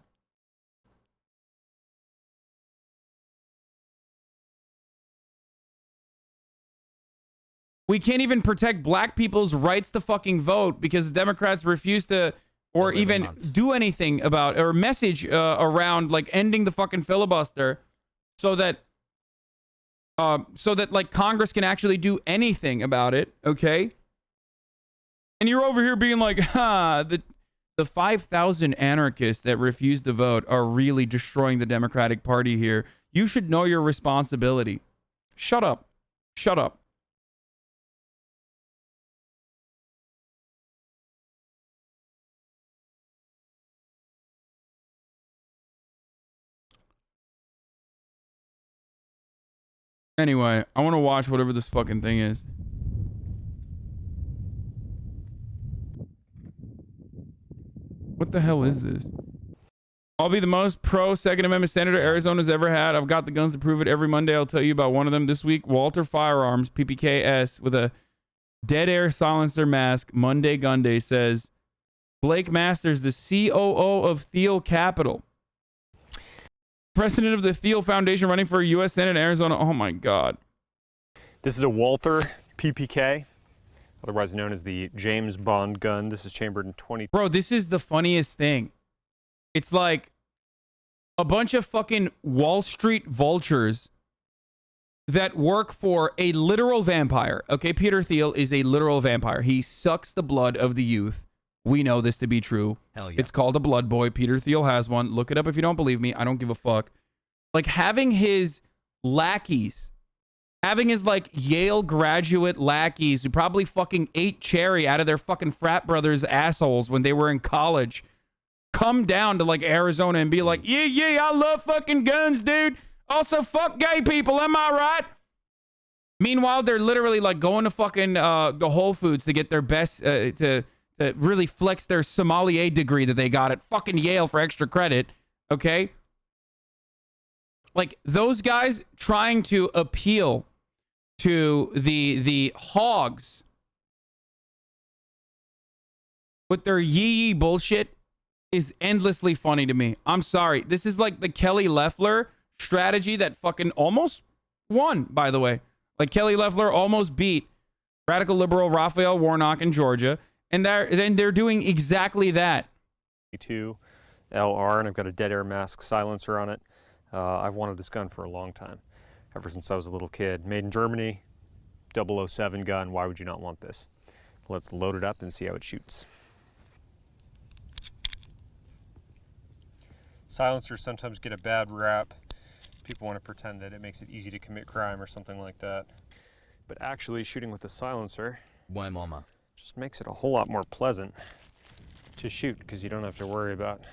We can't even protect black people's rights to fucking vote because Democrats refuse to or even do anything about or message around like ending the fucking filibuster so that like Congress can actually do anything about it, okay? And you're over here being like, the 5,000 anarchists that refuse to vote are really destroying the Democratic Party here. You should know your responsibility. Shut up. Shut up. Anyway, I want to watch whatever this fucking thing is. What the hell is this? I'll be the most pro Second Amendment senator Arizona's ever had. I've got the guns to prove it. Every Monday I'll tell you about one of them. This week, Walter Firearms, PPKS, with a dead air silencer mask, Monday Gunday, says, Blake Masters, the COO of Thiel Capital. President of the Thiel Foundation running for U.S. Senate in Arizona. Oh my God. This is a Walther PPK, otherwise known as the James Bond gun. This is chambered in 20. Bro, this is the funniest thing. It's like a bunch of fucking Wall Street vultures that work for a literal vampire. Okay, Peter Thiel is a literal vampire. He sucks the blood of the youth. We know this to be true. Hell yeah. It's called a blood boy. Peter Thiel has one. Look it up if you don't believe me. I don't give a fuck. Like having his lackeys Having his like Yale graduate lackeys who probably fucking ate cherry out of their fucking frat brothers' assholes when they were in college come down to like Arizona and be like, yeah, I love fucking guns, dude. Also, fuck gay people, am I right? Meanwhile, they're literally like going to fucking the Whole Foods to get their best, to really flex their sommelier degree that they got at fucking Yale for extra credit, okay? Like, those guys trying to appeal to the hogs with their yee bullshit is endlessly funny to me. I'm sorry. This is like the Kelly Loeffler strategy that fucking almost won, by the way. Like, Kelly Loeffler almost beat radical liberal Raphael Warnock in Georgia, and then they're doing exactly that. 2 LR, and I've got a dead air mask silencer on it. I've wanted this gun for a long time, ever since I was a little kid. Made in Germany, 007 gun. Why would you not want this? Let's load it up and see how it shoots. Silencers sometimes get a bad rap. People want to pretend that it makes it easy to commit crime or something like that. But actually, shooting with a silencer just makes it a whole lot more pleasant to shoot, because you don't have to worry about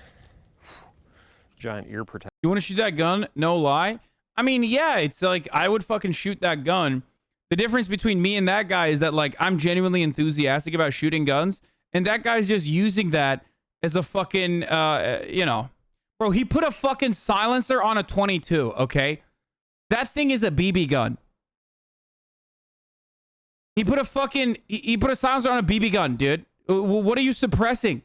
giant ear protection. You want to shoot that gun? No lie. I mean, yeah, it's like I would fucking shoot that gun. The difference between me and that guy is that like I'm genuinely enthusiastic about shooting guns, and that guy's just using that as a fucking, you know. Bro, he put a fucking silencer on a 22, okay? That thing is a BB gun. He put a silencer on a BB gun, dude. What are you suppressing?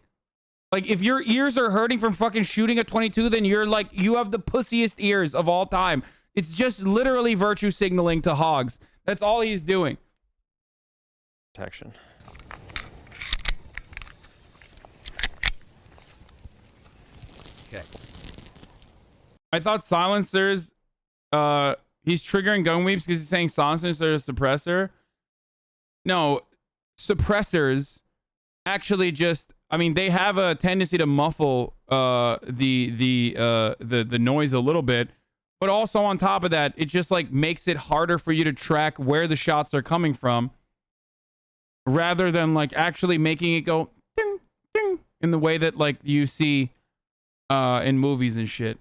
Like, if your ears are hurting from fucking shooting a 22, then you're like, you have the pussiest ears of all time. It's just literally virtue signaling to hogs. That's all he's doing. Protection. Okay. I thought silencers, he's triggering gun weeps because he's saying silencers are a suppressor. No, suppressors actually just, I mean, they have a tendency to muffle the noise a little bit, but also on top of that, it just like makes it harder for you to track where the shots are coming from, rather than like actually making it go ding ding in the way that like you see in movies and shit.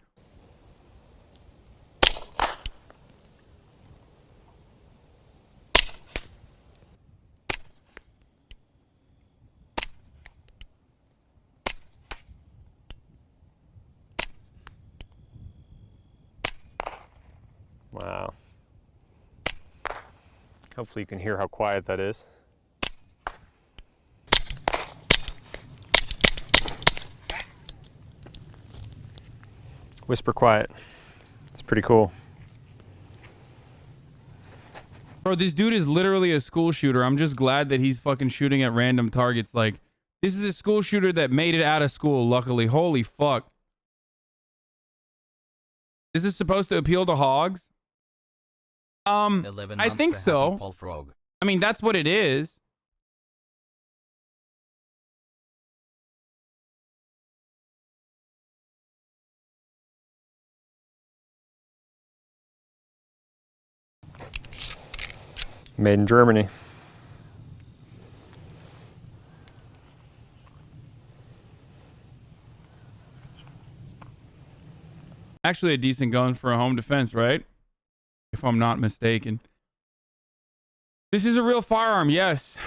Wow. Hopefully you can hear how quiet that is. Whisper quiet. It's pretty cool. Bro, this dude is literally a school shooter. I'm just glad that he's fucking shooting at random targets. Like, this is a school shooter that made it out of school, luckily. Holy fuck. Is this supposed to appeal to hogs? I think so. I mean, that's what it is. Made in Germany. Actually a decent gun for a home defense, right? If I'm not mistaken. This is a real firearm, yes.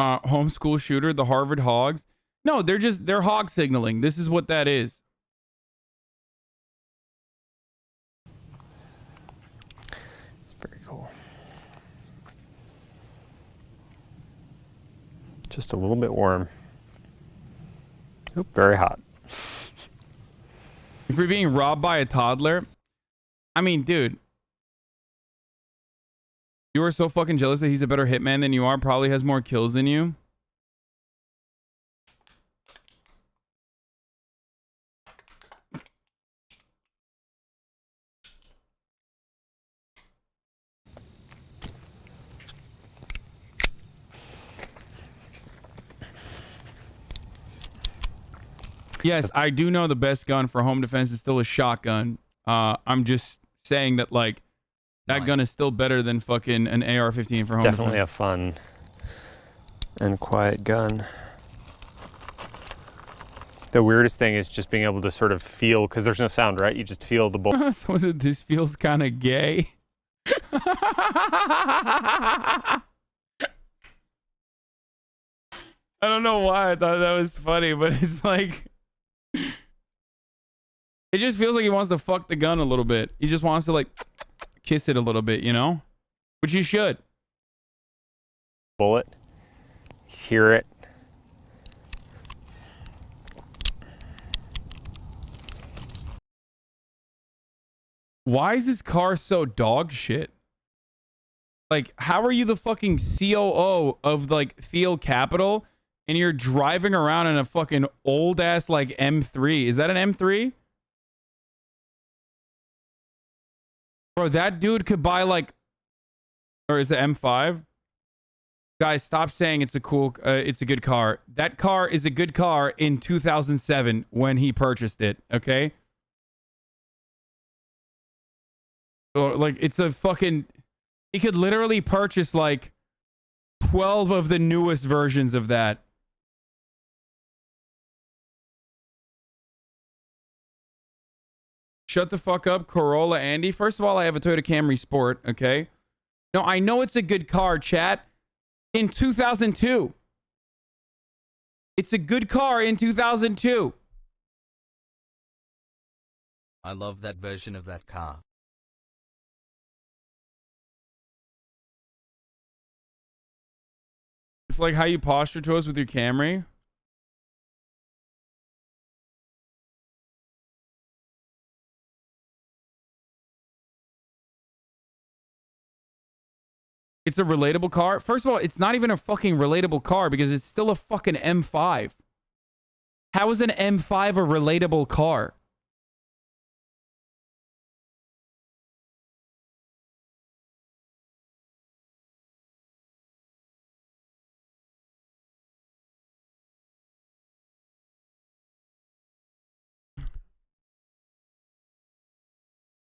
Homeschool shooter, the Harvard Hogs. No, they're hog signaling. This is what that is. It's very cool. Just a little bit warm. Oop, very hot. If you're being robbed by a toddler, I mean, dude, you are so fucking jealous that he's a better hitman than you are, probably has more kills than you. Yes, I do know the best gun for home defense is still a shotgun. I'm just saying that, like, That gun is still better than fucking an AR-15 for home Definitely defense. a fun and quiet gun. The weirdest thing is just being able to sort of feel, because there's no sound, right? You just feel the bullet. So is it, this feels kind of gay? I don't know why I thought that was funny, but it's like... It just feels like he wants to fuck the gun a little bit. He just wants to, like, kiss it a little bit, you know? Which you should. Bullet. Hear it. Why is this car so dog shit? Like, how are you the fucking COO of, like, Thiel Capital, and you're driving around in a fucking old-ass, like, M3? Is that an M3? Bro, that dude could buy, like... Or is it M5? Guys, stop saying it's a cool... it's a good car. That car is a good car in 2007 when he purchased it, okay? Or, like, it's a fucking... He could literally purchase, like, 12 of the newest versions of that. Shut the fuck up, Corolla Andy. First of all, I have a Toyota Camry Sport, okay? No, I know it's a good car, chat. In 2002. It's a good car in 2002. I love that version of that car. It's like how you posture to us with your Camry. It's a relatable car. First of all, it's not even a fucking relatable car because it's still a fucking M5. How is an M5 a relatable car?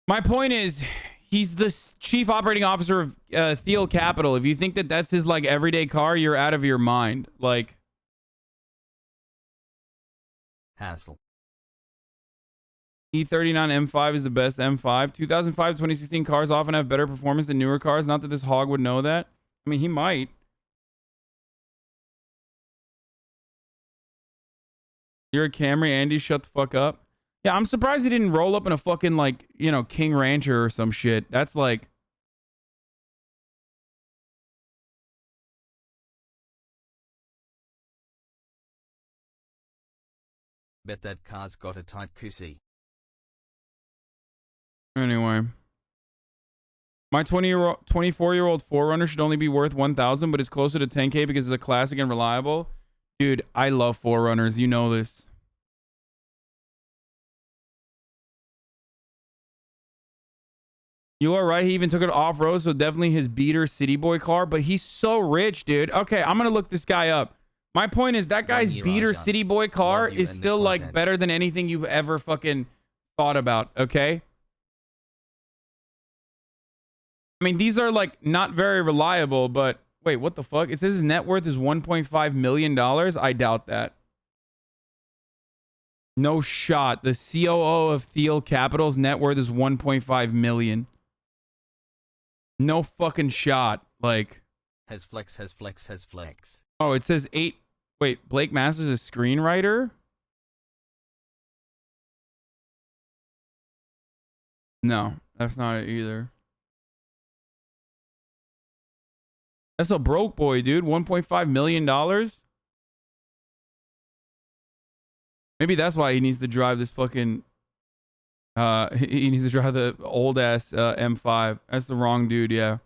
My point is, he's the chief operating officer of Thiel Capital. If you think that that's his, like, everyday car, you're out of your mind. Like... Hassle. E39 M5 is the best M5. 2005, 2016 cars often have better performance than newer cars. Not that this hog would know that. I mean, he might. You're a Camry, Andy. Shut the fuck up. Yeah, I'm surprised he didn't roll up in a fucking, like, you know, King Rancher or some shit. That's like... Bet that car's got a tight pussy. Anyway. My 24-year-old 4Runner should only be worth 1,000, but it's closer to 10K because it's a classic and reliable. Dude, I love 4Runners. You know this. You are right. He even took it off-road, so definitely his beater city boy car. But he's so rich, dude. Okay, I'm going to look this guy up. My point is that guy's beater city boy car is still, like, better than anything you've ever fucking thought about, okay? I mean, these are, like, not very reliable, but... Wait, what the fuck? It says his net worth is $1.5 million? I doubt that. No shot. The COO of Thiel Capital's net worth is $1.5 million. No fucking shot. Like... Has flex. Oh, it says 8... Wait, Blake Masters is a screenwriter? No, that's not it either. That's a broke boy, dude. $1.5 million? Maybe that's why he needs to drive this fucking... he needs to drive the old-ass M5. That's the wrong dude, yeah.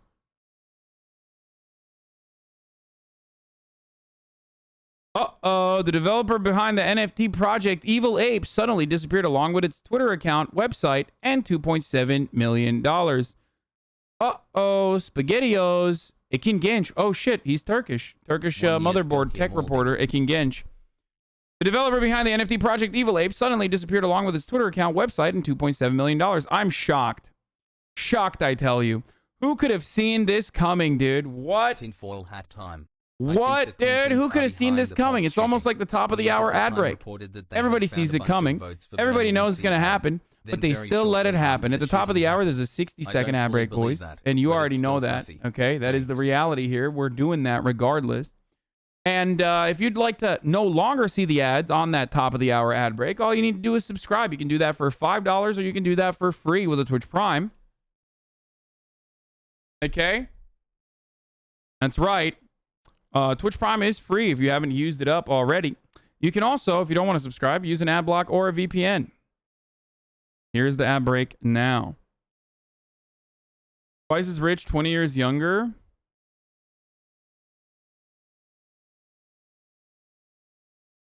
Uh-oh, the developer behind the NFT project Evil Ape suddenly disappeared along with its Twitter account, website, and $2.7 million. Uh-oh, SpaghettiOs. Ekin Genç. Oh, shit, he's Turkish. Turkish motherboard tech reporter, Ekin Genç. The developer behind the NFT project Evil Ape suddenly disappeared along with his Twitter account, website, and $2.7 million. I'm shocked. Shocked, I tell you. Who could have seen this coming, dude? What? Tinfoil hat time. What, dude? Who could have seen this coming? It's almost like the top of the hour ad break. Everybody sees it coming. Everybody knows it's going to happen, but they still let it happen. At the top of the hour, there's a 60-second ad break, boys. And you already know that, okay? That is the reality here. We're doing that regardless. And if you'd like to no longer see the ads on that top of the hour ad break, all you need to do is subscribe. You can do that for $5 or you can do that for free with a Twitch Prime. Okay? That's right. Twitch Prime is free if you haven't used it up already. You can also, if you don't want to subscribe, use an ad block or a VPN. Here's the ad break now. Twice as rich, 20 years younger.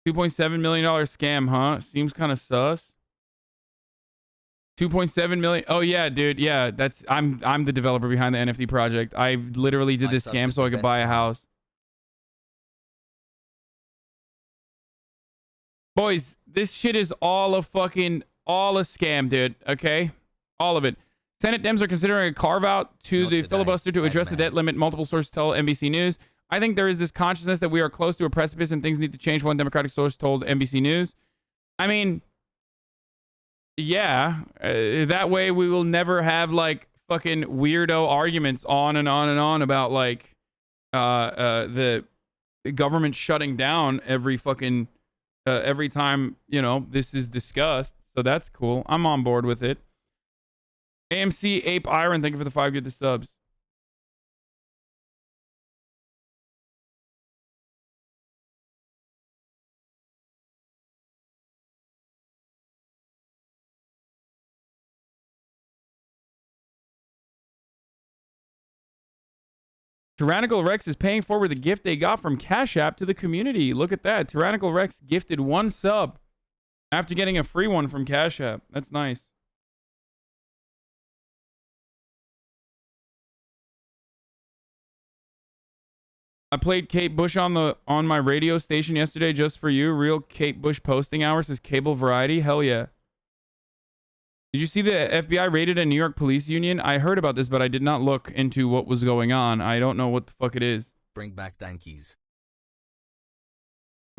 $2.7 million scam, huh? Seems kind of sus. 2.7 million. Oh yeah, dude. Yeah, I'm the developer behind the NFT project. I literally did this scam so I could buy a house. Boys, this shit is all a scam, dude. Okay? All of it. Senate Dems are considering a carve-out to the filibuster to address the debt limit, multiple sources tell NBC News. I think there is this consciousness that we are close to a precipice and things need to change, one Democratic source told NBC News. I mean, yeah. That way we will never have, like, fucking weirdo arguments on and on and on about, like, the government shutting down every fucking... every time, you know, this is discussed. So that's cool. I'm on board with it. AMC Ape Iron, thank you for the 5 good subs. Tyrannical Rex is paying forward the gift they got from Cash App to the community. Look at that. Tyrannical Rex gifted 1 sub after getting a free one from Cash App. That's nice. I played Kate Bush on my radio station yesterday just for you. Real Kate Bush posting hours is cable variety. Hell yeah. Did you see the FBI raided a New York police union? I heard about this, but I did not look into what was going on. I don't know what the fuck it is. Bring back Dankies.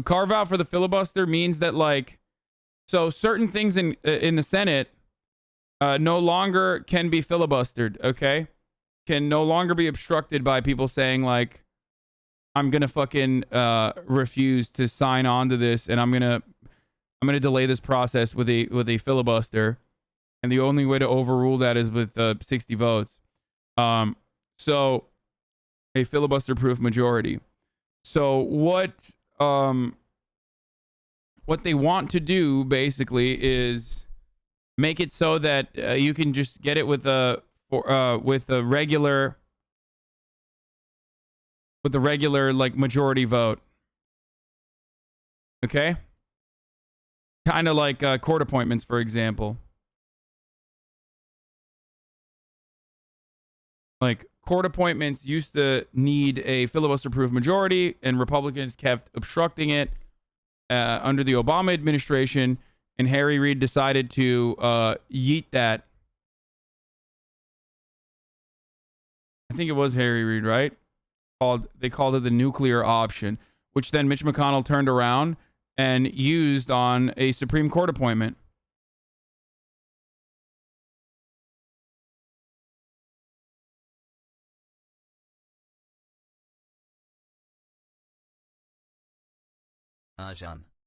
Carve out for the filibuster means that, like, so certain things in the Senate no longer can be filibustered, okay? Can no longer be obstructed by people saying, like, I'm gonna fucking refuse to sign on to this, and I'm gonna delay this process with a filibuster. And the only way to overrule that is with 60 votes. So a filibuster-proof majority. So what they want to do basically is make it so that you can just get it with a regular like majority vote. Okay? Kind of like court appointments, for example. Like, court appointments used to need a filibuster-proof majority, and Republicans kept obstructing it under the Obama administration, and Harry Reid decided to yeet that. I think it was Harry Reid, right? They called it the nuclear option, which then Mitch McConnell turned around and used on a Supreme Court appointment.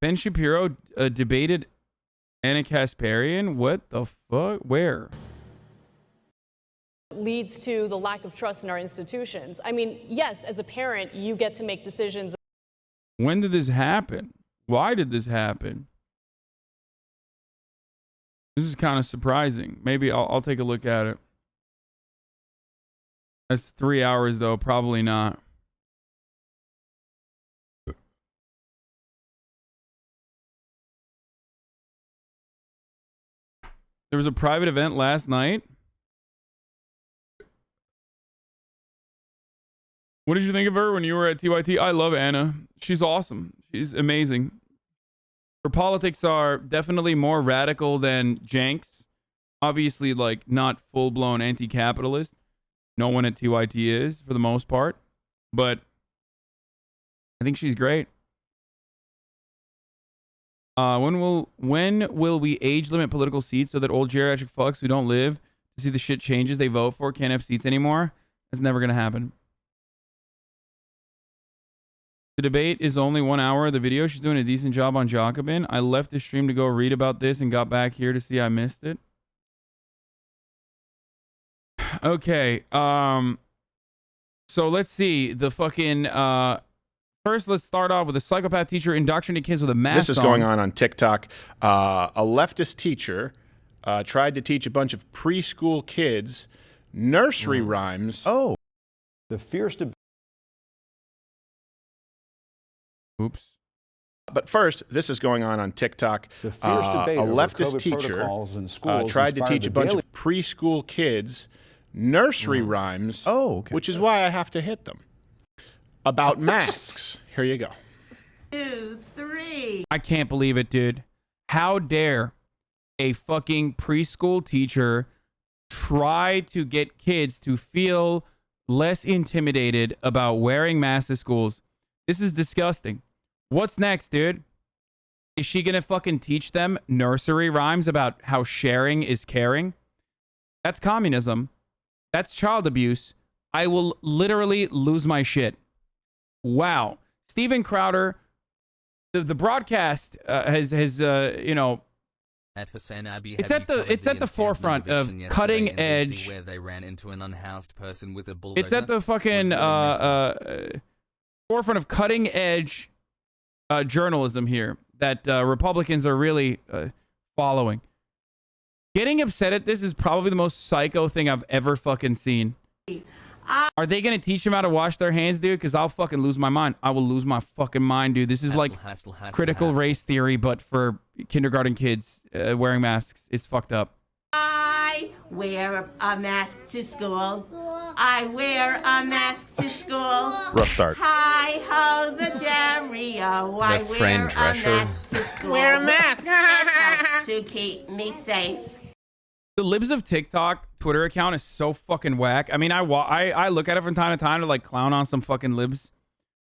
Ben Shapiro debated Anna Kasparian. What the fuck? Where? Leads to the lack of trust in our institutions. I mean, yes, as a parent, you get to make decisions. When did this happen? Why did this happen? This is kind of surprising. Maybe I'll take a look at it. That's 3 hours, though. Probably not. There was a private event last night. What did you think of her when you were at TYT? I love Anna. She's awesome. She's amazing. Her politics are definitely more radical than Jenks. Obviously, like, not full-blown anti-capitalist. no one at TYT is for the most part, but I think she's great. When will we age limit political seats so that old geriatric fucks who don't live to see the shit changes they vote for can't have seats anymore? That's never gonna happen. The debate is only 1 hour of the video. She's doing a decent job on Jacobin. I left the stream to go read about this and got back here to see I missed it. Okay. So let's see. The fucking first, let's start off with a psychopath teacher indoctrinating kids with a mask. This is going on TikTok. A leftist teacher tried to teach a bunch of preschool kids nursery rhymes. Oh, the fierce debate. Oops. But first, this is going on TikTok. The fierce debate a over leftist COVID teacher protocols in schools tried to inspired teach a the bunch daily- of preschool kids nursery rhymes. Oh, okay. Which is why I have to hit them. About masks. Here you go. 2, 3. I can't believe it, dude. How dare a fucking preschool teacher try to get kids to feel less intimidated about wearing masks at schools? This is disgusting. What's next, dude? Is she gonna fucking teach them nursery rhymes about how sharing is caring? That's communism. That's child abuse. I will literally lose my shit. Wow. Steven Crowder, the broadcast has you know, at HasanAbi, it's at the forefront of cutting edge. Where they ran into an unhoused person with a bulldozer. It's at the fucking forefront of cutting edge journalism here that Republicans are really following. Getting upset at this is probably the most psycho thing I've ever fucking seen. Are they going to teach them how to wash their hands, dude? Because I'll fucking lose my mind. I will lose my fucking mind, dude. This is like critical race theory, but for kindergarten kids wearing masks. It's fucked up. I wear a mask to school. I wear a mask to school. Rough start. Hi ho the Dario. I wear a mask to school. Wear a mask. It helps to keep me safe. The Libs of TikTok Twitter account is so fucking whack. I mean, I look at it from time to time to like clown on some fucking libs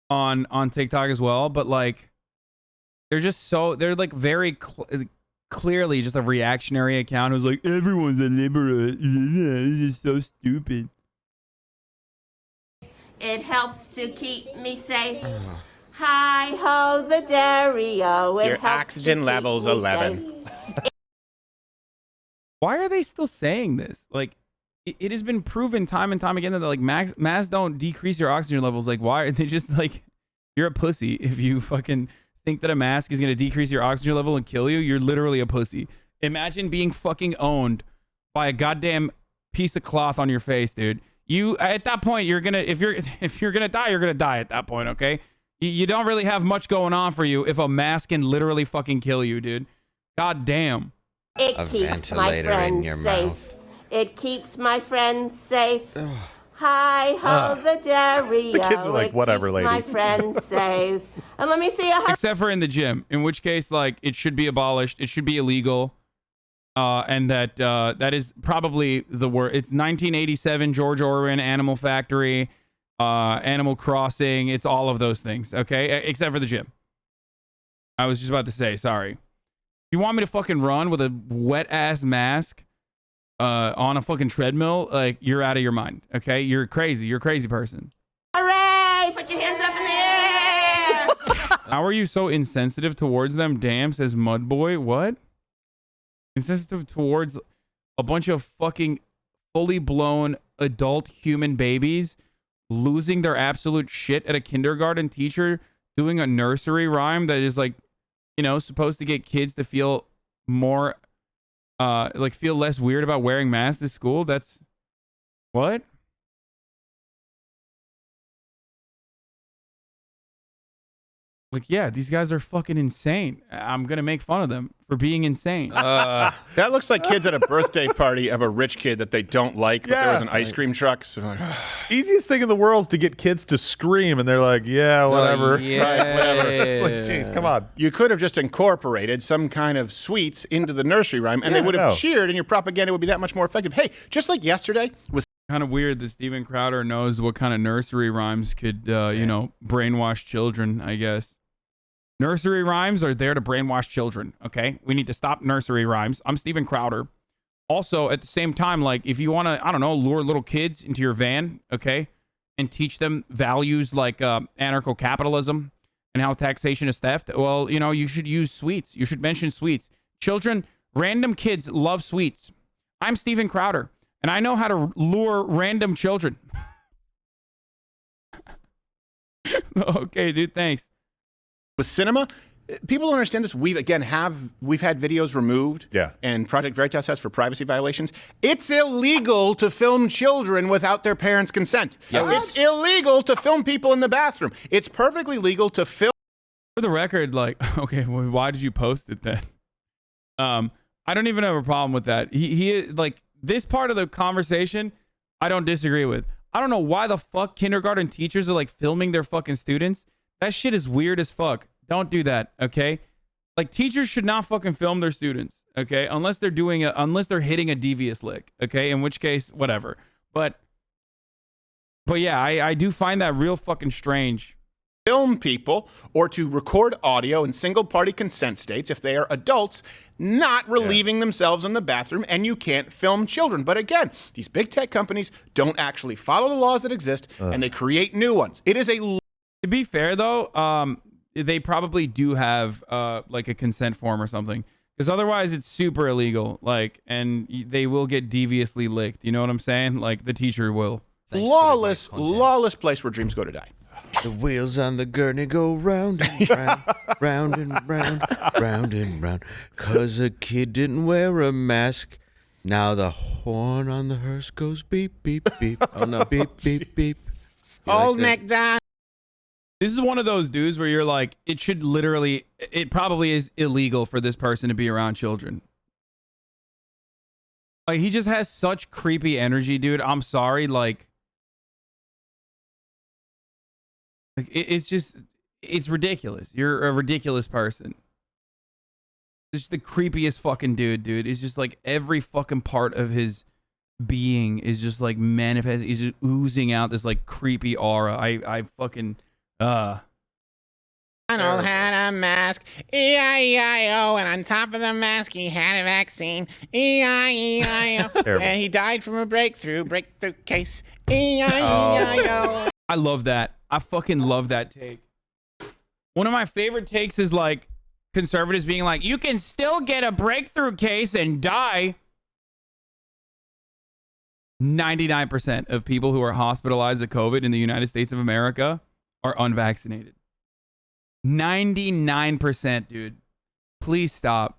on TikTok as well, but like they're like very clearly just a reactionary account who's like, everyone's a liberal. This is so stupid. It helps to keep me safe. Hi ho the Dario. It Your helps oxygen to keep level's me 11. safe. Why are they still saying this? Like, it has been proven time and time again that like masks don't decrease your oxygen levels. Like, why are they just like, you're a pussy if you fucking think that a mask is going to decrease your oxygen level and kill you? You're literally a pussy. Imagine being fucking owned by a goddamn piece of cloth on your face, dude. You, at that point, you're gonna, if you're gonna die, you're gonna die at that point, okay? You don't really have much going on for you if a mask can literally fucking kill you, dude. God damn. It keeps my friends safe. It keeps my friends safe. Hi ho the Dario. The kids are like, whatever, keeps lady. My friends safe. And let me see Except for in the gym, in which case, like, it should be abolished. It should be illegal. And that is probably the word. It's 1987, George Orwell, Animal Factory, Animal Crossing. It's all of those things, okay? Except for the gym. I was just about to say, sorry. You want me to fucking run with a wet-ass mask on a fucking treadmill? Like, you're out of your mind, okay? You're crazy. You're a crazy person. Hooray! Put your hands up in the air! How are you so insensitive towards them? Damn, says Mudboy. What? Insensitive towards a bunch of fucking fully blown adult human babies losing their absolute shit at a kindergarten teacher doing a nursery rhyme that is like, you know, supposed to get kids to feel more, like feel less weird about wearing masks at school. That's what? Like, yeah, these guys are fucking insane. I'm going to make fun of them for being insane. That looks like kids at a birthday party of a rich kid that they don't like, but there was an ice cream truck. So like, Easiest thing in the world is to get kids to scream, and they're like, yeah, whatever. right, whatever. It's like, jeez, come on. You could have just incorporated some kind of sweets into the nursery rhyme, and they would have cheered, and your propaganda would be that much more effective. Hey, just like yesterday with Kind of weird that Steven Crowder knows what kind of nursery rhymes could, you know, brainwash children, I guess. Nursery rhymes are there to brainwash children, okay? We need to stop nursery rhymes. I'm Steven Crowder. Also, at the same time, like, if you want to, I don't know, lure little kids into your van, okay, and teach them values like anarcho-capitalism and how taxation is theft, well, you know, you should use sweets. You should mention sweets. Children, random kids love sweets. I'm Steven Crowder. And I know how to lure random children. Okay, dude, thanks. With Sinema, people don't understand this. We've had videos removed. Yeah. And Project Veritas has for privacy violations. It's illegal to film children without their parents' consent. Yes. It's illegal to film people in the bathroom. It's perfectly legal to film. For the record, like, okay, well, why did you post it then? I don't even have a problem with that. He like, this part of the conversation, I don't disagree with. I don't know why the fuck kindergarten teachers are like filming their fucking students. That shit is weird as fuck. Don't do that, okay? Like, teachers should not fucking film their students, okay? Unless they're hitting a devious lick, okay? In which case, whatever. But yeah, I do find that real fucking strange. Film people or to record audio in single-party consent states if they are adults not relieving themselves in the bathroom, and you can't film children. But again, these big tech companies don't actually follow the laws that exist, and they create new ones. It is a... To be fair, though, they probably do have like a consent form or something, because otherwise it's super illegal. Like, and they will get deviously licked. You know what I'm saying? Like, the teacher will. Lawless place where dreams go to die. The wheels on the gurney go round and round, round and round, round and round. 'Cause a kid didn't wear a mask. Now the horn on the hearse goes beep, beep, beep. Oh no, beep, beep, beep. Old MacDonald. This is one of those dudes where you're like, it probably is illegal for this person to be around children. Like, he just has such creepy energy, dude. I'm sorry, like it's ridiculous. You're a ridiculous person. It's just the creepiest fucking dude. It's just like every fucking part of his being is just like manifest. He's just oozing out this like creepy aura. I fucking Donald had a mask, E-I-E-I-O, and on top of the mask he had a vaccine, E-I-E-I-O, and he died from a breakthrough case, E-I-E-I-O. I love that. I fucking love that take. One of my favorite takes is like conservatives being like, you can still get a breakthrough case and die. 99% of people who are hospitalized with COVID in the United States of America are unvaccinated. 99%, dude. Please stop.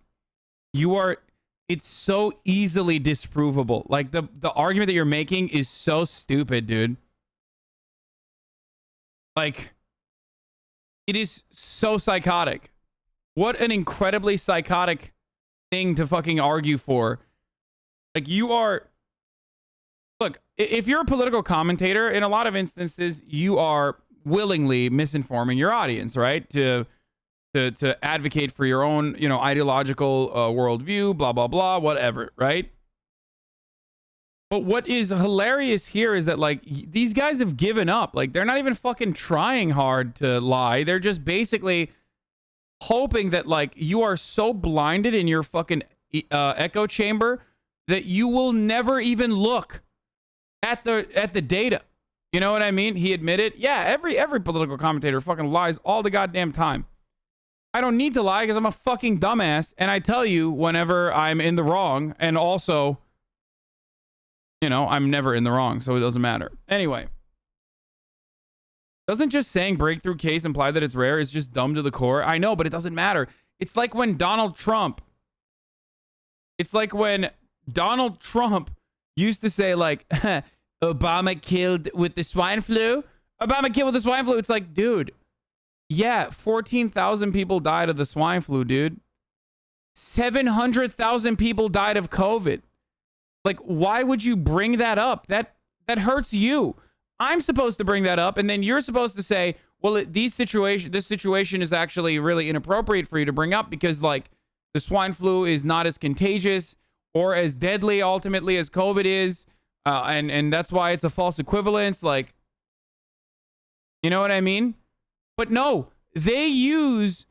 It's so easily disprovable. Like, the argument that you're making is so stupid, dude. Like, it is so psychotic. What an incredibly psychotic thing to fucking argue for. Like, look, if you're a political commentator, in a lot of instances, you are willingly misinforming your audience, right? To advocate for your own, you know, ideological worldview, blah, blah, blah, whatever, right? But what is hilarious here is that, like, these guys have given up. Like, they're not even fucking trying hard to lie. They're just basically hoping that, like, you are so blinded in your fucking echo chamber that you will never even look at the data. You know what I mean? He admitted, yeah, every political commentator fucking lies all the goddamn time. I don't need to lie because I'm a fucking dumbass, and I tell you whenever I'm in the wrong, and also, you know, I'm never in the wrong, so it doesn't matter. Anyway, doesn't just saying breakthrough case imply that it's rare? It's just dumb to the core. I know, but it doesn't matter. It's like when Donald Trump used to say, like, Obama killed with the swine flu. Obama killed with the swine flu. It's like, dude, yeah, 14,000 people died of the swine flu, dude. 700,000 people died of COVID. Like, why would you bring that up? That hurts you. I'm supposed to bring that up, and then you're supposed to say, well, this situation is actually really inappropriate for you to bring up because, like, the swine flu is not as contagious or as deadly ultimately as COVID is. and that's why it's a false equivalence. Like, you know what I mean? But no, they use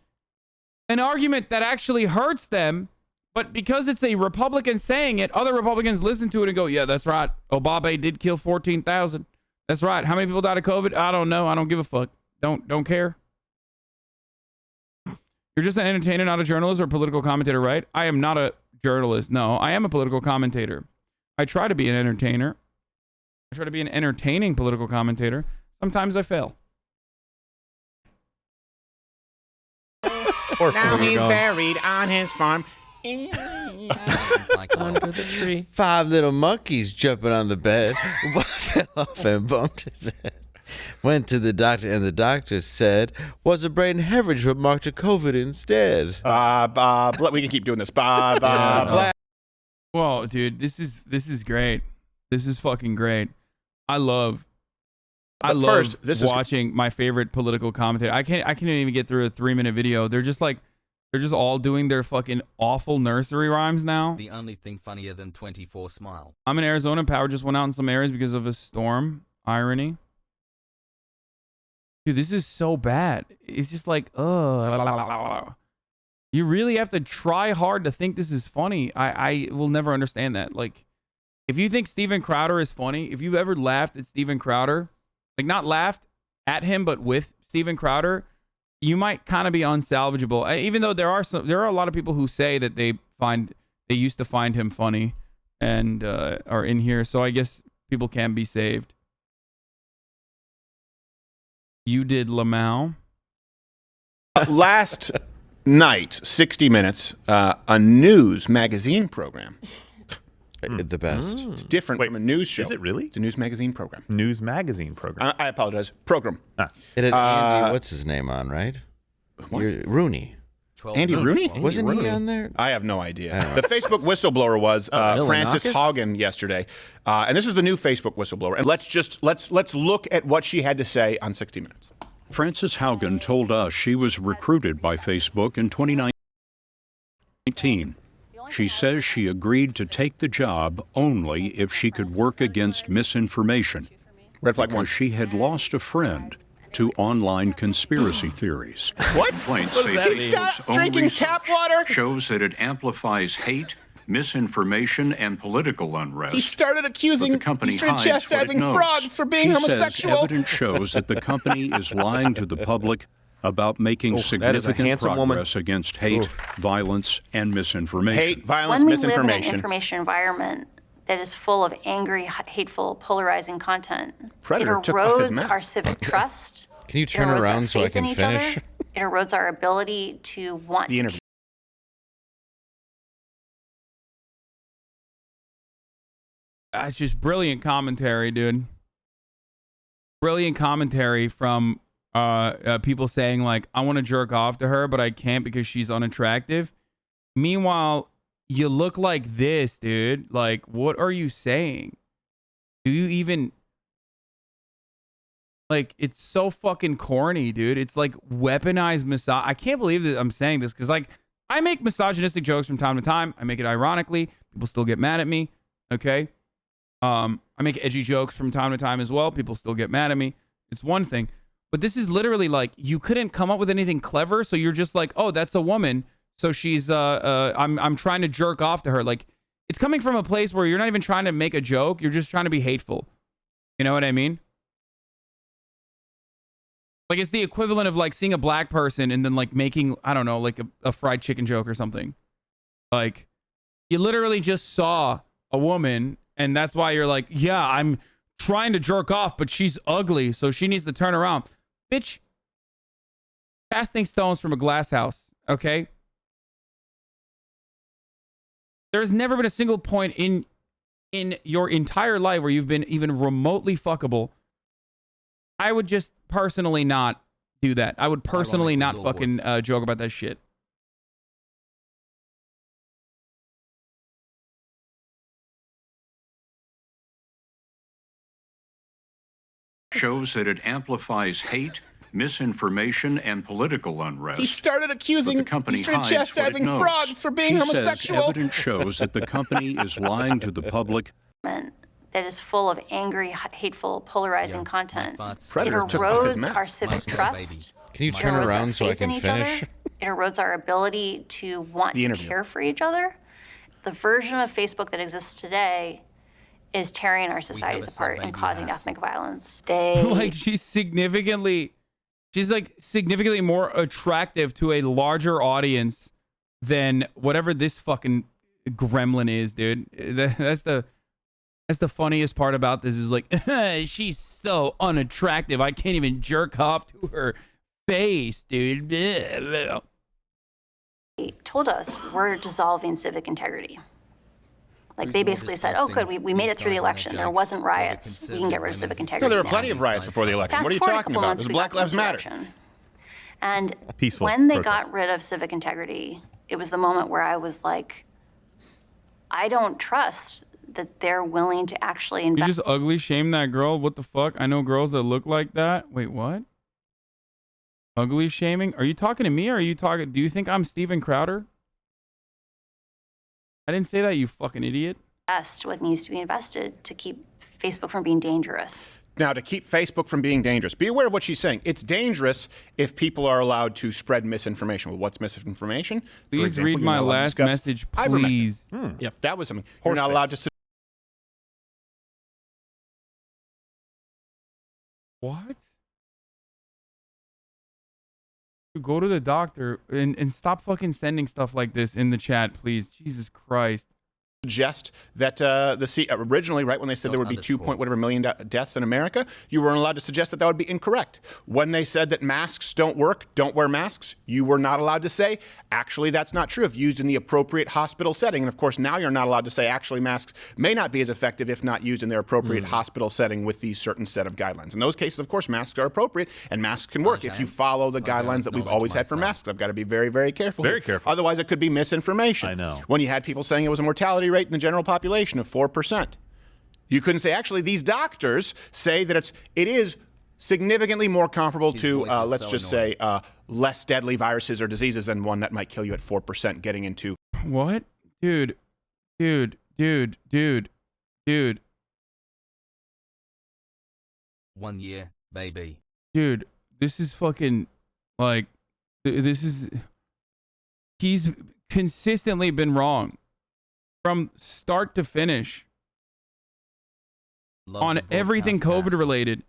an argument that actually hurts them, but because it's a Republican saying it, other Republicans listen to it and go, yeah, that's right. Obama did kill 14,000. That's right. How many people died of COVID? I don't know. I don't give a fuck. Don't care. You're just an entertainer, not a journalist or political commentator, right? I am not a journalist. No, I am a political commentator. I try to be an entertainer. I try to be an entertaining political commentator. Sometimes I fail. Now he's buried on his farm. Under the tree. 5 little monkeys jumping on the bed. One fell off and bumped his head. Went to the doctor, and the doctor said, was a brain hemorrhage, but marked a COVID instead. We can keep doing this. Well, dude, this is great. This is fucking great. I love watching my favorite political commentator. I can't even get through a 3-minute video. They're just all doing their fucking awful nursery rhymes now. The only thing funnier than 24 smile. I'm in Arizona. Power just went out in some areas because of a storm. Irony. Dude, this is so bad. It's just like, you really have to try hard to think this is funny. I will never understand that. Like, if you think Steven Crowder is funny, if you've ever laughed at Steven Crowder, like not laughed at him, but with Steven Crowder, you might kind of be unsalvageable. Even though there are a lot of people who say that they used to find him funny and are in here. So I guess people can be saved. You did lmao. Last night, 60 Minutes, a news magazine program. The best. It's different from a news show. Is it really? It's a news magazine program. News magazine program. I apologize. Program. It had Andy, what's his name on, right? Rooney. Andy Rooney? Wasn't he on there? I have no idea. The Facebook whistleblower was Frances Haugen yesterday, and this is the new Facebook whistleblower. And let's look at what she had to say on 60 Minutes. Frances Haugen told us she was recruited by Facebook in 2019. She says she agreed to take the job only if she could work against misinformation. Red flag one. She had lost a friend to online conspiracy theories. What? Complaints What does that mean? Stop drinking tap water? Shows that it amplifies hate, misinformation, and political unrest. He started accusing, he started chastising frogs for being homosexual. Says evidence shows that the company is lying to the public about making significant progress against hate, violence, and misinformation. Hate, violence, when misinformation. We live in an information environment that is full of angry, hateful, polarizing content. Predator it took off his erodes mask. our civic trust. Can you turn around so I can finish? It erodes our ability to want the interview. It's just brilliant commentary, dude. Brilliant commentary from people saying, like, I want to jerk off to her, but I can't because she's unattractive. Meanwhile, you look like this, dude. Like, what are you saying? Do you even... Like, it's so fucking corny, dude. It's like weaponized misog... I can't believe that I'm saying this because, like, I make misogynistic jokes from time to time. I make it ironically. People still get mad at me, okay? I make edgy jokes from time to time as well. People still get mad at me. It's one thing. But this is literally like, you couldn't come up with anything clever, so you're just like, oh, that's a woman, so she's I'm trying to jerk off to her. Like, it's coming from a place where you're not even trying to make a joke, you're just trying to be hateful. You know what I mean? Like, it's the equivalent of like seeing a black person and then like making, I don't know, like a fried chicken joke or something. Like, you literally just saw a woman and that's why you're like, yeah, I'm trying to jerk off, but she's ugly, so she needs to turn around. Bitch, casting stones from a glass house, okay? There's never been a single point in your entire life where you've been even remotely fuckable. I would just personally not do that. I would personally not fucking joke about that shit. Shows that it amplifies hate, misinformation, and political unrest. He started accusing, he started chastising frogs for being homosexual. Says evidence shows that the company is lying to the public. that is full of angry, hateful, polarizing content. It Predator took off his erodes mask. our civic trust. Can you It turn erodes our around so I faith can in each finish? other. It erodes our ability to want to care for each other. The version of Facebook that exists today is tearing our societies apart and causing ethnic violence. Like she's like significantly more attractive to a larger audience than whatever this fucking gremlin is, dude. That's the funniest part about this is like, she's so unattractive. I can't even jerk off to her face, dude. They told us we're dissolving civic integrity. Like they basically said, oh good, we made it through the election. There wasn't riots. We can get rid of civic integrity. No, there were plenty of riots before the election. What are you talking about? There's Black Lives Matter. And Peaceful when they protests. got rid of civic integrity, it was the moment where I was like, I don't trust that they're willing to actually You invest. just ugly shame that girl? What the fuck? I know girls that look like that. Wait, what? Ugly shaming? Are you talking to me or are you talking? Do you think I'm Steven Crowder? I didn't say that, you fucking idiot. Invest what needs to be invested to keep Facebook from being dangerous. Now, to keep Facebook from being dangerous, be aware of what she's saying. It's dangerous if people are allowed to spread misinformation. Well, what's misinformation? Please read my last message, please. Yep. That was something. You're not allowed to. What? Go to the doctor and stop fucking sending stuff like this in the chat, please. Jesus Christ. Suggest that originally, right when they said there would be 2 point whatever million deaths in America, you weren't allowed to suggest that that would be incorrect. When they said that masks don't work, don't wear masks, you were not allowed to say, actually, that's not true if used in the appropriate hospital setting. And of course, now you're not allowed to say, actually, masks may not be as effective if not used in their appropriate hospital setting with these certain set of guidelines. In those cases, of course, masks are appropriate and masks can work if you follow the guidelines that we've always had for masks. I've got to be very, very careful. Very careful. Otherwise, it could be misinformation. I know. When you had people saying it was a mortality rate in the general population of 4%. You couldn't say, actually, these doctors say that it is significantly more comparable to, let's just say, less deadly viruses or diseases than one that might kill you at 4% getting into. What? Dude. 1 year, baby. Dude, this is fucking, like, he's consistently been wrong. From start to finish on everything COVID related.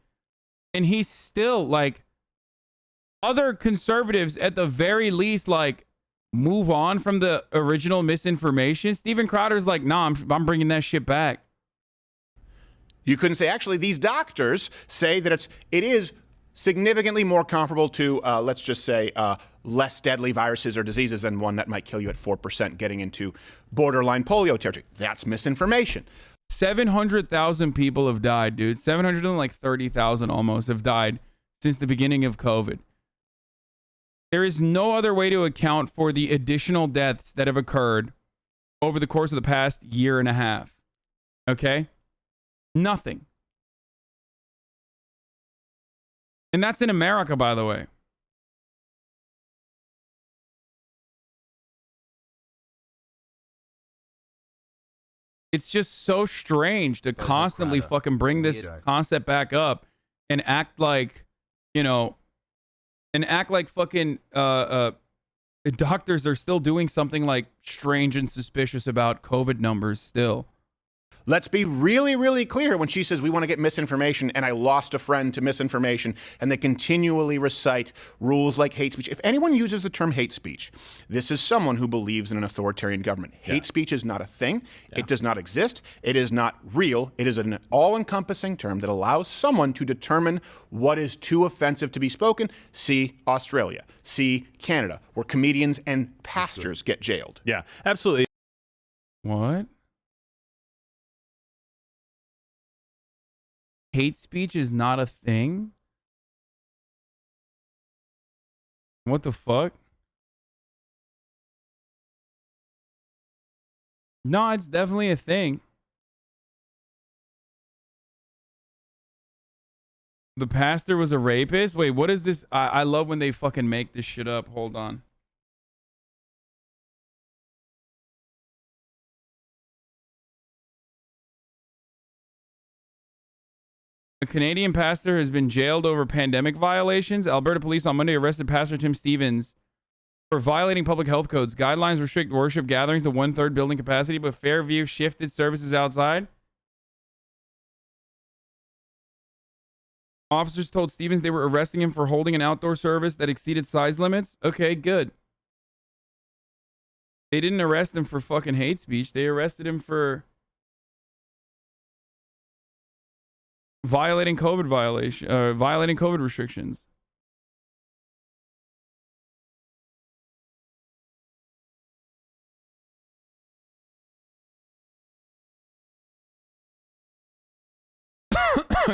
And he's still like, other conservatives at the very least, like, move on from the original misinformation. Steven Crowder's like, nah, I'm bringing that shit back. You couldn't say, actually, these doctors say that it is significantly more comparable to, let's just say, less deadly viruses or diseases than one that might kill you at 4% getting into borderline polio territory. That's misinformation. 700,000 people have died, dude. 730,000 almost have died since the beginning of COVID. There is no other way to account for the additional deaths that have occurred over the course of the past year and a half. Okay? Nothing. And that's in America, by the way. It's just so strange to constantly fucking bring this concept back up and act like, you know, and act like fucking the doctors are still doing something like strange and suspicious about COVID numbers still. Let's be really, really clear when she says we want to get misinformation and I lost a friend to misinformation and they continually recite rules like hate speech. If anyone uses the term hate speech, this is someone who believes in an authoritarian government. Hate speech is not a thing. It does not exist. It is not real. It is an all-encompassing term that allows someone to determine what is too offensive to be spoken. See Australia. See Canada, where comedians and pastors get jailed. Yeah, absolutely. What? Hate speech is not a thing? What the fuck? No, it's definitely a thing. The pastor was a rapist? Wait, what is this? I love when they fucking make this shit up. Hold on. Canadian pastor has been jailed over pandemic violations. Alberta police on Monday arrested Pastor Tim Stevens for violating public health codes. Guidelines restrict worship gatherings to 1/3 building capacity, but Fairview shifted services outside. Officers told Stevens they were arresting him for holding an outdoor service that exceeded size limits. Okay, good. They didn't arrest him for fucking hate speech. They arrested him for violating COVID restrictions.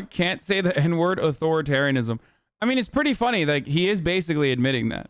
Can't say the N-word, authoritarianism. I mean, it's pretty funny. Like, he is basically admitting that.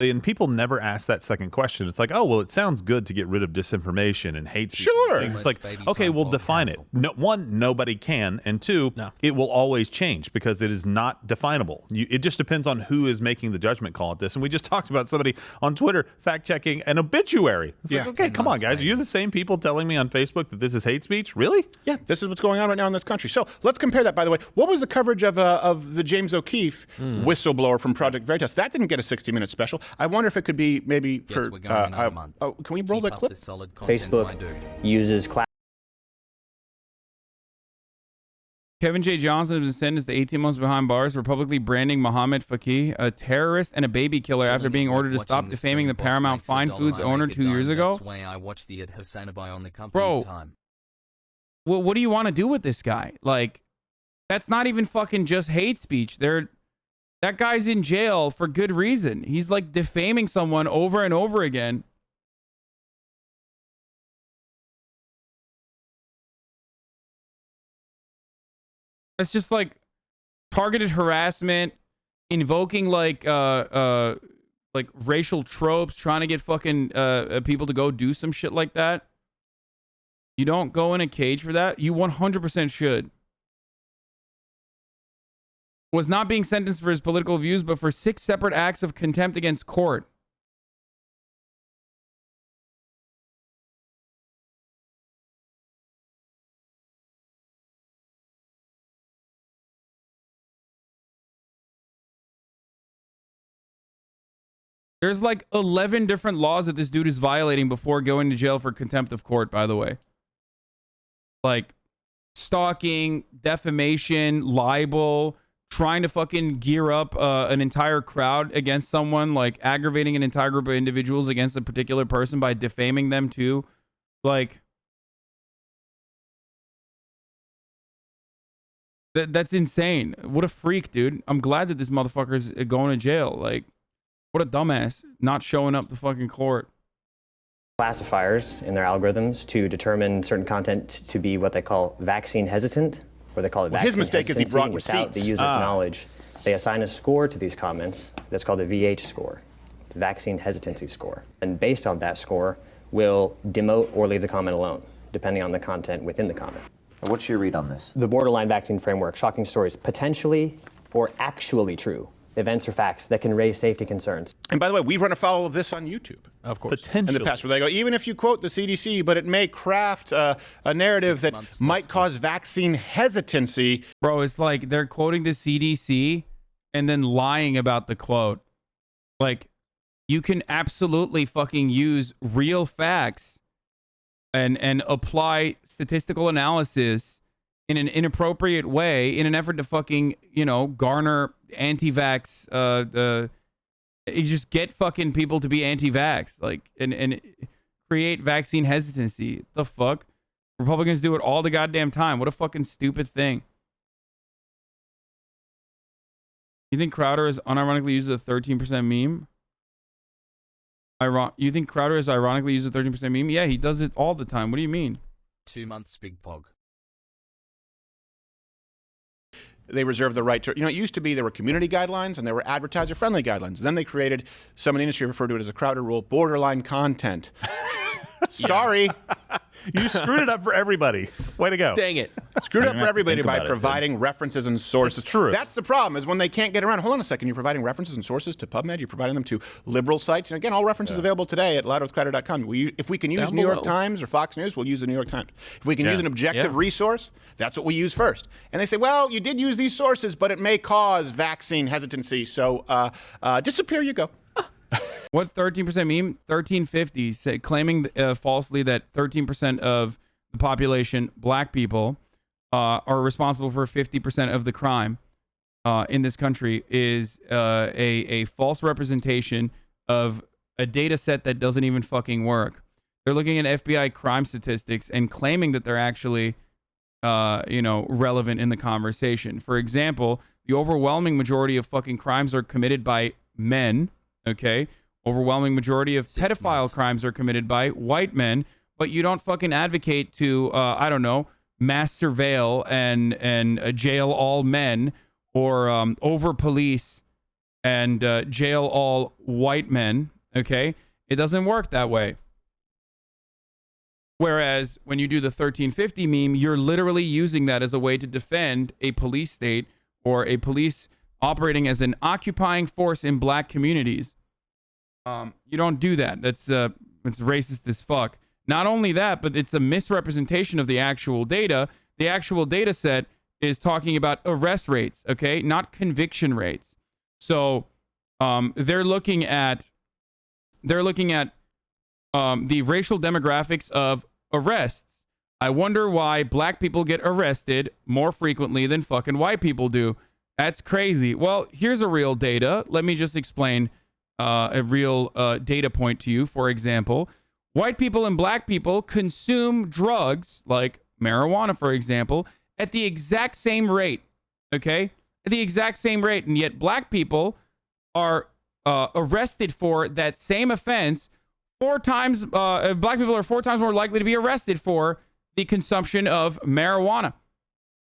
And people never ask that second question. It's like, oh, well, it sounds good to get rid of disinformation and hate speech. Sure. It's like, okay, we'll define it. No, one, nobody can. And two, it will always change because it is not definable. It just depends on who is making the judgment call at this. And we just talked about somebody on Twitter fact-checking an obituary. It's like, okay, come on, guys. Are you the same people telling me on Facebook that this is hate speech? Really? Yeah, this is what's going on right now in this country. So let's compare that, by the way. What was the coverage of the James O'Keefe whistleblower from Project Veritas? That didn't get a 60-minute special. I wonder if it could be maybe for... can we roll that clip? Facebook uses... Kevin J. Johnson has been sentenced to 18 months behind bars for publicly branding Mohammed Faqih, a terrorist and a baby killer, after being ordered to stop defaming the Paramount Fine Foods owner 2 years ago. That's why I watched the HasanAbi on the company's Bro, time. what do you want to do with this guy? Like, that's not even fucking just hate speech. That guy's in jail for good reason. He's like defaming someone over and over again. It's just like targeted harassment, invoking like racial tropes, trying to get fucking people to go do some shit like that. You don't go in a cage for that. You 100% should. Was not being sentenced for his political views, but for 6 separate acts of contempt against court. There's like 11 different laws that this dude is violating before going to jail for contempt of court, by the way. Like stalking, defamation, libel, trying to fucking gear up an entire crowd against someone, like aggravating an entire group of individuals against a particular person by defaming them too. Like, that's insane. What a freak, dude. I'm glad that this motherfucker's going to jail. Like, what a dumbass, not showing up to fucking court. Classifiers in their algorithms to determine certain content to be what they call vaccine hesitant, or they call it vaccine his mistake is he brought without receipts. the user's knowledge. They assign a score to these comments that's called a VH score, the vaccine hesitancy score. And based on that score, will demote or leave the comment alone, depending on the content within the comment. What's your read on this? The borderline vaccine framework, shocking stories, potentially or actually true events or facts that can raise safety concerns. And by the way, we've run afoul of this on YouTube. Of course. Potentially. In the past, where they go, even if you quote the CDC, but it may craft a narrative that might cause vaccine hesitancy. Bro, it's like they're quoting the CDC and then lying about the quote. Like, you can absolutely fucking use real facts and apply statistical analysis in an inappropriate way in an effort to fucking, garner anti-vax, you just get fucking people to be anti-vax, like, and create vaccine hesitancy. The fuck? Republicans do it all the goddamn time. What a fucking stupid thing. You think Crowder has unironically used a 13% meme? You think Crowder has ironically used a 13% meme? Yeah, he does it all the time. What do you mean? 2 months big pog. They reserve the right to, it used to be there were community guidelines and there were advertiser-friendly guidelines. Then they created, some in the industry refer to it as a Crowder rule, borderline content. Sorry. You screwed it up for everybody. Way to go. Dang it. Screwed up for everybody by providing references and sources. It's true. That's the problem, is when they can't get around. Hold on a second. You're providing references and sources to PubMed. You're providing them to liberal sites. And again, all references available today at loudwithcrowder.com. If we can use New York Times or Fox News, we'll use the New York Times. If we can use an objective resource, that's what we use first. And they say, well, you did use these sources, but it may cause vaccine hesitancy. So disappear you go. What 13% meme? 1350 claiming falsely that 13% of the population, black people, are responsible for 50% of the crime in this country is a false representation of a data set that doesn't even fucking work. They're looking at FBI crime statistics and claiming that they're actually, relevant in the conversation. For example, the overwhelming majority of fucking crimes are committed by men, okay? Overwhelming majority of pedophile crimes are committed by white men, but you don't fucking advocate to, mass surveil and jail all men or over police and jail all white men, okay? It doesn't work that way. Whereas when you do the 1350 meme, you're literally using that as a way to defend a police state or a police operating as an occupying force in black communities. You don't do that. That's it's racist as fuck. Not only that, but it's a misrepresentation of the actual data. The actual data set is talking about arrest rates, okay, not conviction rates. So they're looking at the racial demographics of arrests. I wonder why black people get arrested more frequently than fucking white people do. That's crazy. Well, here's a real data. Let me just explain a real data point to you. For example, white people and black people consume drugs like marijuana, for example, at the exact same rate. Okay? At the exact same rate. And yet black people are arrested for that same offense 4 times. Black people are 4 times more likely to be arrested for the consumption of marijuana.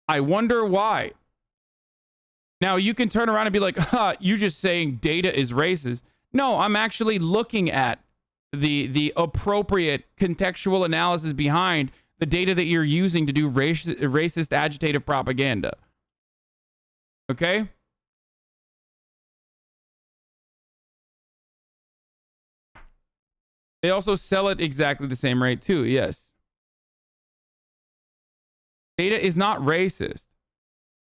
I wonder why. Now, you can turn around and be like, you just saying data is racist. No, I'm actually looking at the appropriate contextual analysis behind the data that you're using to do racist agitative propaganda. Okay? They also sell at exactly the same rate, too. Yes. Data is not racist.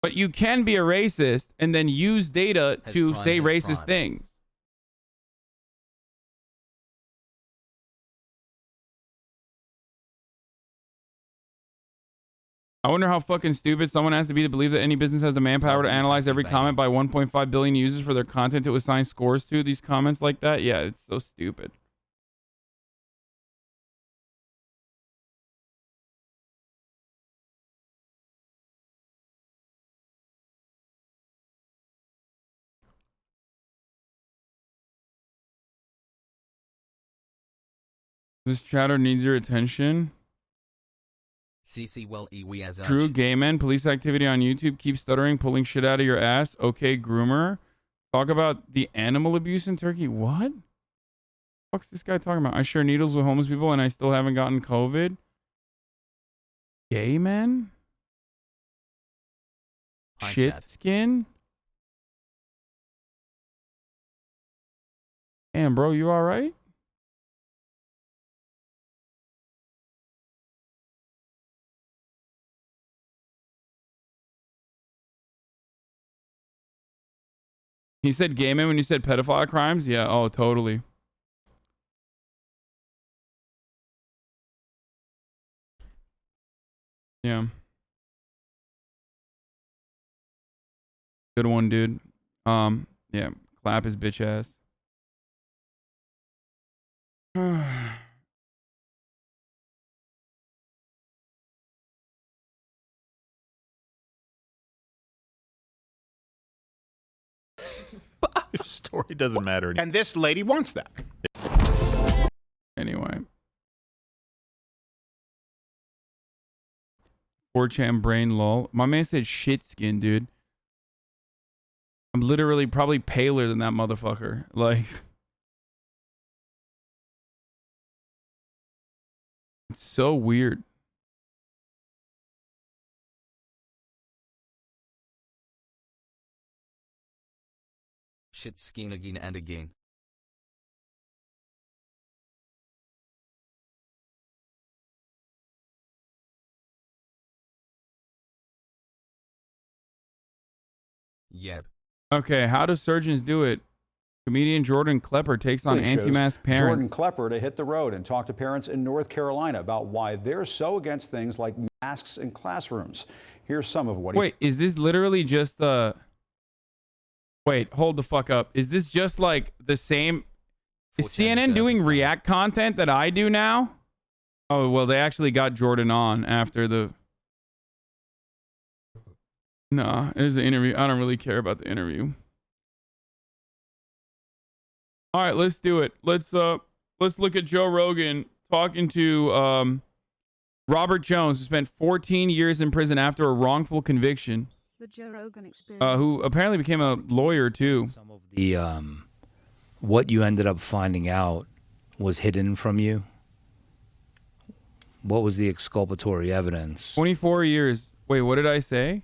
But you can be a racist and then use data to say racist things. I wonder how fucking stupid someone has to be to believe that any business has the manpower to analyze every comment by 1.5 billion users for their content to assign scores to. These comments like that? Yeah, it's so stupid. This chatter needs your attention. True gay men, police activity on YouTube, keep stuttering, pulling shit out of your ass. Okay, groomer. Talk about the animal abuse in Turkey. What? What's this guy talking about? I share needles with homeless people and I still haven't gotten COVID. Gay men? Shit skin? Damn, bro, you all right? He said gay men when you said pedophile crimes? Yeah, oh, totally. Yeah. Good one, dude. Yeah, clap his bitch ass. Your story doesn't matter anymore. And this lady wants that. Anyway. 4chan brain lol. My man said shit skin, dude. I'm literally probably paler than that motherfucker. Like... It's so weird. Shit skin again and again. Yep. Okay, how do surgeons do it? Comedian Jordan Klepper takes on anti-mask parents. Jordan Klepper to hit the road and talk to parents in North Carolina about why they're so against things like masks in classrooms. Here's some of what Wait, is this literally just the... Wait, hold the fuck up. Is this just like the same... Is CNN doing react content that I do now? Oh, well, they actually got Jordan on after the... No, it was an interview. I don't really care about the interview. All right, let's do it. Let's look at Joe Rogan talking to Robert Jones, who spent 14 years in prison after a wrongful conviction. The Joe Rogan Experience. Who apparently became a lawyer too. Some of the what you ended up finding out was hidden from you. What was the exculpatory evidence? 24 years. Wait, what did I say?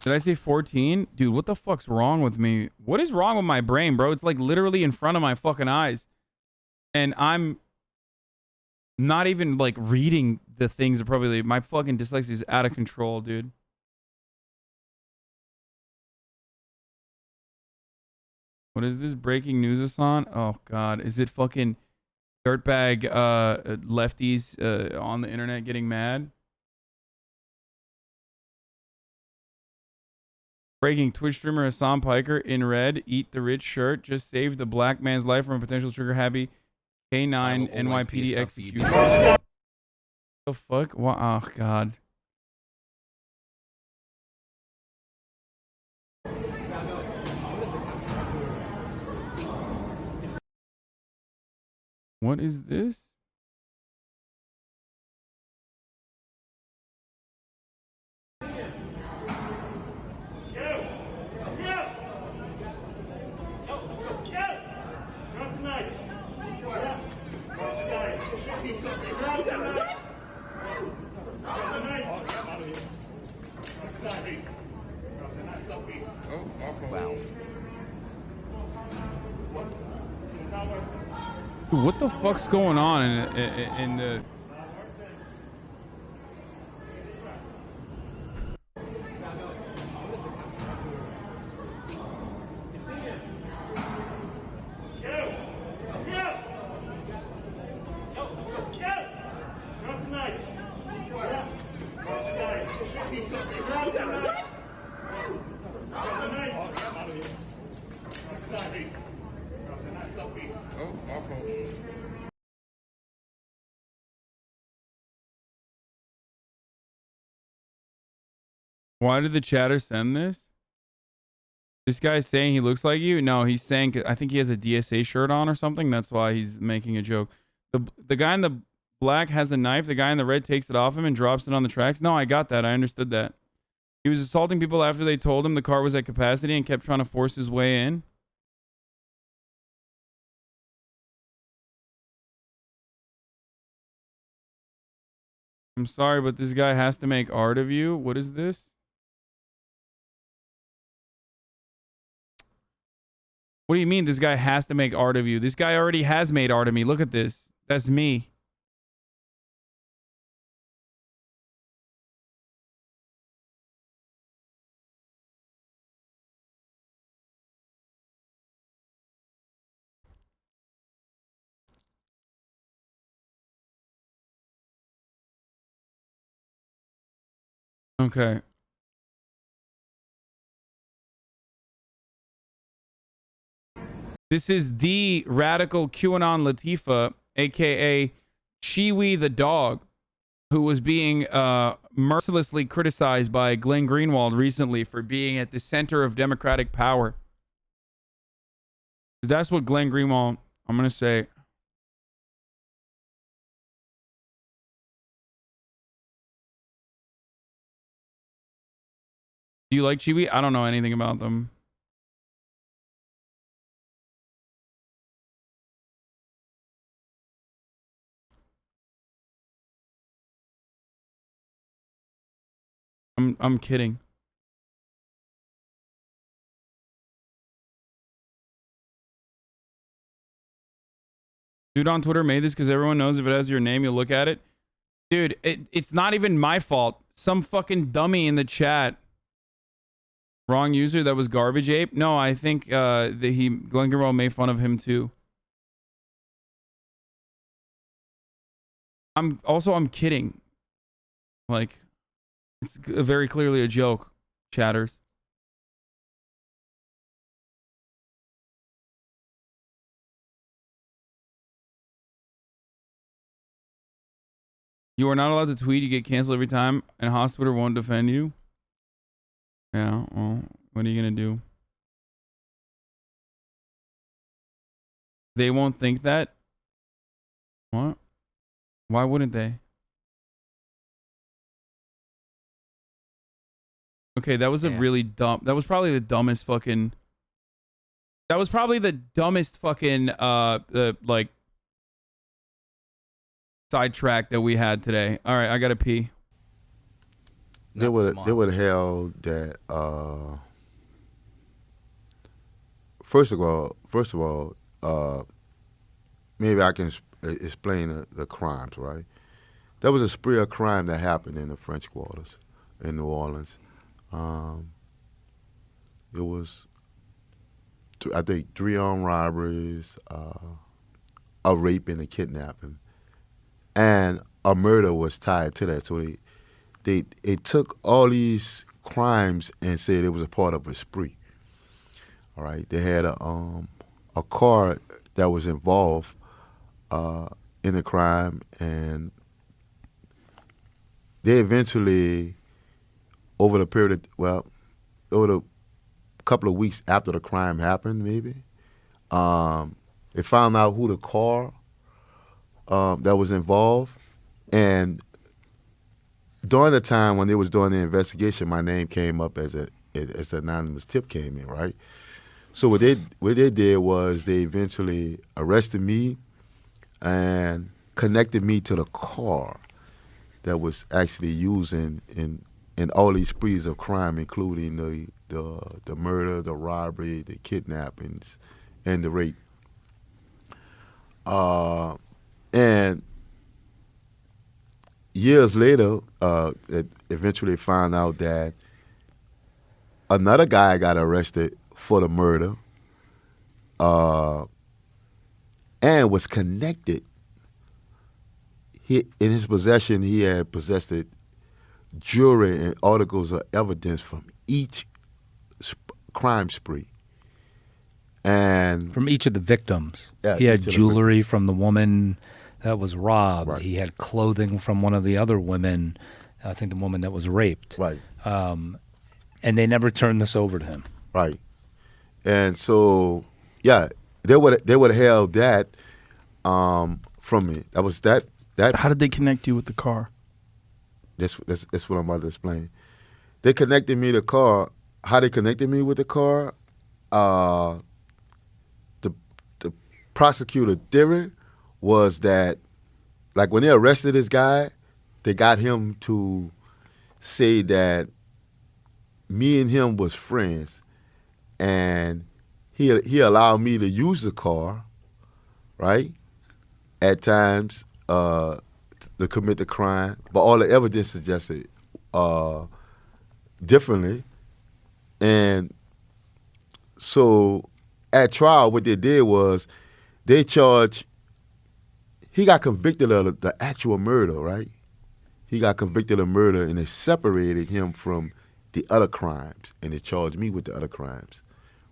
Did I say 14? Dude, what the fuck's wrong with me? What is wrong with my brain, bro? It's like literally in front of my fucking eyes. And I'm not even like reading the things appropriately. My fucking dyslexia is out of control, dude. What is this breaking news, Hasan? Oh god, is it fucking dirtbag lefties on the internet getting mad? Breaking Twitch streamer Hasan Piker in red, eat the rich shirt, just saved the black man's life from a potential trigger happy K9 NYPD execution. What the fuck? What? Oh god. What is this? Wow. Dude, what the fuck's going on in the... Why did the chatter send this? This guy's saying he looks like you? No, he's saying, I think he has a DSA shirt on or something. That's why he's making a joke. The guy in the black has a knife. The guy in the red takes it off him and drops it on the tracks. No, I got that. I understood that. He was assaulting people after they told him the car was at capacity and kept trying to force his way in. I'm sorry, but this guy has to make art of you. What is this? What do you mean this guy has to make art of you? This guy already has made art of me. Look at this. That's me. Okay. This is the radical QAnon Latifah, aka Chiwi the dog, who was being mercilessly criticized by Glenn Greenwald recently for being at the center of Democratic power. That's what Glenn Greenwald, I'm going to say. Do you like Chiwi? I don't know anything about them. I'm kidding. Dude on Twitter made this because everyone knows if it has your name, you'll look at it. Dude, it's not even my fault. Some fucking dummy in the chat. Wrong user, that was Garbage Ape. No, I think Glenn Guerrero made fun of him too. I'm kidding. Like, it's very clearly a joke, chatters. You are not allowed to tweet. You get canceled every time, and Hospital won't defend you. Yeah, well, what are you going to do? They won't think that? What? Why wouldn't they? Okay, that was a really dumb... That was probably the dumbest fucking... That was probably the dumbest fucking, like... sidetrack that we had today. All right, I gotta pee. They would have held that. First of all, maybe I can explain the crimes. Right, there was a spree of crime that happened in the French Quarters in New Orleans. It was, I think, 3 armed robberies, a rape and a kidnapping. And a murder was tied to that. So they took all these crimes and said it was a part of a spree. All right. They had a car that was involved in the crime, and they eventually, over the couple of weeks after the crime happened, maybe, they found out who the car that was involved, and during the time when they was doing the investigation, my name came up as the anonymous tip came in, right? So what they did was they eventually arrested me and connected me to the car that was actually used in all these sprees of crime, including the murder, the robbery, the kidnappings, and the rape. And years later, it eventually found out that another guy got arrested for the murder and was connected. In his possession, he had possessed jewelry and articles of evidence from each crime spree. And from each of the victims. Yeah, he had jewelry from the woman that was robbed. Right. He had clothing from one of the other women, I think the woman that was raped. Right. And they never turned this over to him. Right. And so, yeah, they would have held that from me. That was that. How did they connect you with the car? That's what I'm about to explain. They connected me to the car. How they connected me with the car? The prosecutor theory was that, like, when they arrested this guy, they got him to say that me and him was friends, and he allowed me to use the car, right, at times to commit the crime, but all the evidence suggested differently. And so at trial, what they did was they charged, he got convicted of the actual murder, right? He got convicted of murder, and they separated him from the other crimes, and they charged me with the other crimes,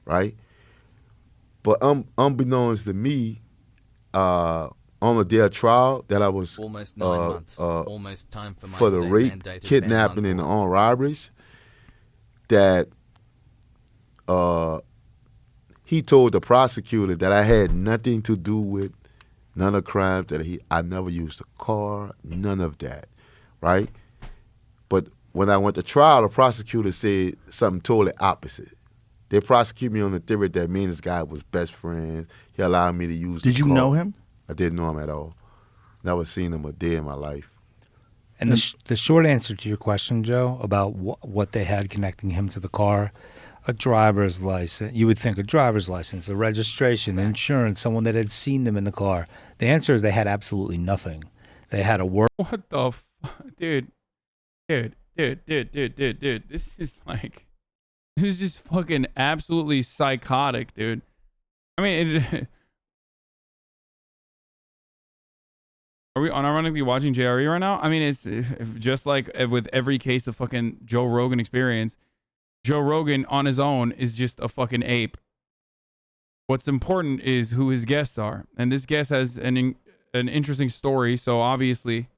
right? But unbeknownst to me, on the day of trial, that I was almost 9 months, almost time for my the rape, kidnapping, and the armed robberies, that he told the prosecutor that I had nothing to do with none of the crimes, that I never used a car, none of that, right? But when I went to trial, the prosecutor said something totally opposite. They prosecuted me on the theory that me and this guy was best friends. He allowed me to use the car. Did you know him? I didn't know him at all. Never seen him a day in my life. And the short answer to your question, Joe, about what they had connecting him to the car, a driver's license. You would think a driver's license, a registration, insurance, someone that had seen them in the car. The answer is they had absolutely nothing. They had a word. What the dude. This is just fucking absolutely psychotic, dude. I mean, are we unironically watching JRE right now? I mean, it's just like with every case of fucking Joe Rogan experience. Joe Rogan on his own is just a fucking ape. What's important is who his guests are. And this guest has an interesting story, so obviously...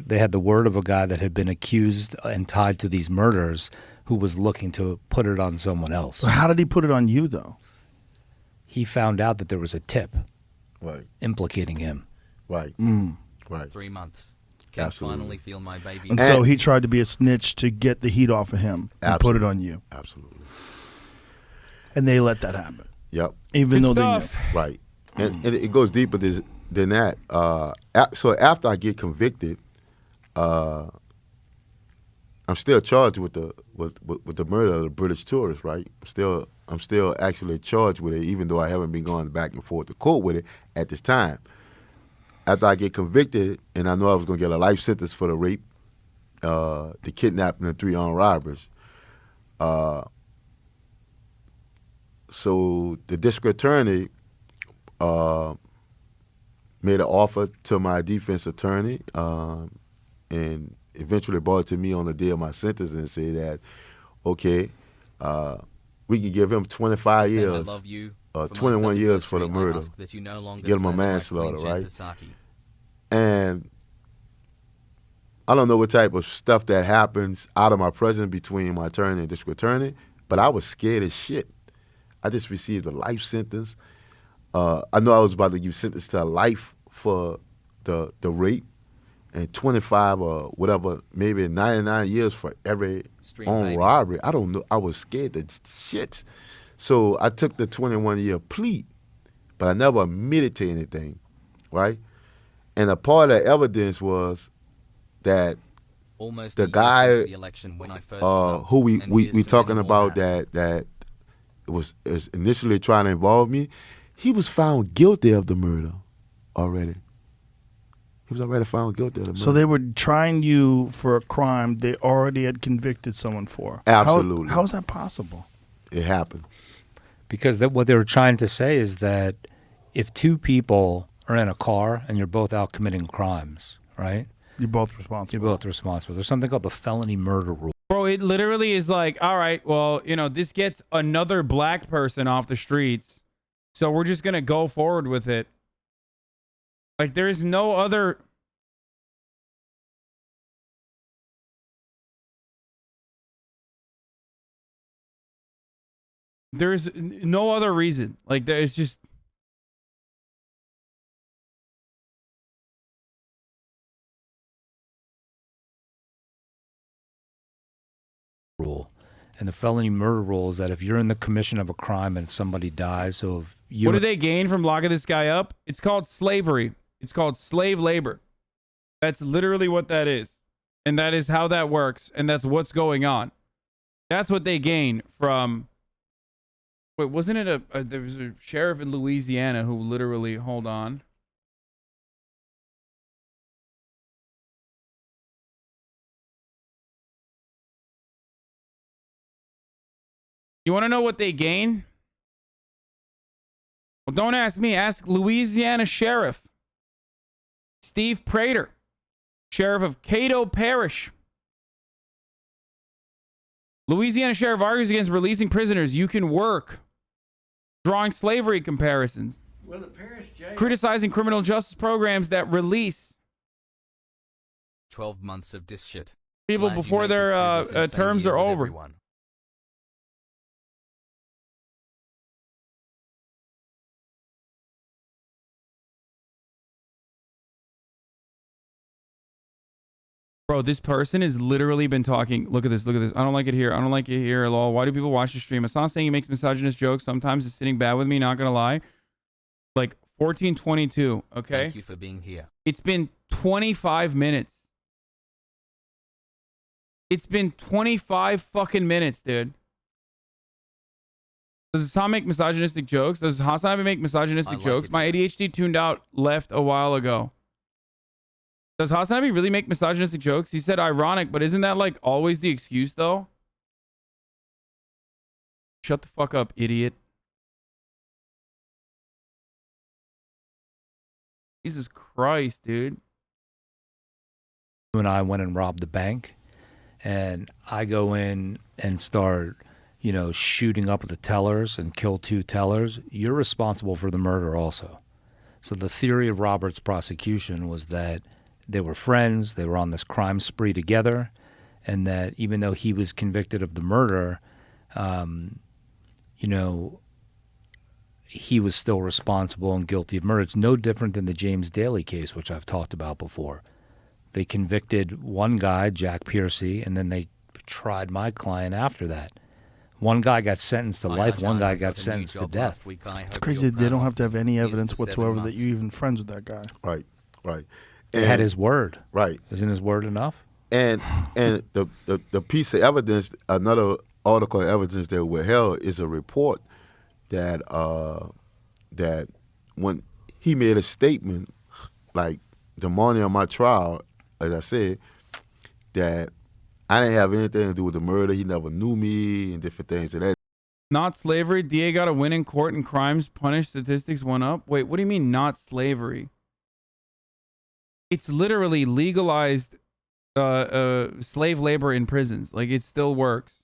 They had the word of a guy that had been accused and tied to these murders who was looking to put it on someone else. So how did he put it on you, though? He found out that there was a tip implicating him. Right. Right. 3 months. Can finally feel my baby. And so he tried to be a snitch to get the heat off of him and put it on you. Absolutely. And they let that happen. Yep. Even though they knew. Right. And it goes deeper than that. So after I get convicted, I'm still charged with the murder of the British tourist, right? I'm still actually charged with it, even though I haven't been going back and forth to court with it at this time. After I get convicted, and I know I was going to get a life sentence for the rape, the kidnapping, and 3 armed robberies. So the district attorney made an offer to my defense attorney, and eventually brought it to me on the day of my sentence and said that, okay, we can give him 25 years, 21 years for the murder, get him a manslaughter, right? And I don't know what type of stuff that happens out of my presence between my attorney and district attorney, but I was scared as shit. I just received a life sentence. I know I was about to give sentenced to life for the rape, and 25 or whatever, maybe 99 years for every armed robbery. I don't know. I was scared to shit. So I took the 21-year plea, but I never admitted to anything, right? And a part of the evidence was that the guy who we talking about that was initially trying to involve me, he was found guilty of the murder already. He was already found guilty of the murder. So they were trying you for a crime they already had convicted someone for. Absolutely. How is that possible? It happened. Because what they were trying to say is that if 2 people are in a car and you're both out committing crimes, right? You're both responsible. You're both responsible. There's something called the felony murder rule. Bro, it literally is like, all right, well, this gets another black person off the streets, so we're just going to go forward with it. Like, there is no other... There's no other reason. Like, it's just... Rule. And the felony murder rule is that if you're in the commission of a crime and somebody dies, so if you... What do they gain from locking this guy up? It's called slavery. It's called slave labor. That's literally what that is. And that is how that works. And that's what's going on. That's what they gain from... Wait, wasn't it there was a sheriff in Louisiana who literally... Hold on. You want to know what they gain? Well, don't ask me. Ask Louisiana Sheriff Steve Prater, Sheriff of Cato Parish. Louisiana Sheriff argues against releasing prisoners. You can work. Drawing slavery comparisons. Well, the parish jail. Criticizing criminal justice programs that release 12 months of this shit. People before their terms are over. Everyone. Bro, this person has literally been talking. Look at this. Look at this. I don't like it here. I don't like it here. Lol. Why do people watch the stream? Hasan saying he makes misogynist jokes. Sometimes it's sitting bad with me. Not going to lie. Like 14:22. Okay. Thank you for being here. It's been 25 minutes. It's been 25 fucking minutes, dude. Does Hasan make misogynistic jokes? Does HasanAbi make misogynistic jokes? My ADHD tuned out, left a while ago. Does HasanAbi really make misogynistic jokes? He said ironic, but isn't that like always the excuse though? Shut the fuck up, idiot. Jesus Christ, dude. When I went and robbed the bank, and I go in and start, you know, shooting up the tellers and kill 2 tellers, you're responsible for the murder also. So the theory of Robert's prosecution was that they were friends, they were on this crime spree together, and that even though he was convicted of the murder, you know, he was still responsible and guilty of murder. It's no different than the James Daly case, which I've talked about before. They convicted one guy, Jack Piercy, and then they tried my client after that. One guy got sentenced to life, one guy got sentenced to death. It's crazy that they don't have to have any evidence whatsoever that you're even friends with that guy. Right. They had his word. Right. Isn't his word enough? And the piece of evidence, another article of evidence that withheld is a report that that when he made a statement, like the morning of my trial, as I said, that I didn't have anything to do with the murder. He never knew me and different things. And that. Not slavery. DA got a win in court and crimes punished statistics went up. Wait, what do you mean not slavery? It's literally legalized slave labor in prisons. Like it still works.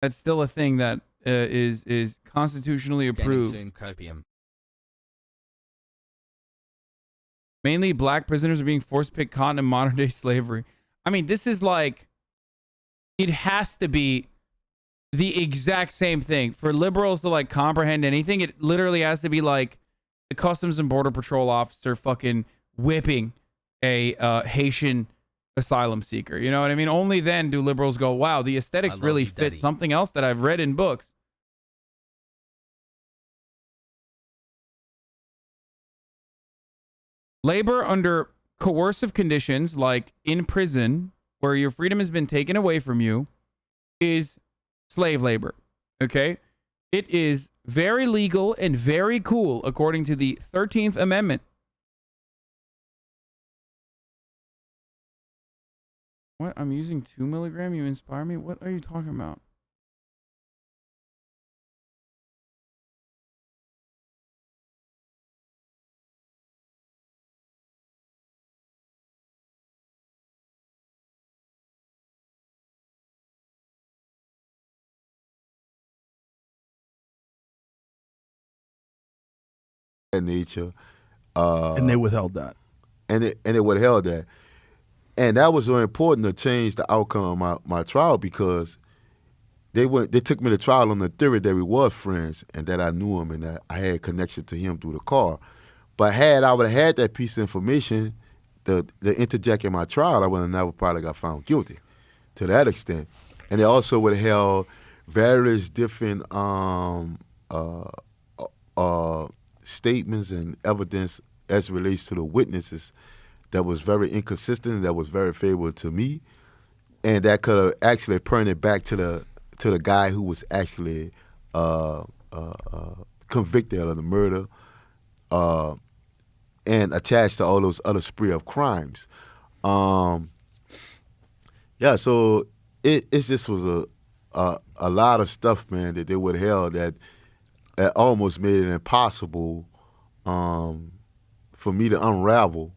That's still a thing that is constitutionally approved. Mainly black prisoners are being forced to pick cotton in modern day slavery. I mean, this is like, it has to be the exact same thing. For liberals to like comprehend anything, it literally has to be like the Customs and Border Patrol officer fucking whipping a Haitian asylum seeker. You know what I mean? Only then do liberals go, wow, the aesthetics really fit something else that I've read in books. Labor under coercive conditions, like in prison, where your freedom has been taken away from you, is slave labor. Okay? It is very legal and very cool, according to the 13th Amendment. What? I'm using 2 milligram? You inspire me? What are you talking about? Nature, and they withheld that, and it withheld that, and that was so important to change the outcome of my trial, because they took me to trial on the theory that we were friends and that I knew him and that I had connection to him through the car. But had I would have had that piece of information, the interject in my trial, I would have never probably got found guilty to that extent. And they also withheld various different statements and evidence as it relates to the witnesses that was very inconsistent, that was very favorable to me, and that could have actually pointed back to the guy who was actually convicted of the murder and attached to all those other spree of crimes. Yeah, so it just was a lot of stuff, man, that they withheld that almost made it impossible for me to unravel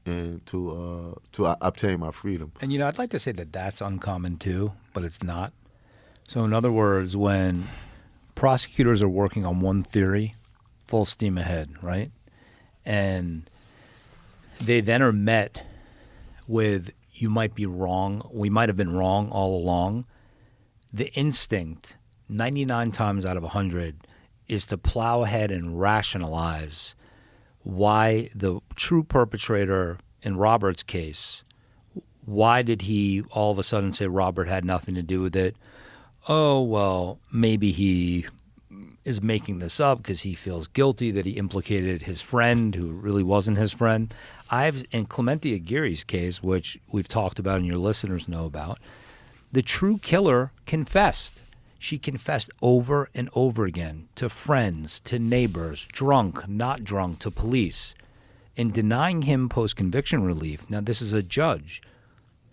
and to obtain my freedom. And, you know, I'd like to say that that's uncommon too, but it's not. So in other words, when prosecutors are working on one theory, full steam ahead, right? And they then are met with, you might be wrong, we might have been wrong all along. The instinct, 99 times out of 100, is to plow ahead and rationalize why the true perpetrator in Robert's case, why did he all of a sudden say Robert had nothing to do with it? Oh, well, maybe he is making this up because he feels guilty that he implicated his friend who really wasn't his friend. In Clemente Aguirre's case, which we've talked about and your listeners know about, the true killer confessed. She confessed over and over again to friends, to neighbors, drunk, not drunk, to police. In denying him post-conviction relief, now this is a judge,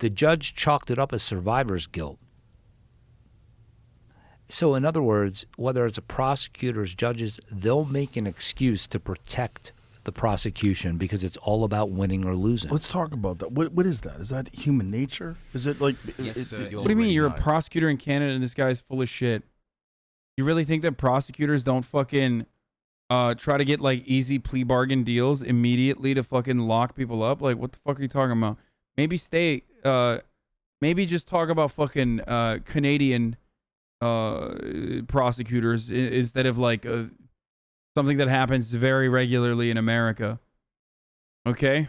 the judge chalked it up as survivor's guilt. So in other words, whether it's a prosecutor's judges, they'll make an excuse to protect the prosecution because it's all about winning or losing. Let's talk about that. What is that? Is that human nature? Is it like... Yes, what do you mean you're a prosecutor in Canada and this guy's full of shit? You really think that prosecutors don't fucking try to get like easy plea bargain deals immediately to fucking lock people up? Like, what the fuck are you talking about? Maybe maybe just talk about fucking Canadian prosecutors instead of like something that happens very regularly in America. Okay?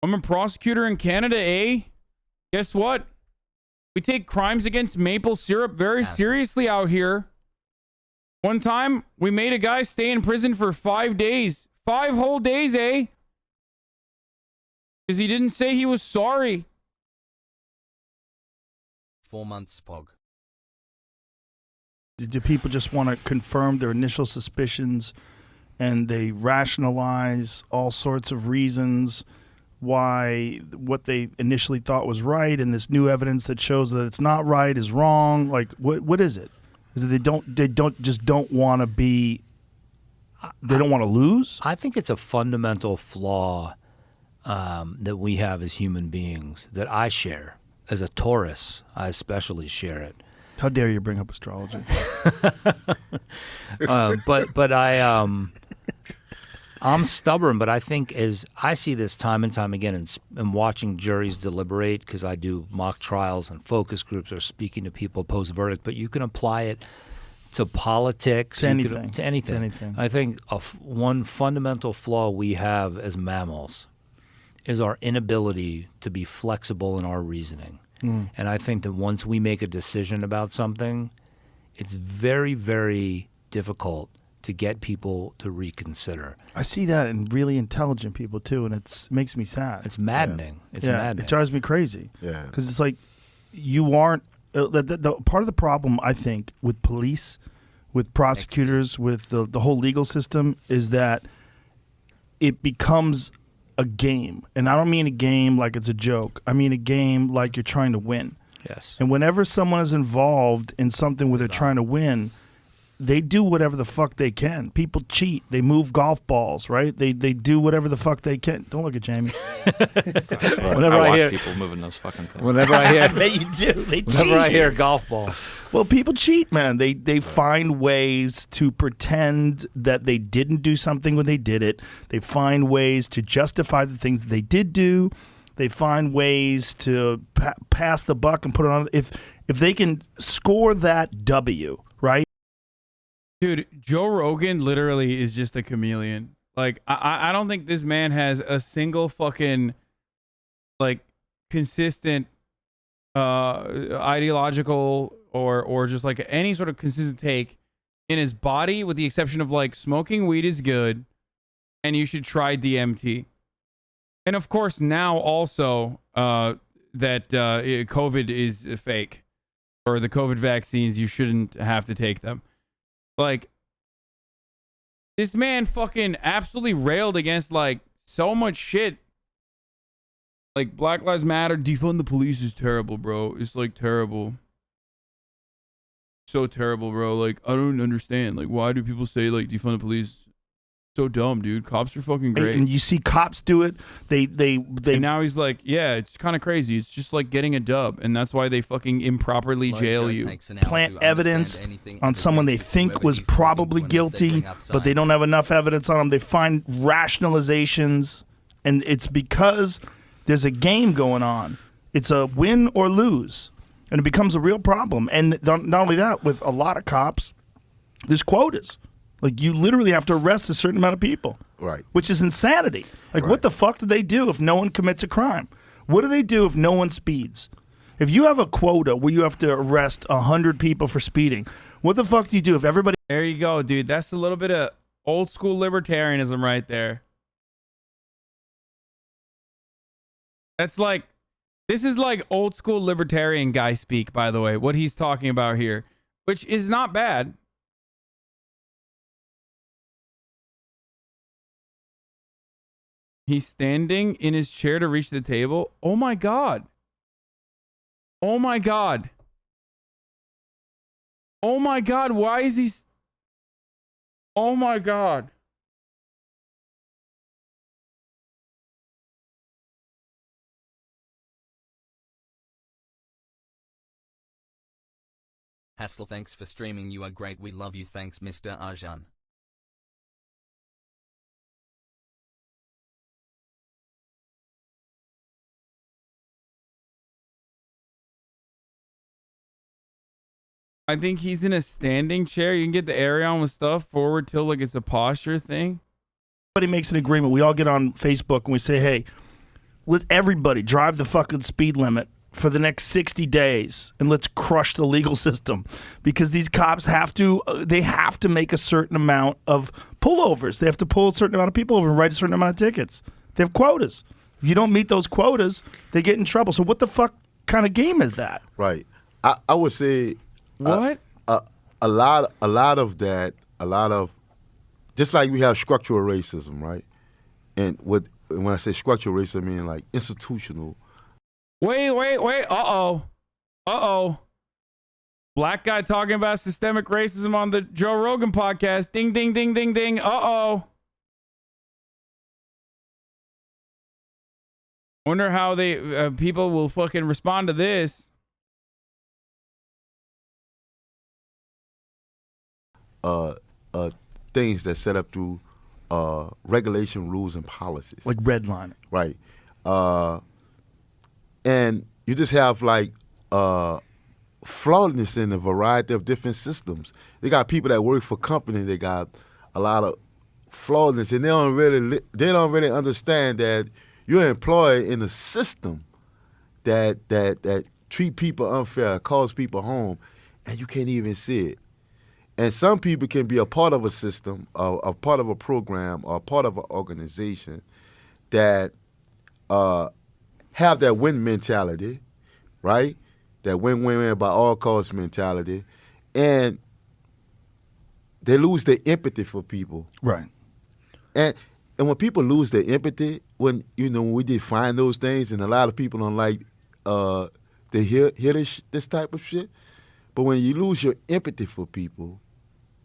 I'm a prosecutor in Canada, eh? Guess what? We take crimes against maple syrup very seriously out here. One time, we made a guy stay in prison for 5 days. 5 whole days, eh? Because he didn't say he was sorry. 4 months, Pog. Do people just want to confirm their initial suspicions and they rationalize all sorts of reasons why what they initially thought was right and this new evidence that shows that it's not right is wrong? Like, what is it? Is it they don't want to be, they don't want to lose? I think it's a fundamental flaw that we have as human beings that I share. As a Taurus, I especially share it. How dare you bring up astrology? But I'm stubborn, but I think as I see this time and time again and watching juries deliberate, because I do mock trials and focus groups or speaking to people post-verdict, but you can apply it to politics. To anything. To anything. I think one fundamental flaw we have as mammals is our inability to be flexible in our reasoning. And I think that once we make a decision about something, it's very, very difficult to get people to reconsider. I see that in really intelligent people too, and it makes me sad. It's maddening. Yeah. It's maddening. It drives me crazy. Yeah. Because it's like you aren't the part of the problem I think with police, with prosecutors, with the whole legal system is that it becomes a game. And I don't mean a game like it's a joke. I mean a game like you're trying to win. Yes. And whenever someone is involved in something where they're trying to win, they do whatever the fuck they can. People cheat. They move golf balls, right? They do whatever the fuck they can. Don't look at Jamie. Whenever I hear people moving those fucking things. Whenever I hear, I bet you do. They cheat. Whenever I hear golf ball. Well, people cheat, man. They find ways to pretend that they didn't do something when they did it. They find ways to justify the things that they did do. They find ways to pass the buck and put it on. If they can score that W, right? Dude, Joe Rogan literally is just a chameleon. Like, I don't think this man has a single fucking, like, consistent ideological or just, like, any sort of consistent take in his body, with the exception of, like, smoking weed is good and you should try DMT. And, of course, now also that COVID is fake, or the COVID vaccines, you shouldn't have to take them. Like, this man fucking absolutely railed against, like, so much shit. Like, Black Lives Matter, defund the police is terrible, bro. It's, like, terrible. So terrible, bro. Like, I don't understand. Like, why do people say, like, defund the police? So dumb, dude. Cops are fucking great. And you see cops do it. They And now he's like, yeah, it's kind of crazy. It's just like getting a dub, and that's why they fucking improperly jail you. Plant evidence on someone they think was probably guilty, but they don't have enough evidence on them. They find rationalizations, and it's because there's a game going on. It's a win or lose, and it becomes a real problem. And not only that, with a lot of cops, there's quotas. Like, you literally have to arrest a certain amount of people. Right. Which is insanity. Like, what the fuck do they do if no one commits a crime? What do they do if no one speeds? If you have a quota where you have to arrest 100 people for speeding, what the fuck do you do if everybody... There you go, dude. That's a little bit of old school libertarianism right there. That's like... This is like old school libertarian guy speak, by the way, what he's talking about here, which is not bad. He's standing in his chair to reach the table. Oh my God. Oh my God. Oh my God. Why is he... Oh my God. Hassel, thanks for streaming. You are great. We love you. Thanks, Mr. Arjan. I think he's in a standing chair. You can get the area on with stuff forward till like it's a posture thing. Everybody makes an agreement. We all get on Facebook and we say, hey, let everybody drive the fucking speed limit for the next 60 days and let's crush the legal system, because these cops have to make a certain amount of pullovers. They have to pull a certain amount of people over and write a certain amount of tickets. They have quotas. If you don't meet those quotas, they get in trouble. So what the fuck kind of game is that? Right. I would say what a lot of that, just like we have structural racism, right? And when I say structural racism, I mean like institutional. Wait. Uh-oh. Black guy talking about systemic racism on the Joe Rogan podcast. Ding, ding, ding, ding, ding. Uh-oh. Wonder how they people will fucking respond to this. Things that set up through regulation, rules, and policies. Like redlining. Right. And you just have like flawedness in a variety of different systems. They got people that work for companies. They got a lot of flawedness, and they don't really understand that you're employed in a system that treat people unfair, calls people home, and you can't even see it. And some people can be a part of a system, a part of a program, or a part of an organization that have that win mentality, right? That win-win by all costs mentality, and they lose their empathy for people. Right. And when people lose their empathy, when we define those things, and a lot of people don't like to hear this type of shit, but when you lose your empathy for people,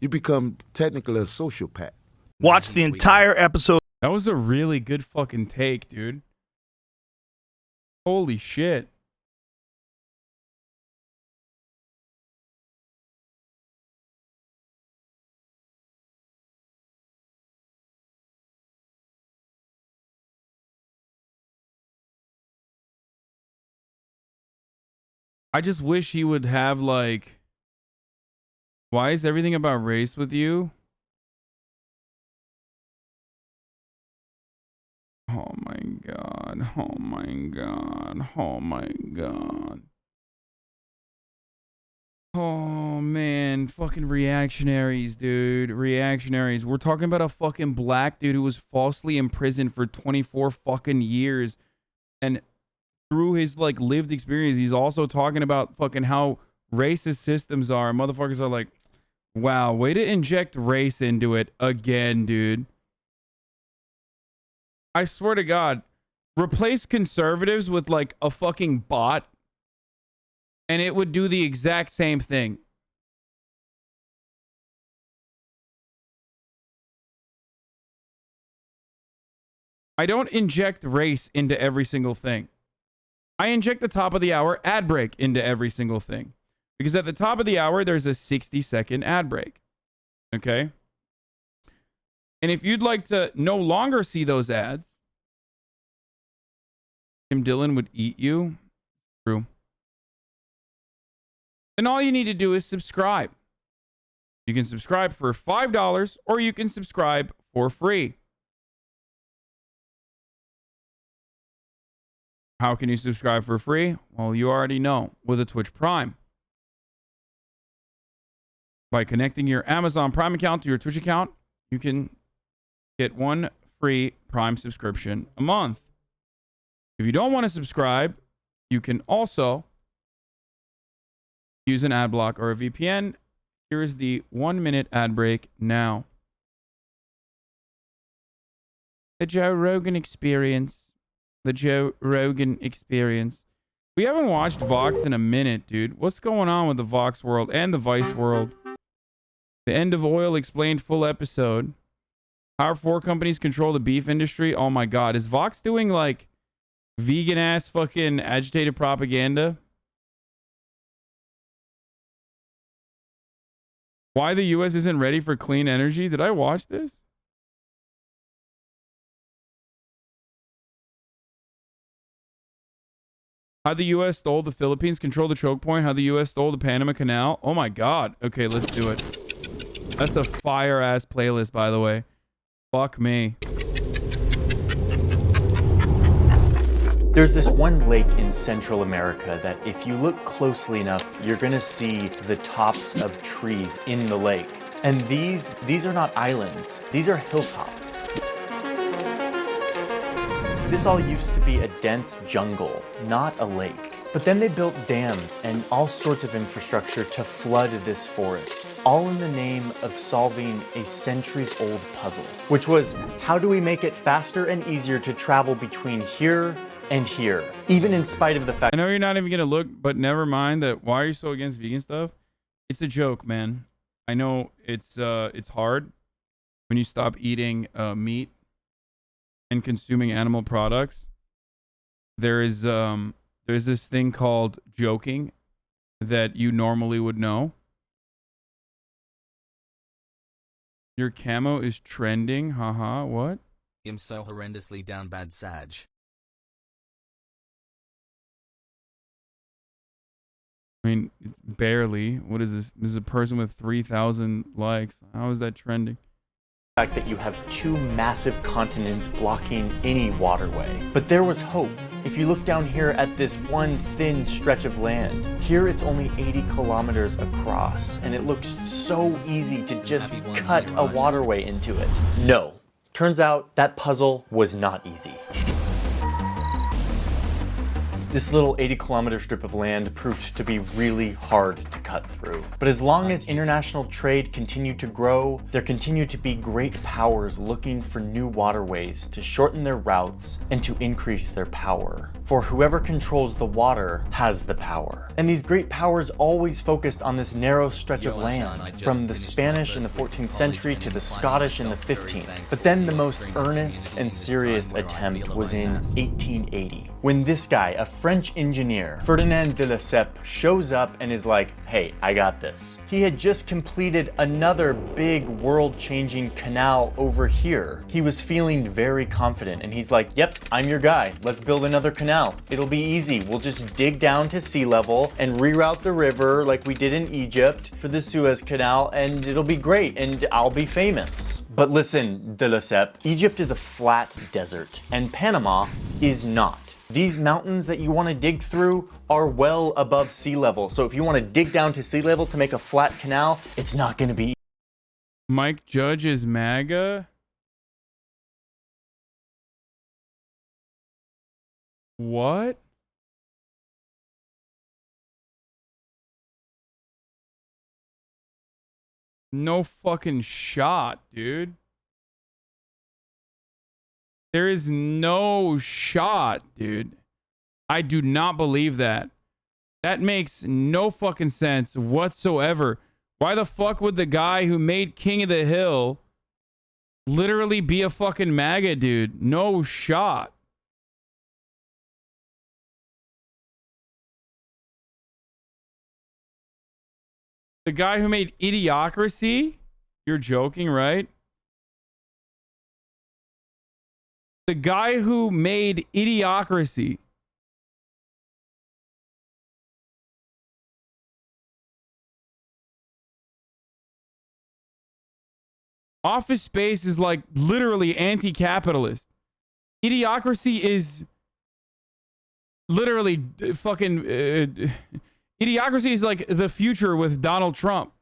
you become technically a sociopath. Watch the entire episode. That was a really good fucking take, dude. Holy shit. I just wish he would have like, why is everything about race with you? Oh my God. Oh my God. Oh my God. Oh man. Fucking reactionaries, dude. Reactionaries. We're talking about a fucking black dude who was falsely imprisoned for 24 fucking years. And through his like lived experience, he's also talking about fucking how racist systems are. Motherfuckers are like, wow, way to inject race into it again, dude. I swear to God, replace conservatives with like a fucking bot and it would do the exact same thing. I don't inject race into every single thing. I inject the top of the hour ad break into every single thing. Because at the top of the hour, there's a 60-second ad break. Okay? And if you'd like to no longer see those ads, Tim Dillon would eat you. True. Then all you need to do is subscribe. You can subscribe for $5 or you can subscribe for free. How can you subscribe for free? Well, you already know, with a Twitch Prime. By connecting your Amazon Prime account to your Twitch account, you can get one free Prime subscription a month. If you don't want to subscribe, you can also use an ad block or a VPN. Here is the 1-minute ad break now. The Joe Rogan experience. The Joe Rogan experience. We haven't watched Vox in a minute, dude. What's going on with the Vox world and the Vice world? The End of Oil Explained full episode. How 4 companies control the beef industry. Oh my God. Is Vox doing like vegan ass fucking agitated propaganda? Why the US isn't ready for clean energy? Did I watch this? How the US stole the Philippines, control the choke point. How the US stole the Panama Canal. Oh my God. Okay, let's do it. That's a fire ass playlist, by the way. Fuck me. There's this one lake in Central America that if you look closely enough, you're gonna see the tops of trees in the lake. And these are not islands, these are hilltops. This all used to be a dense jungle, not a lake. But then they built dams and all sorts of infrastructure to flood this forest, all in the name of solving a centuries-old puzzle, which was, how do we make it faster and easier to travel between here and here, even in spite of the fact— I know you're not even gonna look, but never mind that. Why are you so against vegan stuff? It's a joke, man. I know it's hard when you stop eating meat and consuming animal products. There's this thing called joking that you normally would know. Your camo is trending, haha. What? I'm so horrendously down bad, Sag. I mean, barely. What is this? This is a person with 3,000 likes. How is that trending? Fact that you have 2 massive continents blocking any waterway. But there was hope. If you look down here at this one thin stretch of land, here it's only 80 kilometers across, and it looks so easy to just cut a waterway into it. No. Turns out that puzzle was not easy. This little 80-kilometer strip of land proved to be really hard to cut through. But as long as international trade continued to grow, there continued to be great powers looking for new waterways to shorten their routes and to increase their power. For whoever controls the water has the power. And these great powers always focused on this narrow stretch of land, from the Spanish in the 14th century to the Scottish in the 15th. But then the most earnest and serious attempt was in 1880, when this guy, a French engineer, Ferdinand de Lesseps, shows up and is like, hey, I got this. He had just completed another big world-changing canal over here. He was feeling very confident and he's like, yep, I'm your guy. Let's build another canal. It'll be easy. We'll just dig down to sea level and reroute the river like we did in Egypt for the Suez Canal, and it'll be great and I'll be famous. But listen, de Lesseps, Egypt is a flat desert and Panama is not. These mountains that you want to dig through are well above sea level. So if you want to dig down to sea level to make a flat canal, it's not going to be. Mike Judge is MAGA? What? No fucking shot, dude. There is no shot, dude. I do not believe that. That makes no fucking sense whatsoever. Why the fuck would the guy who made King of the Hill literally be a fucking MAGA, dude? No shot. The guy who made Idiocracy? You're joking, right? The guy who made Idiocracy. Office Space is like literally anti-capitalist. Idiocracy is literally fucking... Idiocracy is like the future with Donald Trump.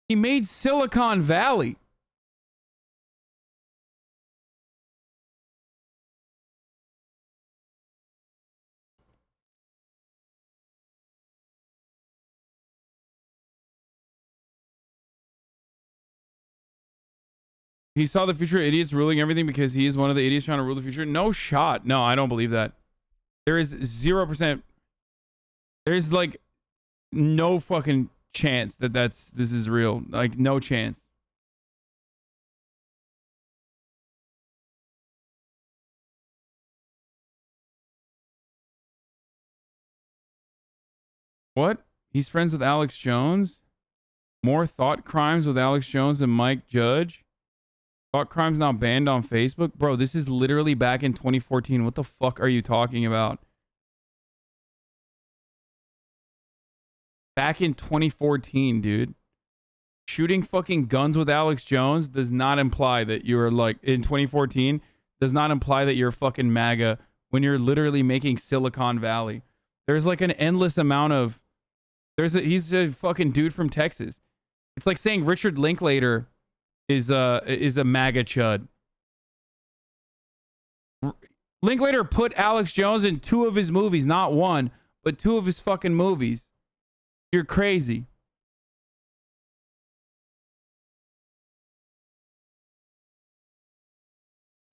He made Silicon Valley. He saw the future of idiots ruling everything because he is one of the idiots trying to rule the future. No shot. No, I don't believe that. There is 0%. There's like no fucking chance that this is real. Like no chance. What? He's friends with Alex Jones? More thought crimes with Alex Jones than Mike Judge? Thought crimes now banned on Facebook? Bro, this is literally back in 2014. What the fuck are you talking about? Back in 2014, dude. Shooting fucking guns with Alex Jones does not imply that you're like, in 2014, does not imply that you're fucking MAGA when you're literally making Silicon Valley. There's like an endless amount of, he's a fucking dude from Texas. It's like saying Richard Linklater is a MAGA chud. Linklater put Alex Jones in 2 of his movies, not 1, but 2 of his fucking movies. You're crazy.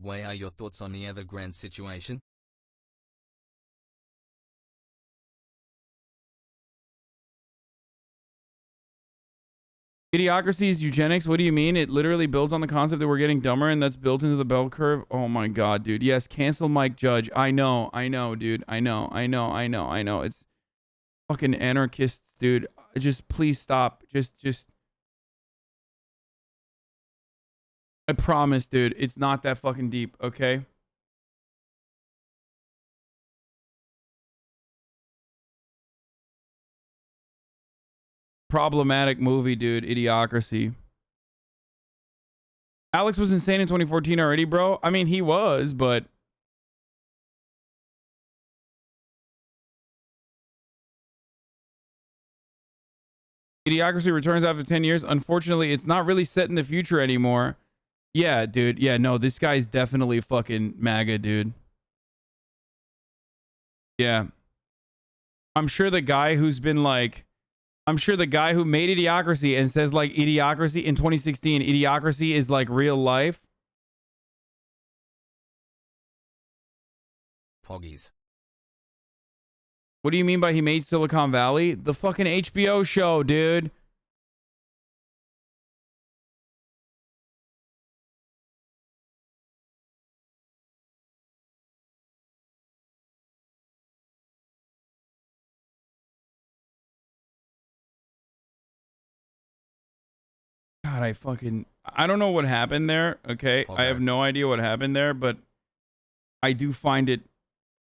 What are your thoughts on the Evergrande situation? Idiocracy is eugenics. What do you mean? It literally builds on the concept that we're getting dumber and that's built into the bell curve. Oh my God, dude. Yes, cancel Mike Judge. I know, dude. I know. It's fucking anarchists, dude. Just please stop. Just. I promise, dude. It's not that fucking deep, okay? Problematic movie, dude. Idiocracy. Alex was insane in 2014 already, bro. I mean, he was, but Idiocracy returns after 10 years. Unfortunately, it's not really set in the future anymore. Yeah, dude. Yeah, no, this guy's definitely fucking MAGA, dude. Yeah. I'm sure the guy who's been like, I'm sure the guy who made Idiocracy and says like Idiocracy in 2016, Idiocracy is like real life. Poggies. What do you mean by he made Silicon Valley? The fucking HBO show, dude. God, I don't know what happened there, okay? I have no idea what happened there, but I do find it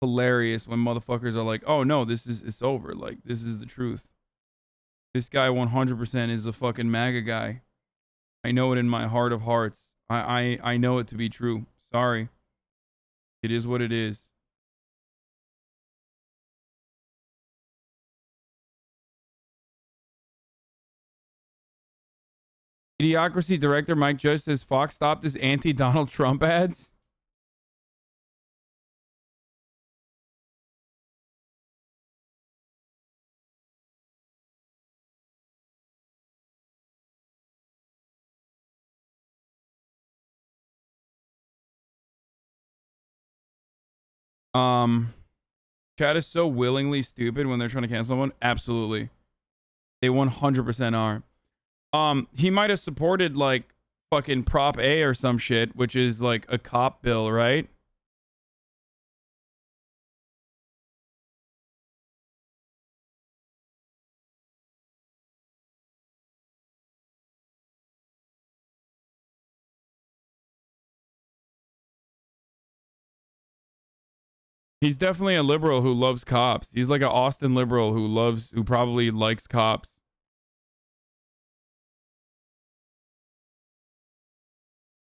hilarious when motherfuckers are like, oh no, it's over. Like, this is the truth. This guy 100% is a fucking MAGA guy. I know it in my heart of hearts. I know it to be true. Sorry. It is what it is. Idiocracy director Mike Judge says Fox stopped his anti-Donald Trump ads. Chat is so willingly stupid when they're trying to cancel someone. Absolutely. They 100% are. He might have supported like fucking Prop A or some shit, which is like a cop bill, right? He's definitely a liberal who loves cops. He's like an Austin liberal who probably likes cops.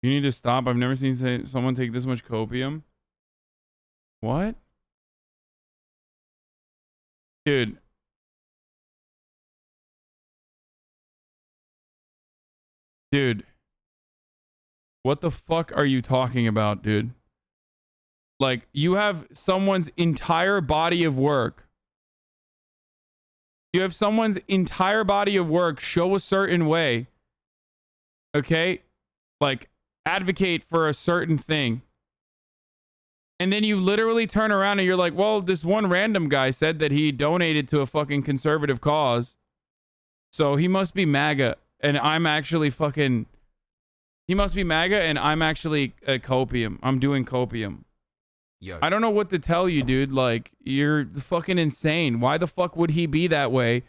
You need to stop. I've never seen someone take this much copium. What? Dude. Dude. What the fuck are you talking about, dude? Like, you have someone's entire body of work. You have someone's entire body of work show a certain way. Okay? Like, advocate for a certain thing. And then you literally turn around and you're like, well, this one random guy said that he donated to a fucking conservative cause. So he must be MAGA. And I'm actually fucking... He must be MAGA and I'm actually copium. I'm doing copium. Yo. I don't know what to tell you, dude. Like, you're fucking insane. Why the fuck would he be that way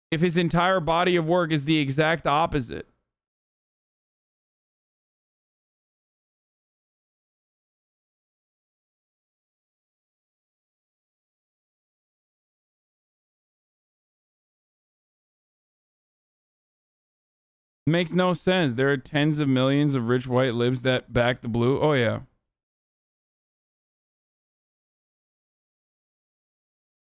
if his entire body of work is the exact opposite? Makes no sense. There are tens of millions of rich white libs that back the blue. Oh, yeah.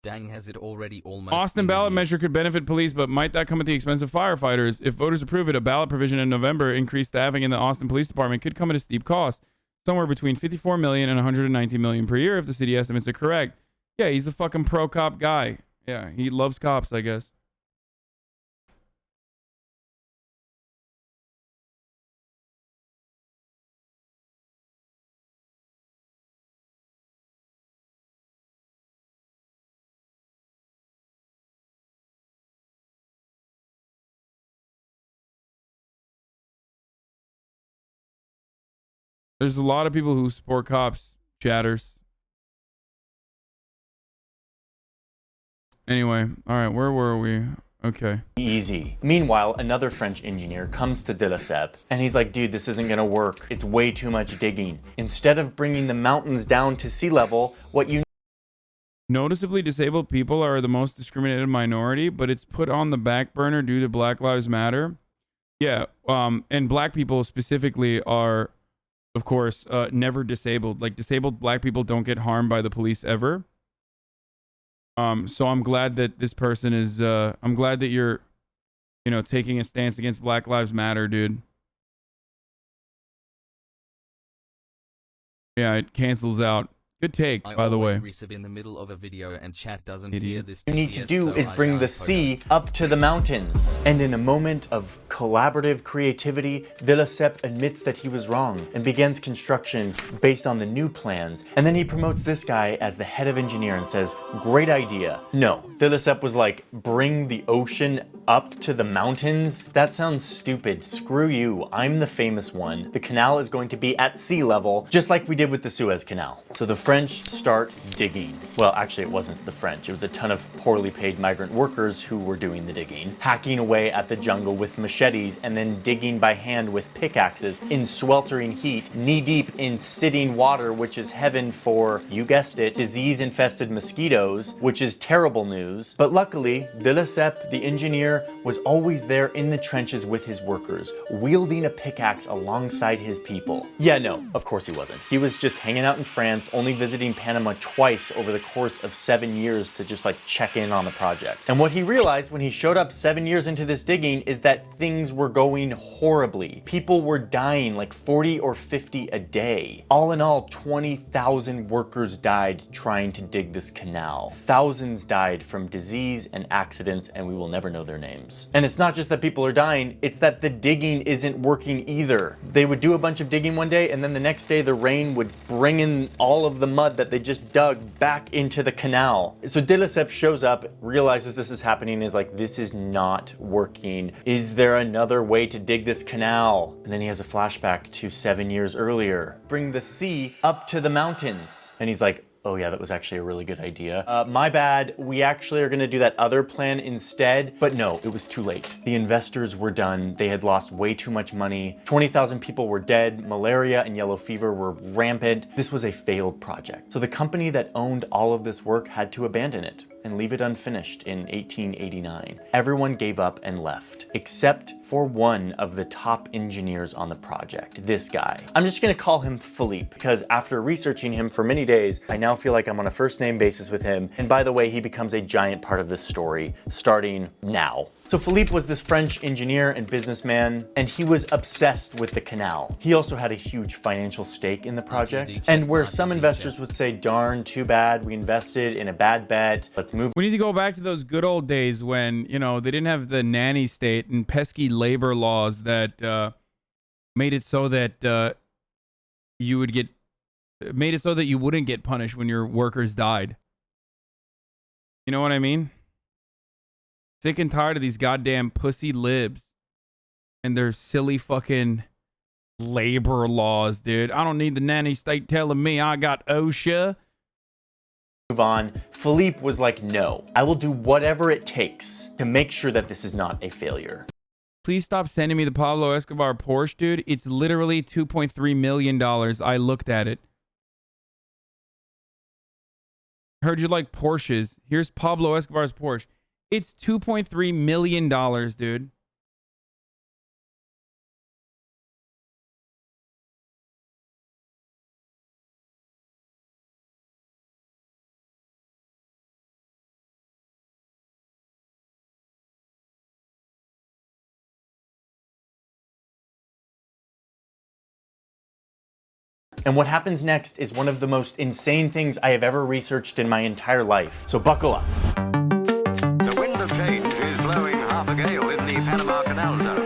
Dang, has it already almost... Austin ballot measure could benefit police, but might that come at the expense of firefighters? If voters approve it, a ballot provision in November increased staffing in the Austin Police Department could come at a steep cost, somewhere between $54 million and $119 million per year if the city estimates are correct. Yeah, he's a fucking pro-cop guy. Yeah, he loves cops, I guess. There's a lot of people who support cops, chatters. Anyway, all right, where were we? Okay. Easy. Meanwhile, another French engineer comes to de Lesseps, and he's like, dude, this isn't gonna work. It's way too much digging. Instead of bringing the mountains down to sea level, what you... Noticeably disabled people are the most discriminated minority, but it's put on the back burner due to Black Lives Matter. Yeah, and black people specifically are... Of course, never disabled. Like, disabled black people don't get harmed by the police ever. So I'm glad that this person is, I'm glad that you're, you know, taking a stance against Black Lives Matter, dude. Yeah, it cancels out. Good take, by the way. In the middle of a video and chat doesn't Idiot. hear this. You need to do is bring the sea up to the mountains. And in a moment of collaborative creativity, de Lesseps admits that he was wrong and begins construction based on the new plans. And then he promotes this guy as the head of engineer and says, great idea. No, de Lesseps was like, bring the ocean up to the mountains? That sounds stupid. Screw you. I'm the famous one. The canal is going to be at sea level, just like we did with the Suez Canal. So the French start digging. Well, actually, it wasn't the French. It was a ton of poorly paid migrant workers who were doing the digging, hacking away at the jungle with machetes and then digging by hand with pickaxes in sweltering heat, knee-deep in sitting water, which is heaven for, you guessed it, disease-infested mosquitoes, which is terrible news. But luckily, de Lesseps, the engineer, was always there in the trenches with his workers, wielding a pickaxe alongside his people. Yeah, no, of course he wasn't. He was just hanging out in France, only visiting Panama twice over the course of 7 years to just like check in on the project. And what he realized when he showed up 7 years into this digging is that things were going horribly. People were dying like 40 or 50 a day. All in all, 20,000 workers died trying to dig this canal. Thousands died from disease and accidents, and we will never know their names. And it's not just that people are dying, it's that the digging isn't working either. They would do a bunch of digging one day, and then the next day the rain would bring in all of the mud that they just dug back into the canal. So de Lesseps shows up, realizes this is happening, is like, this is not working. Is there another way to dig this canal? And then he has a flashback to 7 years earlier. Bring the sea up to the mountains. And he's like, oh yeah, that was actually a really good idea. My bad, we actually are gonna do that other plan instead. But no, it was too late. The investors were done. They had lost way too much money. 20,000 people were dead. Malaria and yellow fever were rampant. This was a failed project. So the company that owned all of this work had to abandon it and leave it unfinished in 1889. Everyone gave up and left, except for one of the top engineers on the project, this guy. I'm just gonna call him Philippe, because after researching him for many days, I now feel like I'm on a first name basis with him. And by the way, he becomes a giant part of this story, starting now. So Philippe was this French engineer and businessman, and he was obsessed with the canal. He also had a huge financial stake in the project, and where some investors would say, darn, too bad, we invested in a bad bet, let's move. We need to go back to those good old days when, you know, they didn't have the nanny state and pesky labor laws that made it so that you wouldn't get punished when your workers died. You know what I mean? Sick and tired of these goddamn pussy libs and their silly fucking labor laws, dude. I don't need the nanny state telling me I got OSHA. Move on. Philippe was like, no, I will do whatever it takes to make sure that this is not a failure. Please stop sending me the Pablo Escobar Porsche, dude. It's literally $2.3 million. I looked at it. Heard you like Porsches. Here's Pablo Escobar's Porsche. It's $2.3 million, dude. And what happens next is one of the most insane things I have ever researched in my entire life. So buckle up. The wind of change is blowing half a gale in the Panama Canal zone.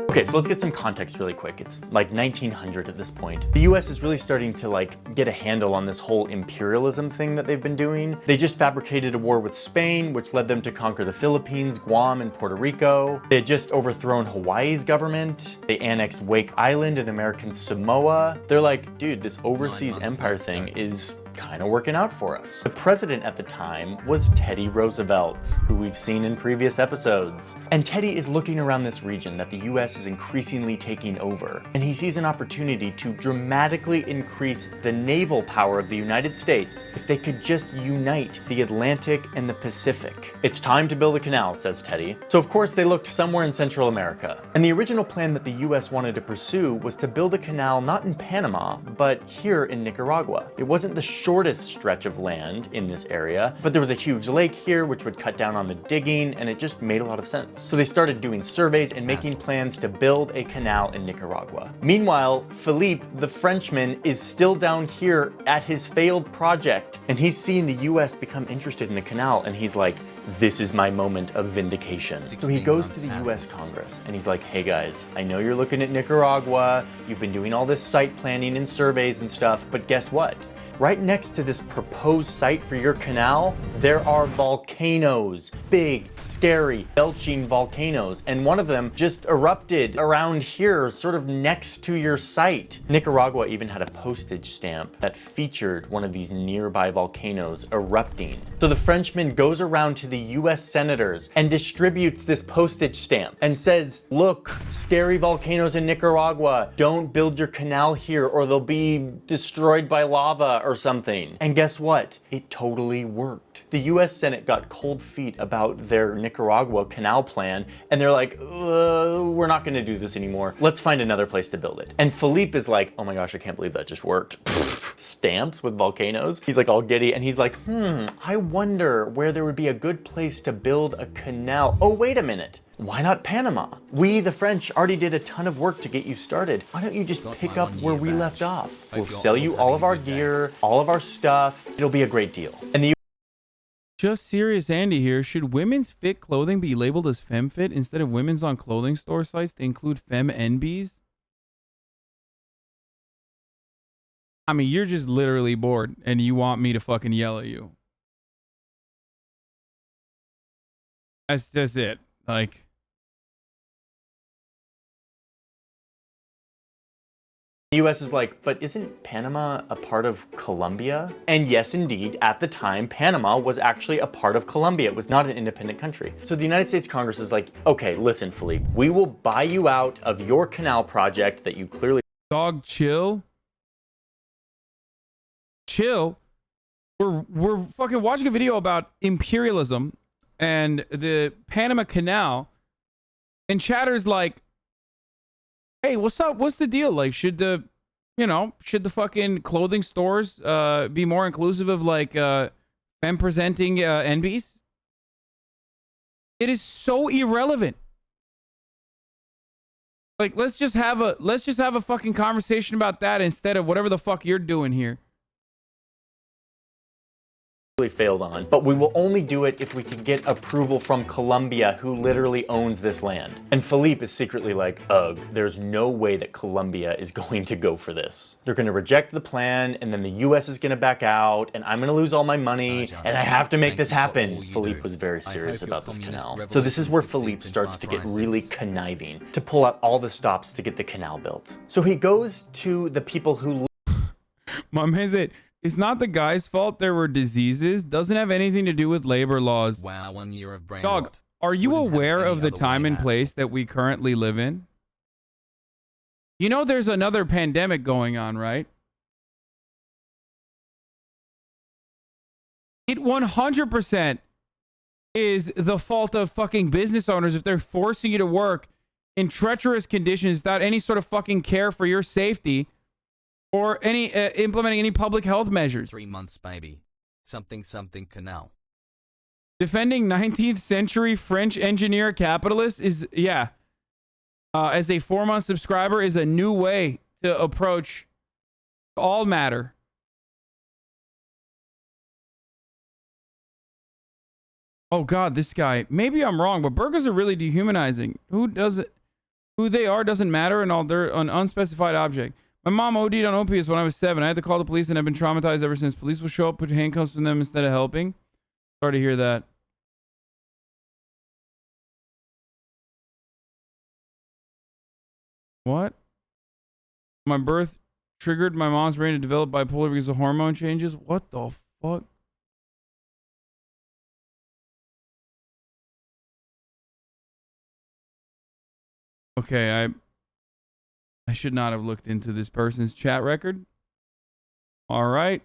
Okay, so let's get some context really quick. It's like 1900 at this point. The US is really starting to like get a handle on this whole imperialism thing that they've been doing. They just fabricated a war with Spain, which led them to conquer the Philippines, Guam, and Puerto Rico. They had just overthrown Hawaii's government. They annexed Wake Island and American Samoa. They're like, dude, this overseas empire thing is kind of working out for us. The president at the time was Teddy Roosevelt, who we've seen in previous episodes. And Teddy is looking around this region that the US is increasingly taking over, and he sees an opportunity to dramatically increase the naval power of the United States if they could just unite the Atlantic and the Pacific. It's time to build a canal, says Teddy. So of course they looked somewhere in Central America. And the original plan that the US wanted to pursue was to build a canal not in Panama, but here in Nicaragua. It wasn't the shortest stretch of land in this area, but there was a huge lake here which would cut down on the digging, and it just made a lot of sense. So they started doing surveys and making plans to build a canal in Nicaragua. Meanwhile, Philippe, the Frenchman, is still down here at his failed project, and he's seeing the US become interested in a canal, and he's like, this is my moment of vindication. So he goes to the US Congress and he's like, hey guys, I know you're looking at Nicaragua, you've been doing all this site planning and surveys and stuff, but guess what? Right next to this proposed site for your canal, there are volcanoes. Big, scary, belching volcanoes. And one of them just erupted around here, sort of next to your site. Nicaragua even had a postage stamp that featured one of these nearby volcanoes erupting. So the Frenchman goes around to the US senators and distributes this postage stamp and says, look, scary volcanoes in Nicaragua, don't build your canal here or they'll be destroyed by lava or something. And guess what? It totally worked. The US Senate got cold feet about their Nicaragua canal plan, and they're like, we're not gonna do this anymore. Let's find another place to build it. And Philippe is like, oh my gosh, I can't believe that just worked. Stamps with volcanoes. He's like all giddy, and he's like, I wonder where there would be a good place to build a canal. Oh, wait a minute. Why not Panama? We, the French, already did a ton of work to get you started. Why don't you just pick up where we left off? We'll sell you all of our gear, all of our stuff. It'll be a great deal. And the Just Serious Andy here. Should women's fit clothing be labeled as FemFit instead of women's on clothing store sites to include FemNBs? I mean, you're just literally bored and you want me to fucking yell at you. That's just it. Like, The US is like, but isn't Panama a part of Colombia? And yes, indeed, at the time, Panama was actually a part of Colombia. It was not an independent country. So the United States Congress is like, okay, listen, Philippe, we will buy you out of your canal project that you clearly... Dog, chill. Chill. We're fucking watching a video about imperialism and the Panama Canal, and chatter's like, hey, what's up? What's the deal? Like, should the fucking clothing stores be more inclusive of like femme presenting NBs? It is so irrelevant. Like, let's just have a fucking conversation about that instead of whatever the fuck you're doing here. failed on, but we will only do it if we can get approval from Colombia, who literally owns this land. And Philippe is secretly like, ugh, there's no way that Colombia is going to go for this. They're going to reject the plan, and then the US is going to back out, and I'm going to lose all my money, and I have to make this happen. Philippe was very serious about this canal. So this is where Philippe starts to get really conniving, to pull out all the stops to get the canal built. So he goes to the people who... My man said, it's not the guy's fault there were diseases. Doesn't have anything to do with labor laws. Wow, 1 year of brain Dog, rot. are you aware of the time and place that we currently live in? You know there's another pandemic going on, right? It 100% is the fault of fucking business owners if they're forcing you to work in treacherous conditions without any sort of fucking care for your safety. Or any implementing any public health measures. 3 months, baby. Something canal. Defending 19th century French engineer capitalist is, yeah. As a 4-month subscriber is a new way to approach all matter. Oh God, this guy. Maybe I'm wrong, but burgers are really dehumanizing. Who they are doesn't matter, and all they're an unspecified object. My mom OD'd on opiates when I was 7. I had to call the police and I've been traumatized ever since. Police will show up, put handcuffs on them instead of helping. Sorry to hear that. What? My birth triggered my mom's brain to develop bipolar because of hormone changes? What the fuck? Okay, I should not have looked into this person's chat record. All right.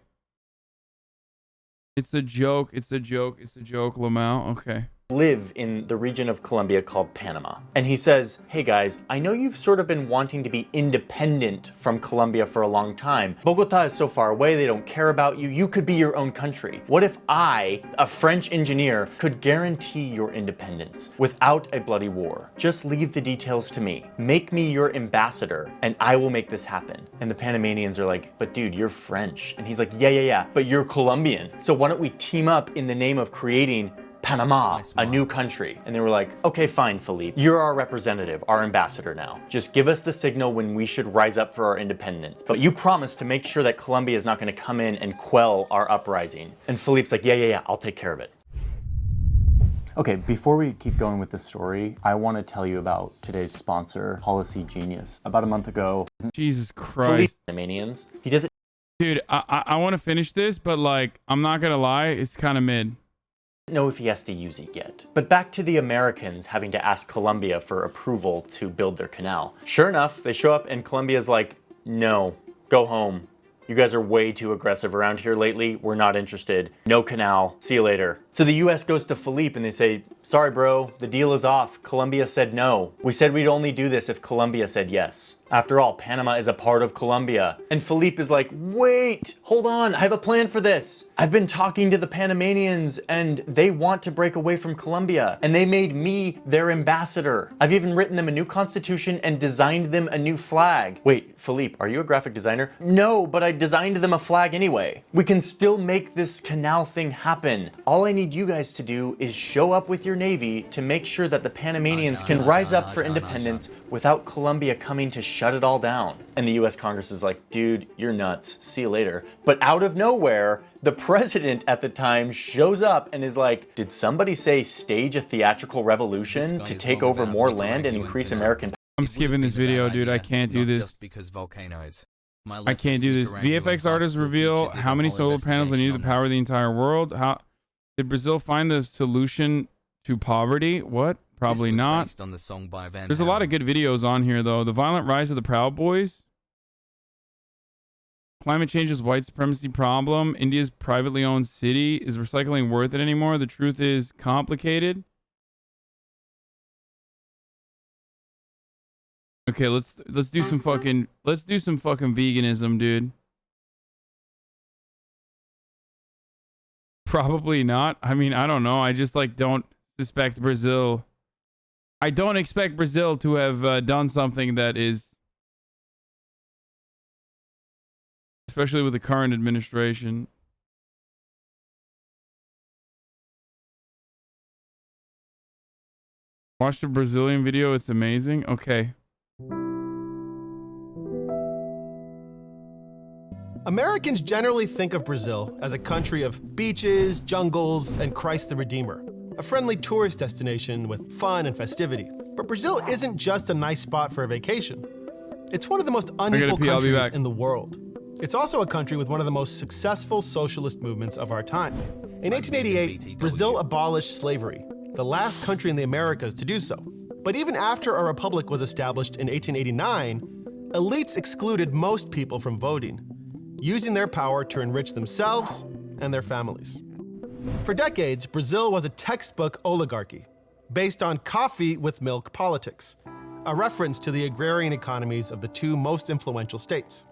It's a joke. It's a joke. It's a joke, lmao. Okay. Live in the region of Colombia called Panama. And he says, hey guys, I know you've sort of been wanting to be independent from Colombia for a long time. Bogota is so far away, they don't care about you. You could be your own country. What if I, a French engineer, could guarantee your independence without a bloody war? Just leave the details to me. Make me your ambassador and I will make this happen. And the Panamanians are like, but dude, you're French. And he's like, yeah, but you're Colombian. So why don't we team up in the name of creating Panama, a new country. And they were like, okay, fine, Philippe. You're our representative, our ambassador now. Just give us the signal when we should rise up for our independence. But you promise to make sure that Colombia is not going to come in and quell our uprising. And Philippe's like, yeah, I'll take care of it. Okay, before we keep going with the story, I want to tell you about today's sponsor, Policy Genius. About a month ago, Jesus Christ. Panamanians, he does it. Dude, I want to finish this, but like, I'm not going to lie, it's kind of mid. Know if he has to use it yet. But back to the Americans having to ask Colombia for approval to build their canal. Sure enough, they show up and Colombia's like, no, go home. You guys are way too aggressive around here lately. We're not interested. No canal. See you later. So the US goes to Philippe and they say, sorry bro, the deal is off. Colombia said no. We said we'd only do this if Colombia said yes. After all, Panama is a part of Colombia. And Philippe is like, wait, hold on, I have a plan for this. I've been talking to the Panamanians and they want to break away from Colombia. And they made me their ambassador. I've even written them a new constitution and designed them a new flag. Wait, Philippe, are you a graphic designer? No, but I designed them a flag anyway. We can still make this canal thing happen. All I need you guys to do is show up with your navy to make sure that the Panamanians can rise up for independence without Colombia coming to shut it all down. And the US Congress is like, dude, you're nuts. See you later. But out of nowhere, the president at the time shows up and is like, did somebody say stage a theatrical revolution to take over more land and increase American power? I'm skipping this video, dude. I can't do this. Just because volcanoes. I can't do this. VFX artists reveal how many solar panels are needed to power the entire world. How did Brazil find the solution to poverty? What? Probably not. Based on the song by Van There's a lot of good videos on here, though. The violent rise of the Proud Boys. Climate change is white supremacy problem. India's privately owned city. Is recycling worth it anymore? The truth is complicated. Okay, let's do some fucking veganism, dude. Probably not. I mean, I don't know. I just don't suspect Brazil. I don't expect Brazil to have done something that is, especially with the current administration. Watch the Brazilian video. It's amazing. Okay. Americans generally think of Brazil as a country of beaches, jungles, and Christ the Redeemer, a friendly tourist destination with fun and festivity. But Brazil isn't just a nice spot for a vacation. It's one of the most unequal countries in the world. It's also a country with one of the most successful socialist movements of our time. In 1888, Brazil abolished slavery, the last country in the Americas to do so. But even after a republic was established in 1889, elites excluded most people from voting, using their power to enrich themselves and their families. For decades, Brazil was a textbook oligarchy, based on coffee with milk politics, a reference to the agrarian economies of the two most influential states.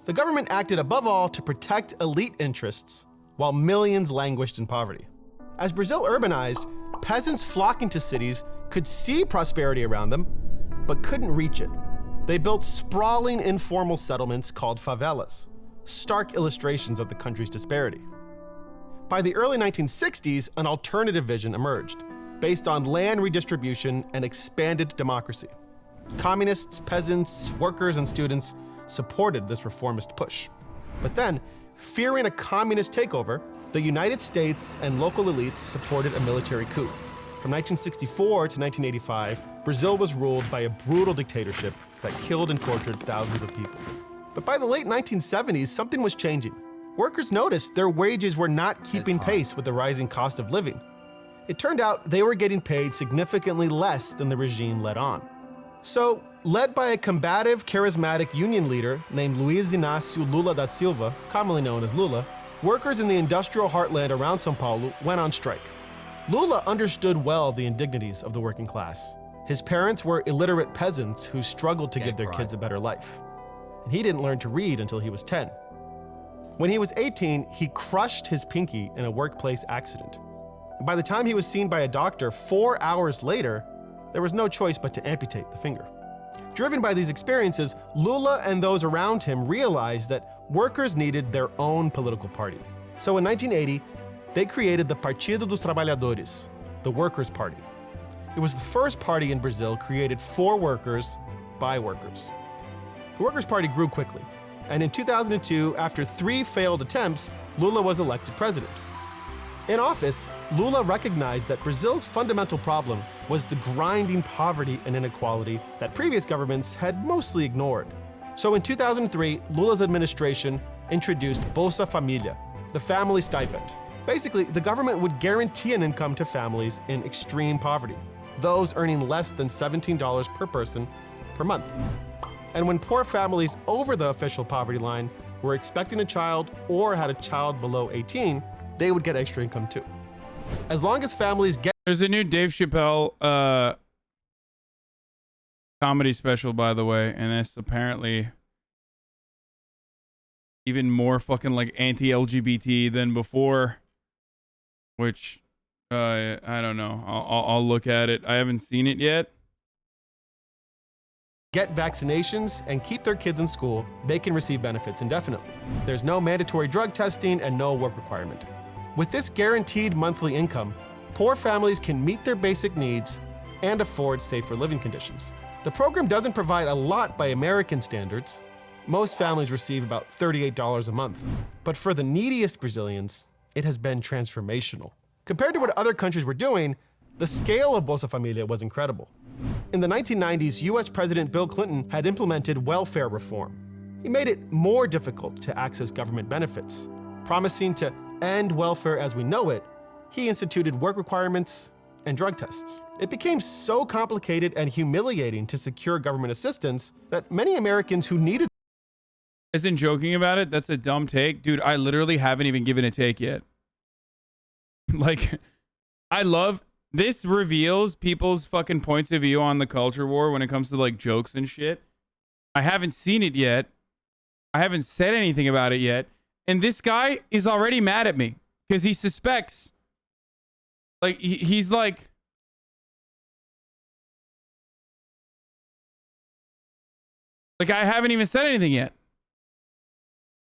The government acted above all to protect elite interests, while millions languished in poverty. As Brazil urbanized, peasants flocking to cities could see prosperity around them, but couldn't reach it. They built sprawling informal settlements called favelas, stark illustrations of the country's disparity. By the early 1960s, an alternative vision emerged, based on land redistribution and expanded democracy. Communists, peasants, workers, and students supported this reformist push. But then, fearing a communist takeover, the United States and local elites supported a military coup. From 1964 to 1985, Brazil was ruled by a brutal dictatorship that killed and tortured thousands of people. But by the late 1970s, something was changing. Workers noticed their wages were not keeping pace with the rising cost of living. It turned out they were getting paid significantly less than the regime let on. So, led by a combative, charismatic union leader named Luiz Inácio Lula da Silva, commonly known as Lula, workers in the industrial heartland around São Paulo went on strike. Lula understood well the indignities of the working class. His parents were illiterate peasants who struggled to give their kids a better life. And he didn't learn to read until he was 10. When he was 18, he crushed his pinky in a workplace accident. And by the time he was seen by a doctor 4 hours later, there was no choice but to amputate the finger. Driven by these experiences, Lula and those around him realized that workers needed their own political party. So in 1980, they created the Partido dos Trabalhadores, the Workers' Party. It was the first party in Brazil created for workers by workers. The Workers' Party grew quickly, and in 2002, after 3 failed attempts, Lula was elected president. In office, Lula recognized that Brazil's fundamental problem was the grinding poverty and inequality that previous governments had mostly ignored. So in 2003, Lula's administration introduced Bolsa Família, the family stipend. Basically, the government would guarantee an income to families in extreme poverty, those earning less than $17 per person per month. And when poor families over the official poverty line were expecting a child or had a child below 18, they would get extra income too. As long as families get— There's a new Dave Chappelle comedy special, by the way, and it's apparently even more fucking like anti-LGBT than before, which I don't know. I'll look at it. I haven't seen it yet. Get vaccinations and keep their kids in school, they can receive benefits indefinitely. There's no mandatory drug testing and no work requirement. With this guaranteed monthly income, poor families can meet their basic needs and afford safer living conditions. The program doesn't provide a lot by American standards. Most families receive about $38 a month. But for the neediest Brazilians, it has been transformational. Compared to what other countries were doing, the scale of Bolsa Família was incredible. In the 1990s, US President Bill Clinton had implemented welfare reform. He made it more difficult to access government benefits. Promising to end welfare as we know it, he instituted work requirements and drug tests. It became so complicated and humiliating to secure government assistance that many Americans who needed Isn't joking about it? That's a dumb take. Dude, I literally haven't even given a take yet. Like, I love... This reveals people's fucking points of view on the culture war when it comes to, like, jokes and shit. I haven't seen it yet. I haven't said anything about it yet. And this guy is already mad at me because he suspects. Like, he's like... Like, I haven't even said anything yet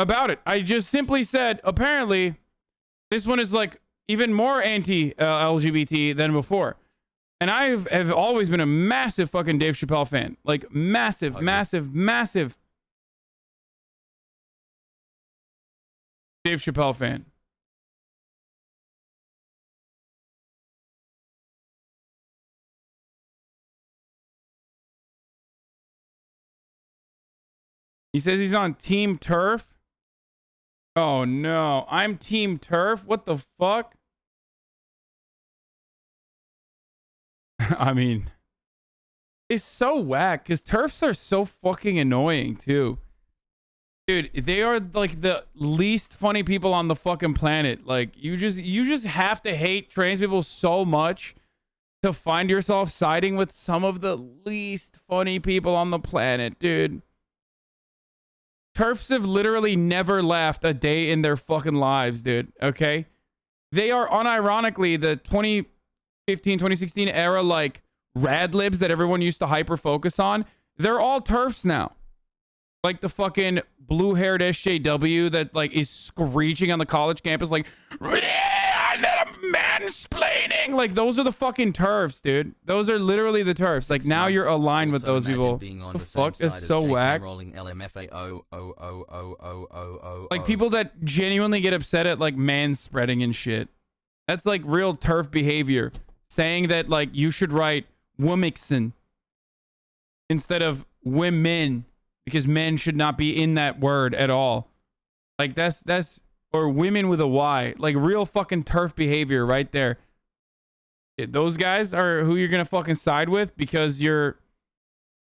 about it. I just simply said, apparently, this one is, like, even more anti-LGBT than before. And I have always been a massive fucking Dave Chappelle fan. Like, massive, massive, massive Dave Chappelle fan. He says he's on Team Turf. Oh, no. I'm Team Turf? What the fuck? I mean, it's so whack because TERFs are so fucking annoying, too. Dude, they are, like, the least funny people on the fucking planet. Like, you just have to hate trans people so much to find yourself siding with some of the least funny people on the planet, dude. TERFs have literally never laughed a day in their fucking lives, dude. Okay? They are unironically the 2015, 2016 era, like, rad libs that everyone used to hyper focus on. They're all TERFs now. Like the fucking blue-haired SJW that, like, is screeching on the college campus like, mansplaining. Like, those are the fucking TERFs, dude. Those are literally the TERFs. Like, now you're aligned with those people. The fuck? That's so whack. Like, people that genuinely get upset at, like, manspreading and shit. That's, like, real TERF behavior. Saying that, like, you should write womixen instead of women because men should not be in that word at all. Like, that's or women with a Y. Like, real fucking TERF behavior right there. Those guys are who you're gonna fucking side with because you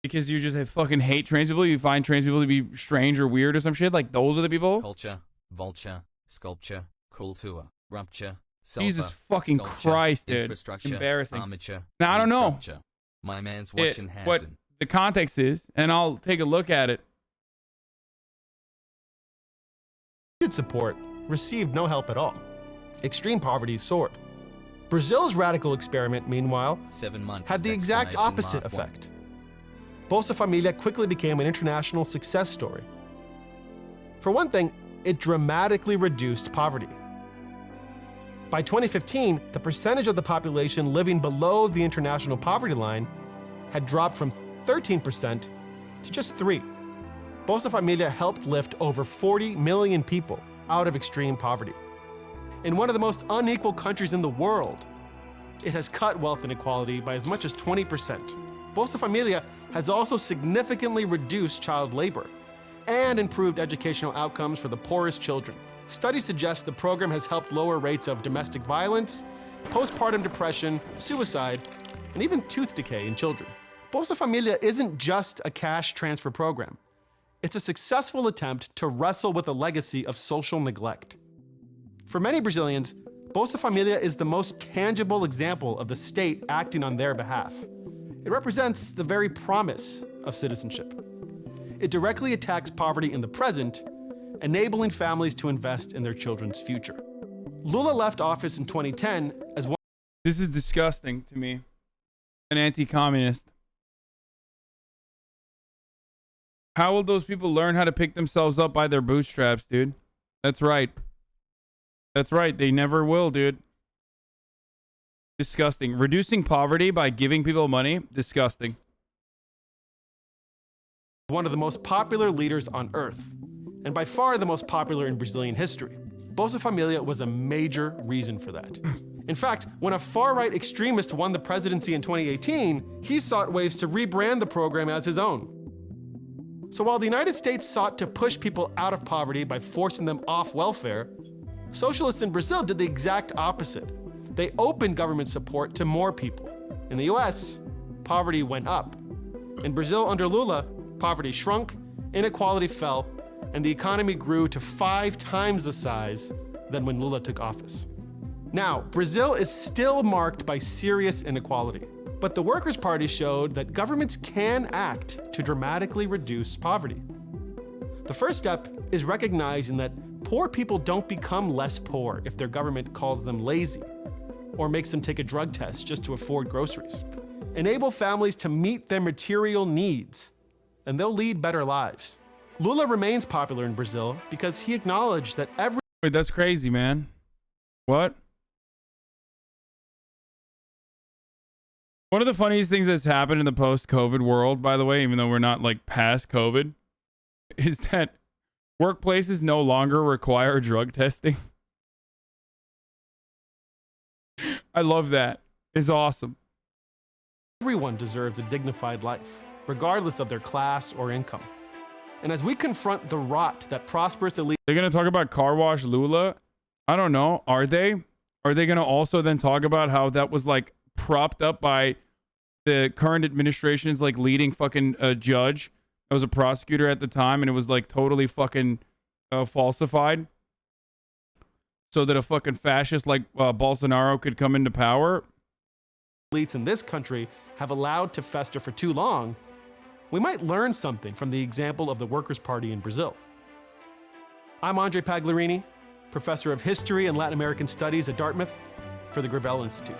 just have fucking hate trans people. You find trans people to be strange or weird or some shit. Like, those are the people. Culture, vulture, sculpture, culture, rupture. Jesus fucking Christ, dude. Embarrassing. Armature, now, I don't know. My man's watching Hasan. What the context is, and I'll take a look at it. support received no help at all. Extreme poverty soared. Brazil's radical experiment, meanwhile, 7 months had the exact opposite effect. Bolsa Familia quickly became an international success story. For one thing, it dramatically reduced poverty. By 2015, the percentage of the population living below the international poverty line had dropped from 13% to just 3%. Bolsa Familia helped lift over 40 million people out of extreme poverty. In one of the most unequal countries in the world, it has cut wealth inequality by as much as 20%. Bolsa Familia has also significantly reduced child labor and improved educational outcomes for the poorest children. Studies suggest the program has helped lower rates of domestic violence, postpartum depression, suicide, and even tooth decay in children. Bolsa Familia isn't just a cash transfer program. It's a successful attempt to wrestle with the legacy of social neglect. For many Brazilians, Bolsa Familia is the most tangible example of the state acting on their behalf. It represents the very promise of citizenship. It directly attacks poverty in the present, enabling families to invest in their children's future. Lula left office in 2010 as one. This is disgusting to me. An anti-communist. How will those people learn how to pick themselves up by their bootstraps, dude? That's right. That's right. They never will, dude. Disgusting. Reducing poverty by giving people money? Disgusting. One of the most popular leaders on earth, and by far the most popular in Brazilian history. Bolsa Familia was a major reason for that. In fact, when a far-right extremist won the presidency in 2018, he sought ways to rebrand the program as his own. So while the United States sought to push people out of poverty by forcing them off welfare, socialists in Brazil did the exact opposite. They opened government support to more people. In the US, poverty went up. In Brazil under Lula, poverty shrunk, inequality fell, and the economy grew to 5 times the size than when Lula took office. Now, Brazil is still marked by serious inequality, but the Workers' Party showed that governments can act to dramatically reduce poverty. The first step is recognizing that poor people don't become less poor if their government calls them lazy or makes them take a drug test just to afford groceries. Enable families to meet their material needs, and they'll lead better lives. Lula remains popular in Brazil because he acknowledged that every— Wait, that's crazy, man. What? One of the funniest things that's happened in the post-COVID world, by the way, even though we're not like past COVID, is that workplaces no longer require drug testing. I love that. It's awesome. Everyone deserves a dignified life, regardless of their class or income. And as we confront the rot that prosperous elite— They're going to talk about car wash Lula? I don't know. Are they? Are they going to also then talk about how that was like propped up by the current administration's like leading fucking judge that was a prosecutor at the time, and it was like totally fucking falsified so that a fucking fascist like Bolsonaro could come into power? Elites in this country have allowed to fester for too long. We might learn something from the example of the Workers' Party in Brazil. I'm Andre Pagliarini, professor of history and Latin American studies at Dartmouth for the Gravel Institute.